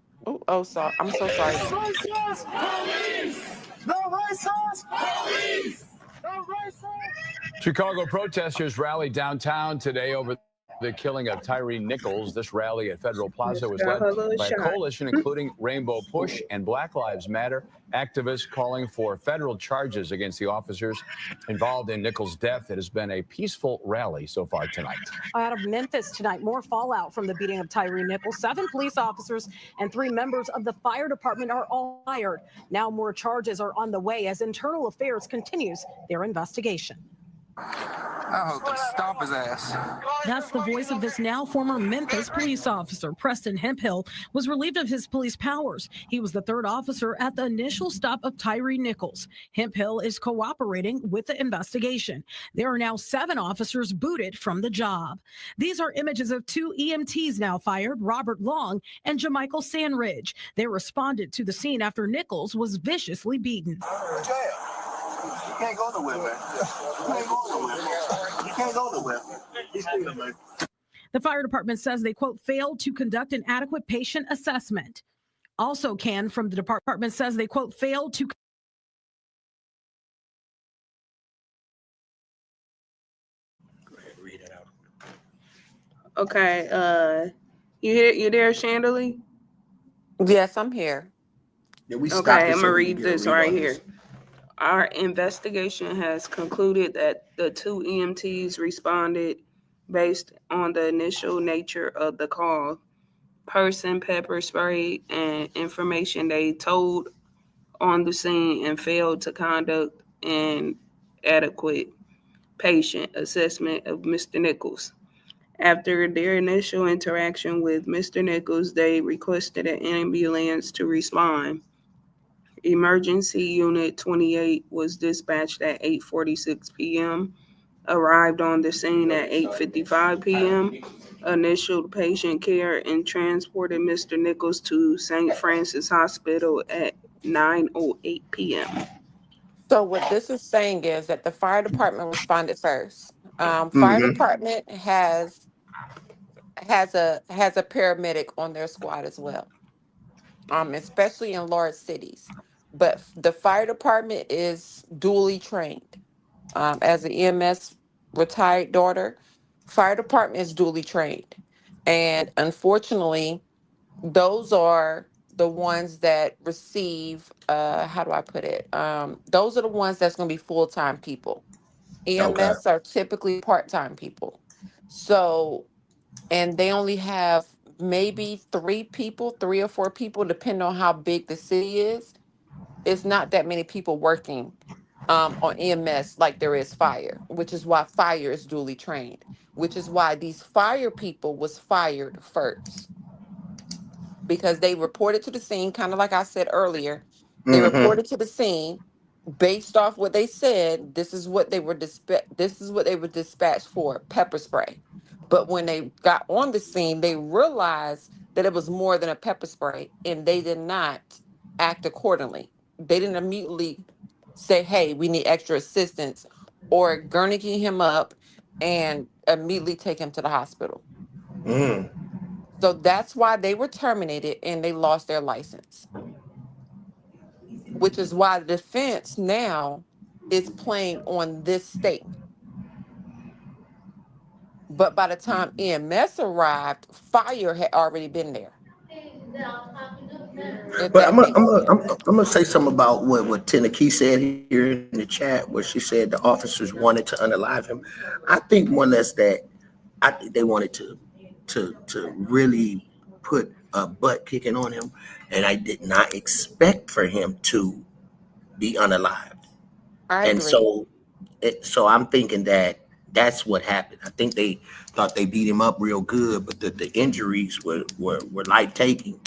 Sorry. I'm so sorry. Racist police! The racist police! The racist! Chicago protesters rallied downtown today over the killing of Tyree Nichols. This rally at Federal Plaza was Got led her little by a shot. coalition including Rainbow Push and Black Lives Matter. Activists calling for federal charges against the officers involved in Nichols' death. It has been a peaceful rally so far tonight. Out of Memphis tonight, more fallout from the beating of Tyree Nichols. 7 police officers and 3 members of the fire department are all fired. Now more charges are on the way as Internal Affairs continues their investigation. I hope they stop his ass. That's the voice of this now former Memphis police officer. Preston Hemphill was relieved of his police powers. He was the 3rd officer at the initial stop of Tyree Nichols. Hemphill is cooperating with the investigation. There are now 7 officers booted from the job. These are images of 2 EMTs now fired, Robert Long and Jamichael Sandridge. They responded to the scene after Nichols was viciously beaten. You can't go nowhere, man. You can't go nowhere. You can't go nowhere. He's leaving, man. The fire department says they, quote, failed to conduct an adequate patient assessment. Also, Ken from the department says they, quote, failed to. go ahead, read it out. Okay, you there, Chandelier? Yes, I'm here. Yeah, we Okay, stopped it I'm so gonna we read can get a this read right on here. this. Our investigation has concluded that the 2 EMTs responded based on the initial nature of the call, person, pepper spray, and information they told on the scene, and failed to conduct an adequate patient assessment of Mr. Nichols. After their initial interaction with Mr. Nichols, they requested an ambulance to respond. Emergency Unit 28 was dispatched at 8:46 p.m., arrived on the scene at 8:55 p.m., initialed patient care, and transported Mr. Nichols to St. Francis Hospital at 9:08 p.m. So what this is saying is that the fire department responded first. Fire Mm-hmm. department has a paramedic on their squad as well, especially in large cities. But the fire department is duly trained. As an EMS retired daughter, fire department is duly trained, and unfortunately, those are the ones that receive. How do I put it? Those are the ones that's going to be full-time people. Okay. EMS are typically part-time people. So, and they only have maybe 3 or 4 people, depending on how big the city is. It's not that many people working on EMS like there is fire, which is why fire is duly trained, which is why these fire people was fired first, because they reported to the scene, kind of like I said earlier. They Mm-hmm. reported to the scene based off what they said. This is what they were dispatched for, pepper spray. But when they got on the scene, they realized that it was more than a pepper spray, and they did not act accordingly. They didn't immediately say, hey, we need extra assistance, or gurney him up and immediately take him to the hospital. Mm. So that's why they were terminated and they lost their license, which is why the defense now is playing on this state. But by the time EMS arrived, fire had already been there. If But that makes sense. I'm gonna say something about what Tennessee said here in the chat, where she said the officers wanted to unalive him. I think more or less that I think they wanted to really put a butt kicking on him, and I did not expect for him to be unalived. I And agree. so I'm thinking that that's what happened. I think they thought they beat him up real good, but the injuries were light taking.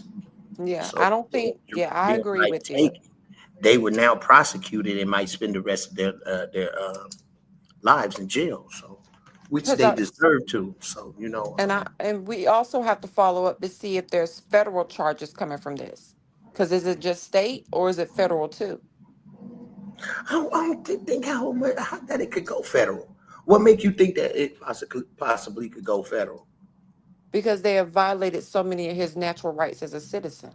Yeah, So I don't think, yeah, I being agree light with you. taking, they were now prosecuted and might spend the rest of their lives in jail. So, which Because they deserve to. So and we also have to follow up to see if there's federal charges coming from this. Because is it just state or is it federal too? I don't think how that it could go federal. What make you think that it possibly could go federal? Because they have violated so many of his natural rights as a citizen.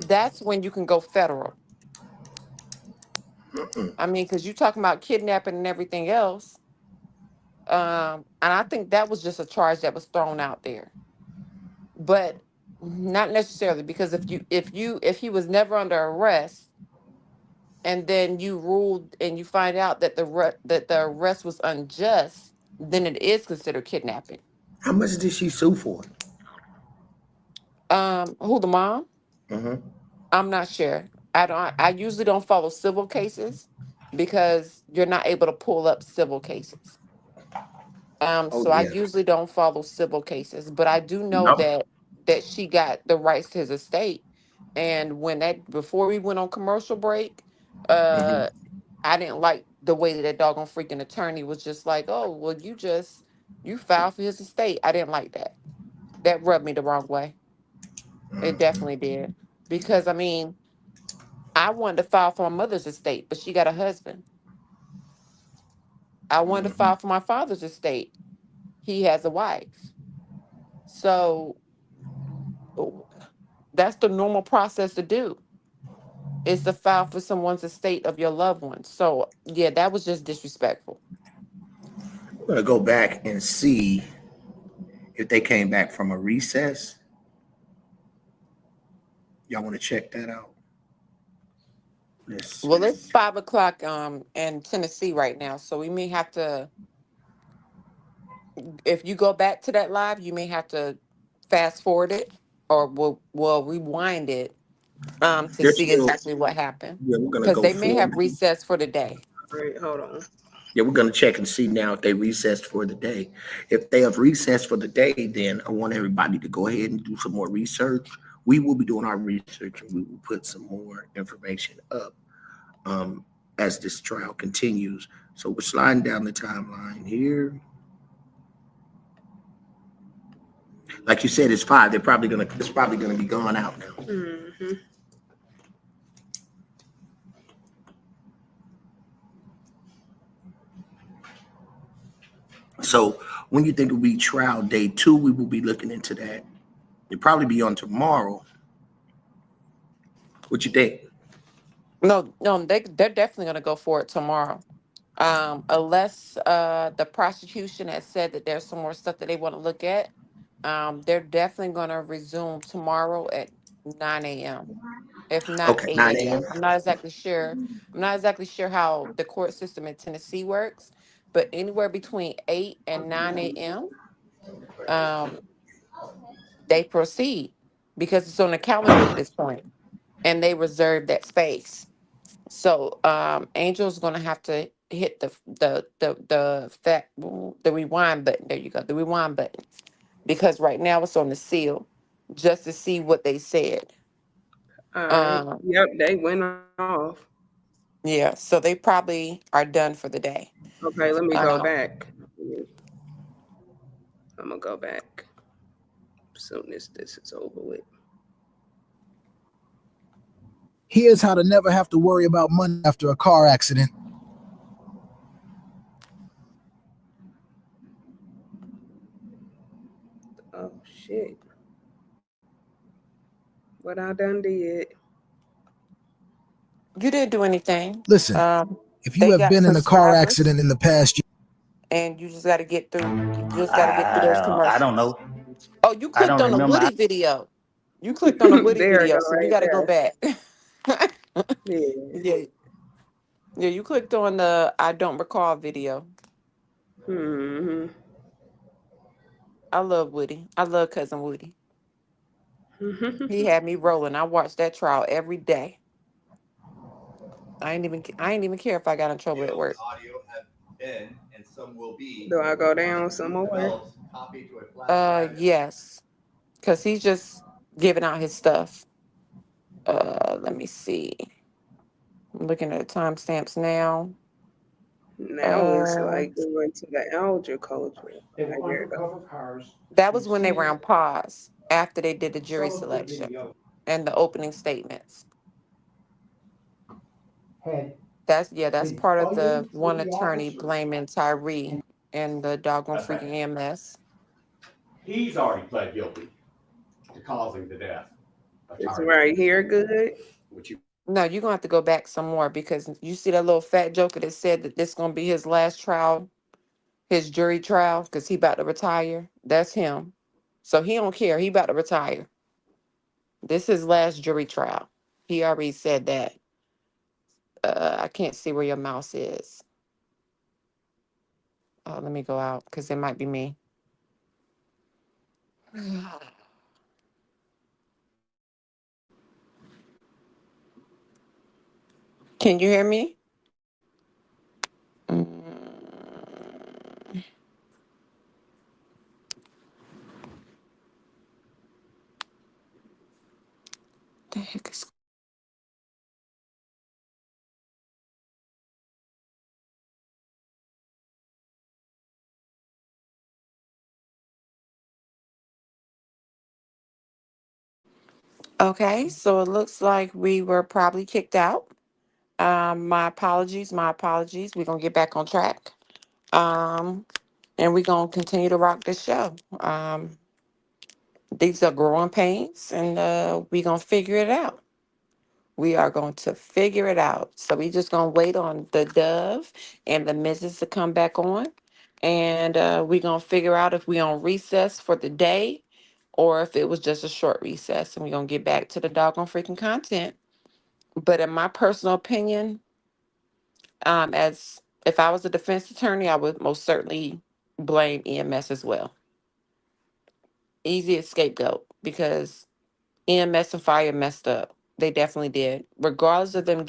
That's when you can go federal. I mean, because you're talking about kidnapping and everything else. And I think that was just a charge that was thrown out there. But not necessarily, because if he was never under arrest, and then you ruled and you find out that that the arrest was unjust, then it is considered kidnapping. How much did she sue for? Who, the mom? I'm not sure. I usually don't follow civil cases because you're not able to pull up civil cases. So I usually don't follow civil cases, but I do know that she got the rights to his estate. And before we went on commercial break, I didn't like the way that doggone freaking attorney was just like, oh, well, you filed for his estate. I didn't like that. That rubbed me the wrong way. It definitely did. Because I mean, I wanted to file for my mother's estate, but she got a husband. I wanted to file for my father's estate. He has a wife. So that's the normal process to do, is to file for someone's estate of your loved ones. So yeah, that was just disrespectful. We're gonna go back and see if they came back from a recess. Y'all want to check that out? Well, it's 5:00 in Tennessee right now, so we may have to. If you go back to that live, you may have to fast forward it, or we'll rewind it to see exactly what happened, Yeah, we're gonna because go they may have forward. recessed for the day. Wait, hold on. Yeah, we're gonna check and see now if they recessed for the day. If they have recessed for the day, then I want everybody to go ahead and do some more research. We will be doing our research, and we will put some more information up as this trial continues. So we're sliding down the timeline here. Like you said, it's 5. It's probably gonna be gone out now. So when you think it will be trial day 2, we will be looking into that. It'll probably be on tomorrow. What you think? No, they're definitely gonna go for it tomorrow. Unless the prosecution has said that there's some more stuff that they want to look at. They're definitely gonna resume tomorrow at 9 a.m. If not Okay, 8 9 a.m. a.m. I'm not exactly sure. I'm not exactly sure how the court system in Tennessee works, but anywhere between 8 and 9 a.m. They proceed, because it's on the calendar at this point, and they reserve that space. So Angel's gonna have to hit the rewind button. There you go, the rewind button, because right now it's on the seal, just to see what they said. All right. Yep, they went off. Yeah, so they probably are done for the day. Okay, let me go back. I'm gonna go back as soon as this is over with. Here's how to never have to worry about money after a car accident. Oh shit. What I done did. You didn't do anything. Listen, if you They have got been in a car subscribers, accident in the past year, and you just got to get through. You just got to get through those commercials. I don't know. Oh, you I clicked don't on the remember. Woody video. You clicked on the Woody There we video, go, so you right got to go there. back. Yeah. Yeah, you clicked on the I don't recall video. I love Woody. I love cousin Woody. He had me rolling. I watched that trial every day. I ain't even care if I got in trouble at work. Audio have been, and some will be. Do I go down some more? Copy to a flash drive. Yes, because he's just giving out his stuff. Let me see. I'm looking at the timestamps now. Now it's like we went to the algae culture. That was when they were on pause after they did the jury selection and the opening statements. That's part of the one attorney blaming Tyree and the doggone freaking EMS. He's already pled guilty to causing the death of It's Tyree. right here good. No, you're gonna have to go back some more because you see that little fat joker that said that this is gonna be his last trial, his jury trial, because he about to retire. That's him. So he don't care. He about to retire. This is his last jury trial. He already said that. I can't see where your mouse is. Oh, let me go out because it might be me. Can you hear me? The heck is... Okay, so it looks like we were probably kicked out. My apologies, my apologies. We're gonna get back on track. And we're gonna continue to rock this show. These are growing pains, and we're gonna figure it out. We are going to figure it out. So we just gonna wait on the Dove and the Mrs. to come back on, and we're gonna figure out if we on recess for the day, or if it was just a short recess, and we're gonna get back to the doggone freaking content. But in my personal opinion, as if I was a defense attorney, I would most certainly blame EMS as well. Easiest scapegoat because EMS and fire messed up. They definitely did. Regardless of them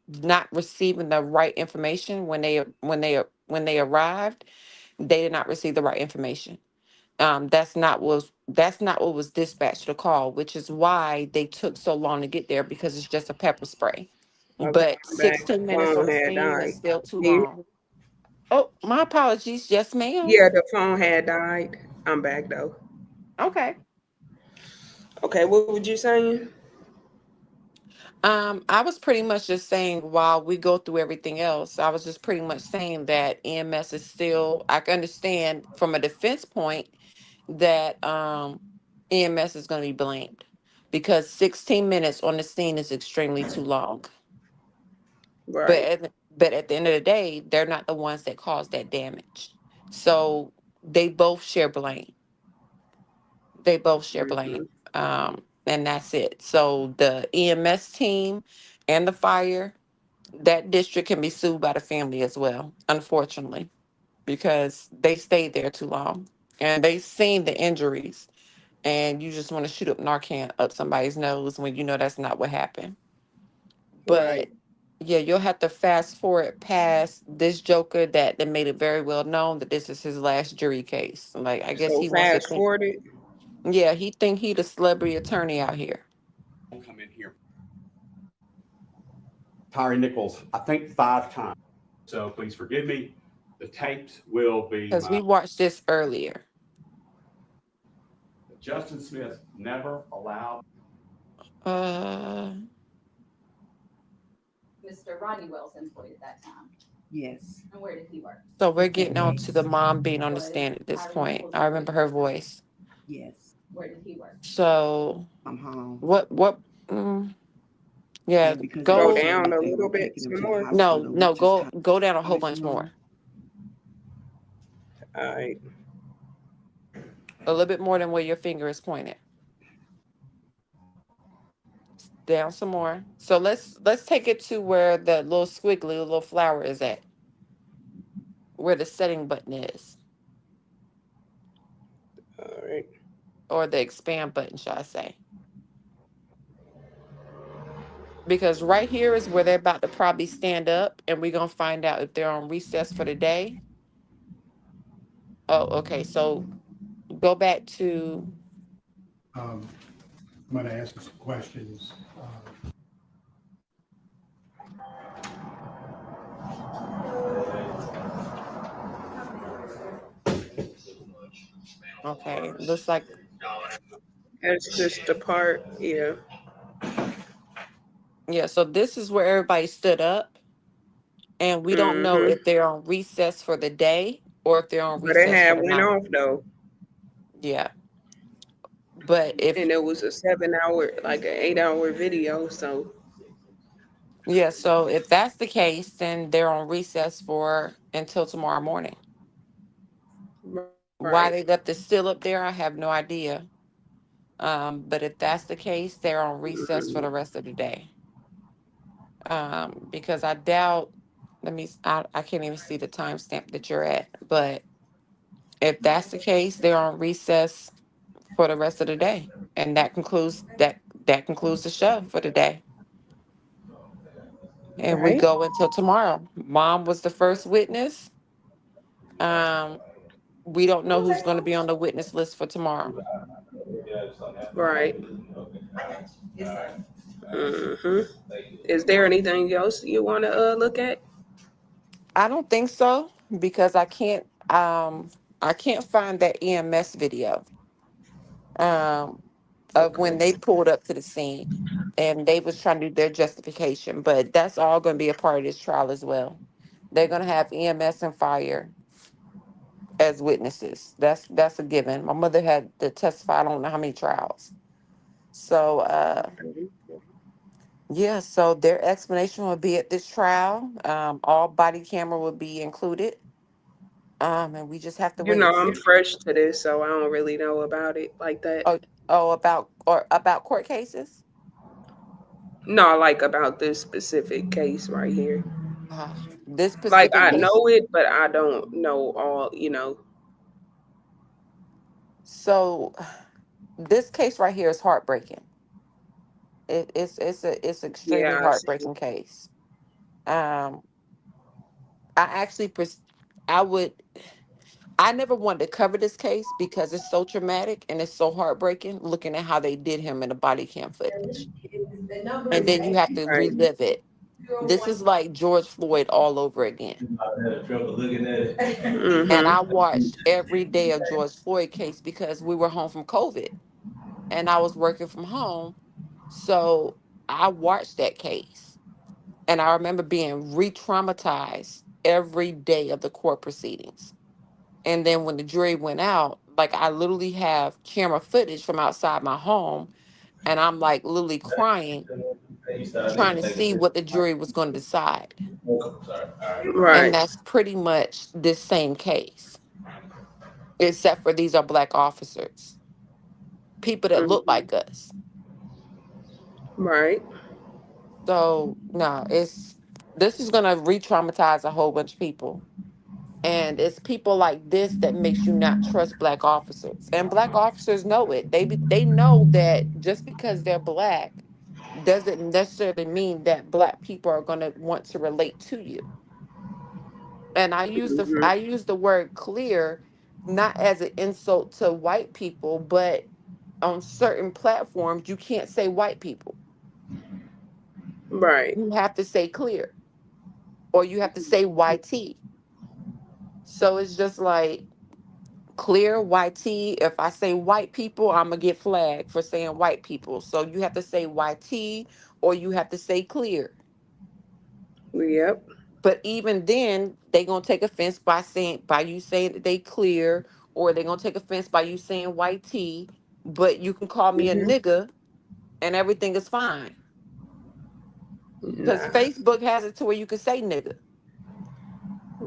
not receiving the right information when they arrived, they did not receive the right information. That's not what was dispatched to call, which is why they took so long to get there because it's just a pepper spray. Okay, But I'm back. 16 The minutes on phone the had scene died. is still too long. Oh, my apologies. Yes, ma'am. Yeah, the phone had died. I'm back though. Okay. Okay, what were you saying? I was pretty much just saying while we go through everything else, I was just pretty much saying that EMS is still, I can understand from a defense point that EMS is going to be blamed because 16 minutes on the scene is extremely too long. Right. But at the end of the day, they're not the ones that caused that damage. So they both share blame. They both share blame. And that's it. So the EMS team and the fire, that district can be sued by the family as well, unfortunately, because they stayed there too long and they seen the injuries. And you just want to shoot up Narcan up somebody's nose when you know that's not what happened. But Right. yeah, you'll have to fast forward past this Joker that made it very well known that this is his last jury case. Like I guess So he wants to fast think. forwarded. Yeah, he think he the celebrity attorney out here. Come in here. Tyree Nichols, I think 5 times. So please forgive me. The tapes will be Because we watched this earlier. Justin Smith never allowed. Mr. Rodney Wells employed at that time. Yes. And where did he work? So we're getting on to the mom being on the Was stand at this Tyree point. Nichols I remember her voice. Yes. Where did he work? So I'm home. what yeah, Because go go down a little bit some more. no, go down a whole bunch more. All right. A little bit more than where your finger is pointed. Down some more. So let's take it to where the little squiggly little flower is at. Where the setting button is. All right. Or the expand button, shall I say. Because right here is where they're about to probably stand up and we're going to find out if they're on recess for the day. Oh, okay. So go back to... I'm going to ask you some questions. Okay, looks like... That's just the part, yeah. Yeah, so this is where everybody stood up, and we don't know Mm-hmm. if they're on recess for the day or if they're on But it recess for had the went night. off though. Yeah. But if And it was a 7 hour, like an 8 hour video. So yeah, so if that's the case, then they're on recess for until tomorrow morning. Why right. they left it still up there, I have no idea. But if that's the case, they're on recess for the rest of the day. Because I doubt. I can't even see the timestamp that you're at. But if that's the case, they're on recess for the rest of the day, and that concludes the show for the day. And we Right. go until tomorrow. Mom was the first witness. Um, we don't know who's going to be on the witness list for tomorrow. Right. Mm-hmm. Is there anything else you want to look at? I don't think so because I can't find that EMS video um of when Okay. they pulled up to the scene and they was trying to do their justification, but that's all going to be a part of this trial as well. They're going to have EMS and fire as witnesses. That's a given. My mother had to testify I don't know how many trials. So yeah, so their explanation will be at this trial. All body camera will be included. And we just have to You wait know, and I'm see. fresh to this, so I don't really know about it like that. Oh, about court cases. No, like about this specific case right here. This Like specific I case. know it, but I don't know all. So this case right here is heartbreaking. It's extremely Yeah, I see. heartbreaking case. Um, I actually I would I never wanted to cover this case because it's so traumatic and it's so heartbreaking looking at how they did him in the body cam footage. And then you have to Right. relive it. This is like George Floyd all over again. And I Mm-hmm. watched every day of George Floyd case because we were home from COVID and I was working from home. So I watched that case and I remember being re-traumatized every day of the court proceedings. And then when the jury went out, like I literally have camera footage from outside my home and I'm like literally crying, trying to see what the jury was going to decide. And Right. that's pretty much this same case, except for these are Black officers, people that look Mm-hmm. like us. Right. So no, this is gonna re-traumatize a whole bunch of people. And it's people like this that makes you not trust Black officers. And Black officers know it. They know that just because they're Black doesn't necessarily mean that Black people are gonna want to relate to you. And I Mm-hmm. use the word clear not as an insult to white people, but on certain platforms you can't say white people. Right. You have to say clear or you have to say YT. So it's just like clear YT. If I say white people, I'm gonna get flagged for saying white people. So you have to say YT or you have to say clear. Yep. But even then, they gonna take offense by you saying that they clear, or they gonna take offense by you saying white tea. But you can call me a Mm-hmm. nigga, and everything is fine. Cause Nah. Facebook has it to where you can say nigga.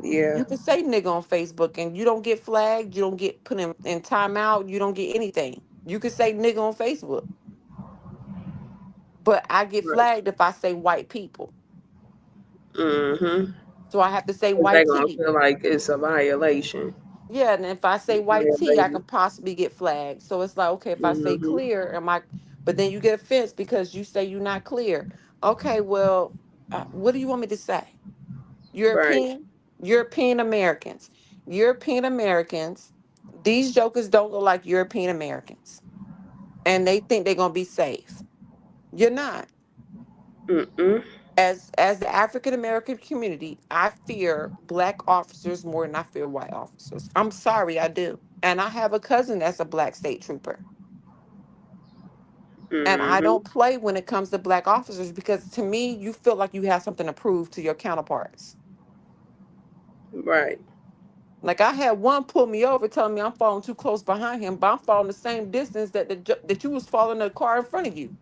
Yeah. You can say nigga on Facebook, and you don't get flagged. You don't get put in timeout. You don't get anything. You can say nigga on Facebook, but I get Right. flagged if I say white people. Mm-hmm. So I have to say They white gonna tea. feel like it's a violation. Yeah, and if I say white tea, I Violating. could possibly get flagged. So it's like, okay, if I say Mm-hmm. clear, am I? But then you get offense because you say you're not clear. Okay, well, what do you want me to say? Right. European Americans, European Americans. These jokers don't look like European Americans, and they think they're gonna be safe. You're not. Mm-mm. As the African American community, I fear Black officers more than I fear white officers. I'm sorry, I do. And I have a cousin that's a Black state trooper. And I don't play when it comes to black officers, because to me, you feel like you have something to prove to your counterparts. Right. Like I had one pull me over telling me I'm falling too close behind him, but I'm falling the same distance that you was following the car in front of you.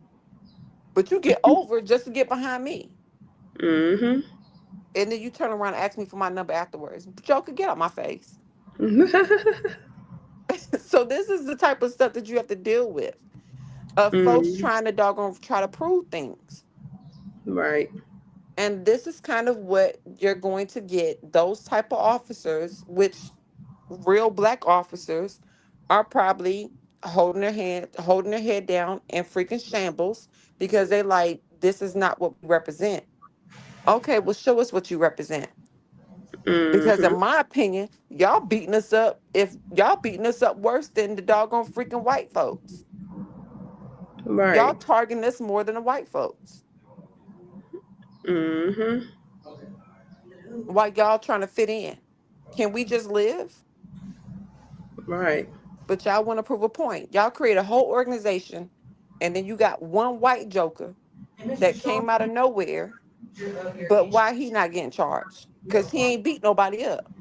But you get over just to get behind me. Mm-hmm. And then you turn around and ask me for my number afterwards. Joker, get out my face. So this is the type of stuff that you have to deal with. Folks trying to try to prove things. Right. And this is kind of what you're going to get. Those type of officers, which real black officers are probably holding their head down and freaking shambles, because they like, this is not what we represent. Okay, well, show us what you represent. Because in my opinion, y'all beating us up. If y'all beating us up worse than the doggone freaking white folks. Right. Y'all targeting us more than the white folks. Why y'all trying to fit in? Can we just live? Right. But y'all want to prove a point. Y'all create a whole organization, and then you got one white joker that came out of nowhere. But why he not getting charged? Because he ain't beat nobody up.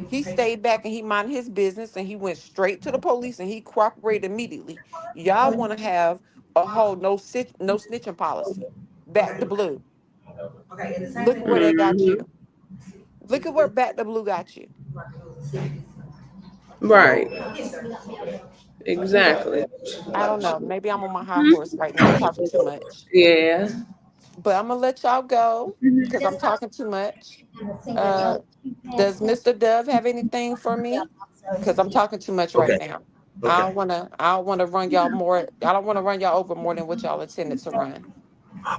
He stayed back and he minded his business, and he went straight to the police and he cooperated immediately. Y'all want to have a whole no snitching policy. Back to blue. Look at where they got you. Look at where Back to Blue got you. Right. Exactly. I don't know. Maybe I'm on my high horse right now. I'm talking too much. Yeah. But I'm going to let y'all go because I'm talking too much. Does Mr. Dove have anything for me? Because I'm talking too much right now. I don't want to run y'all more. I don't want to run y'all over more than what y'all intended to run.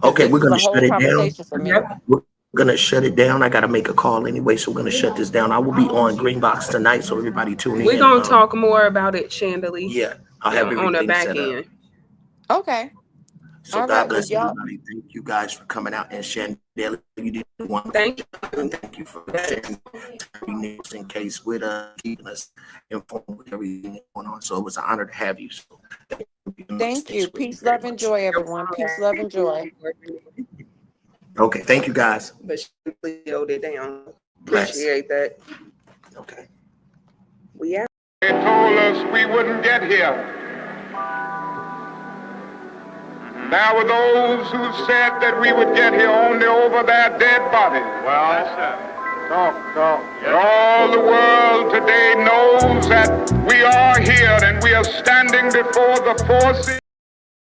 Okay, we're This is gonna a whole shut it down. conversation for me. We're gonna shut it down. I gotta make a call anyway, so we're gonna shut this down. I will be on Greenbox tonight, so everybody tune in. We're gonna talk more about it, Chandelier. Yeah, I'll have everything on the back set end. up. Okay. So all God right, bless well, y'all. everybody. Thank you guys for coming out, and Chandelier, you did one. Thank you. And thank you for sharing in case with keeping us informed with everything going on. So it was an honor to have you. So Thank you. Peace, love, and joy, everyone. Peace, love, and joy. Okay, thank you guys. But she held it down. Bless. Appreciate that. Okay. We out. They told us we wouldn't get here. There were those who said that we would get here only over their dead bodies. Well, talk. Yes. All the world today knows that we are here and we are standing before the forces.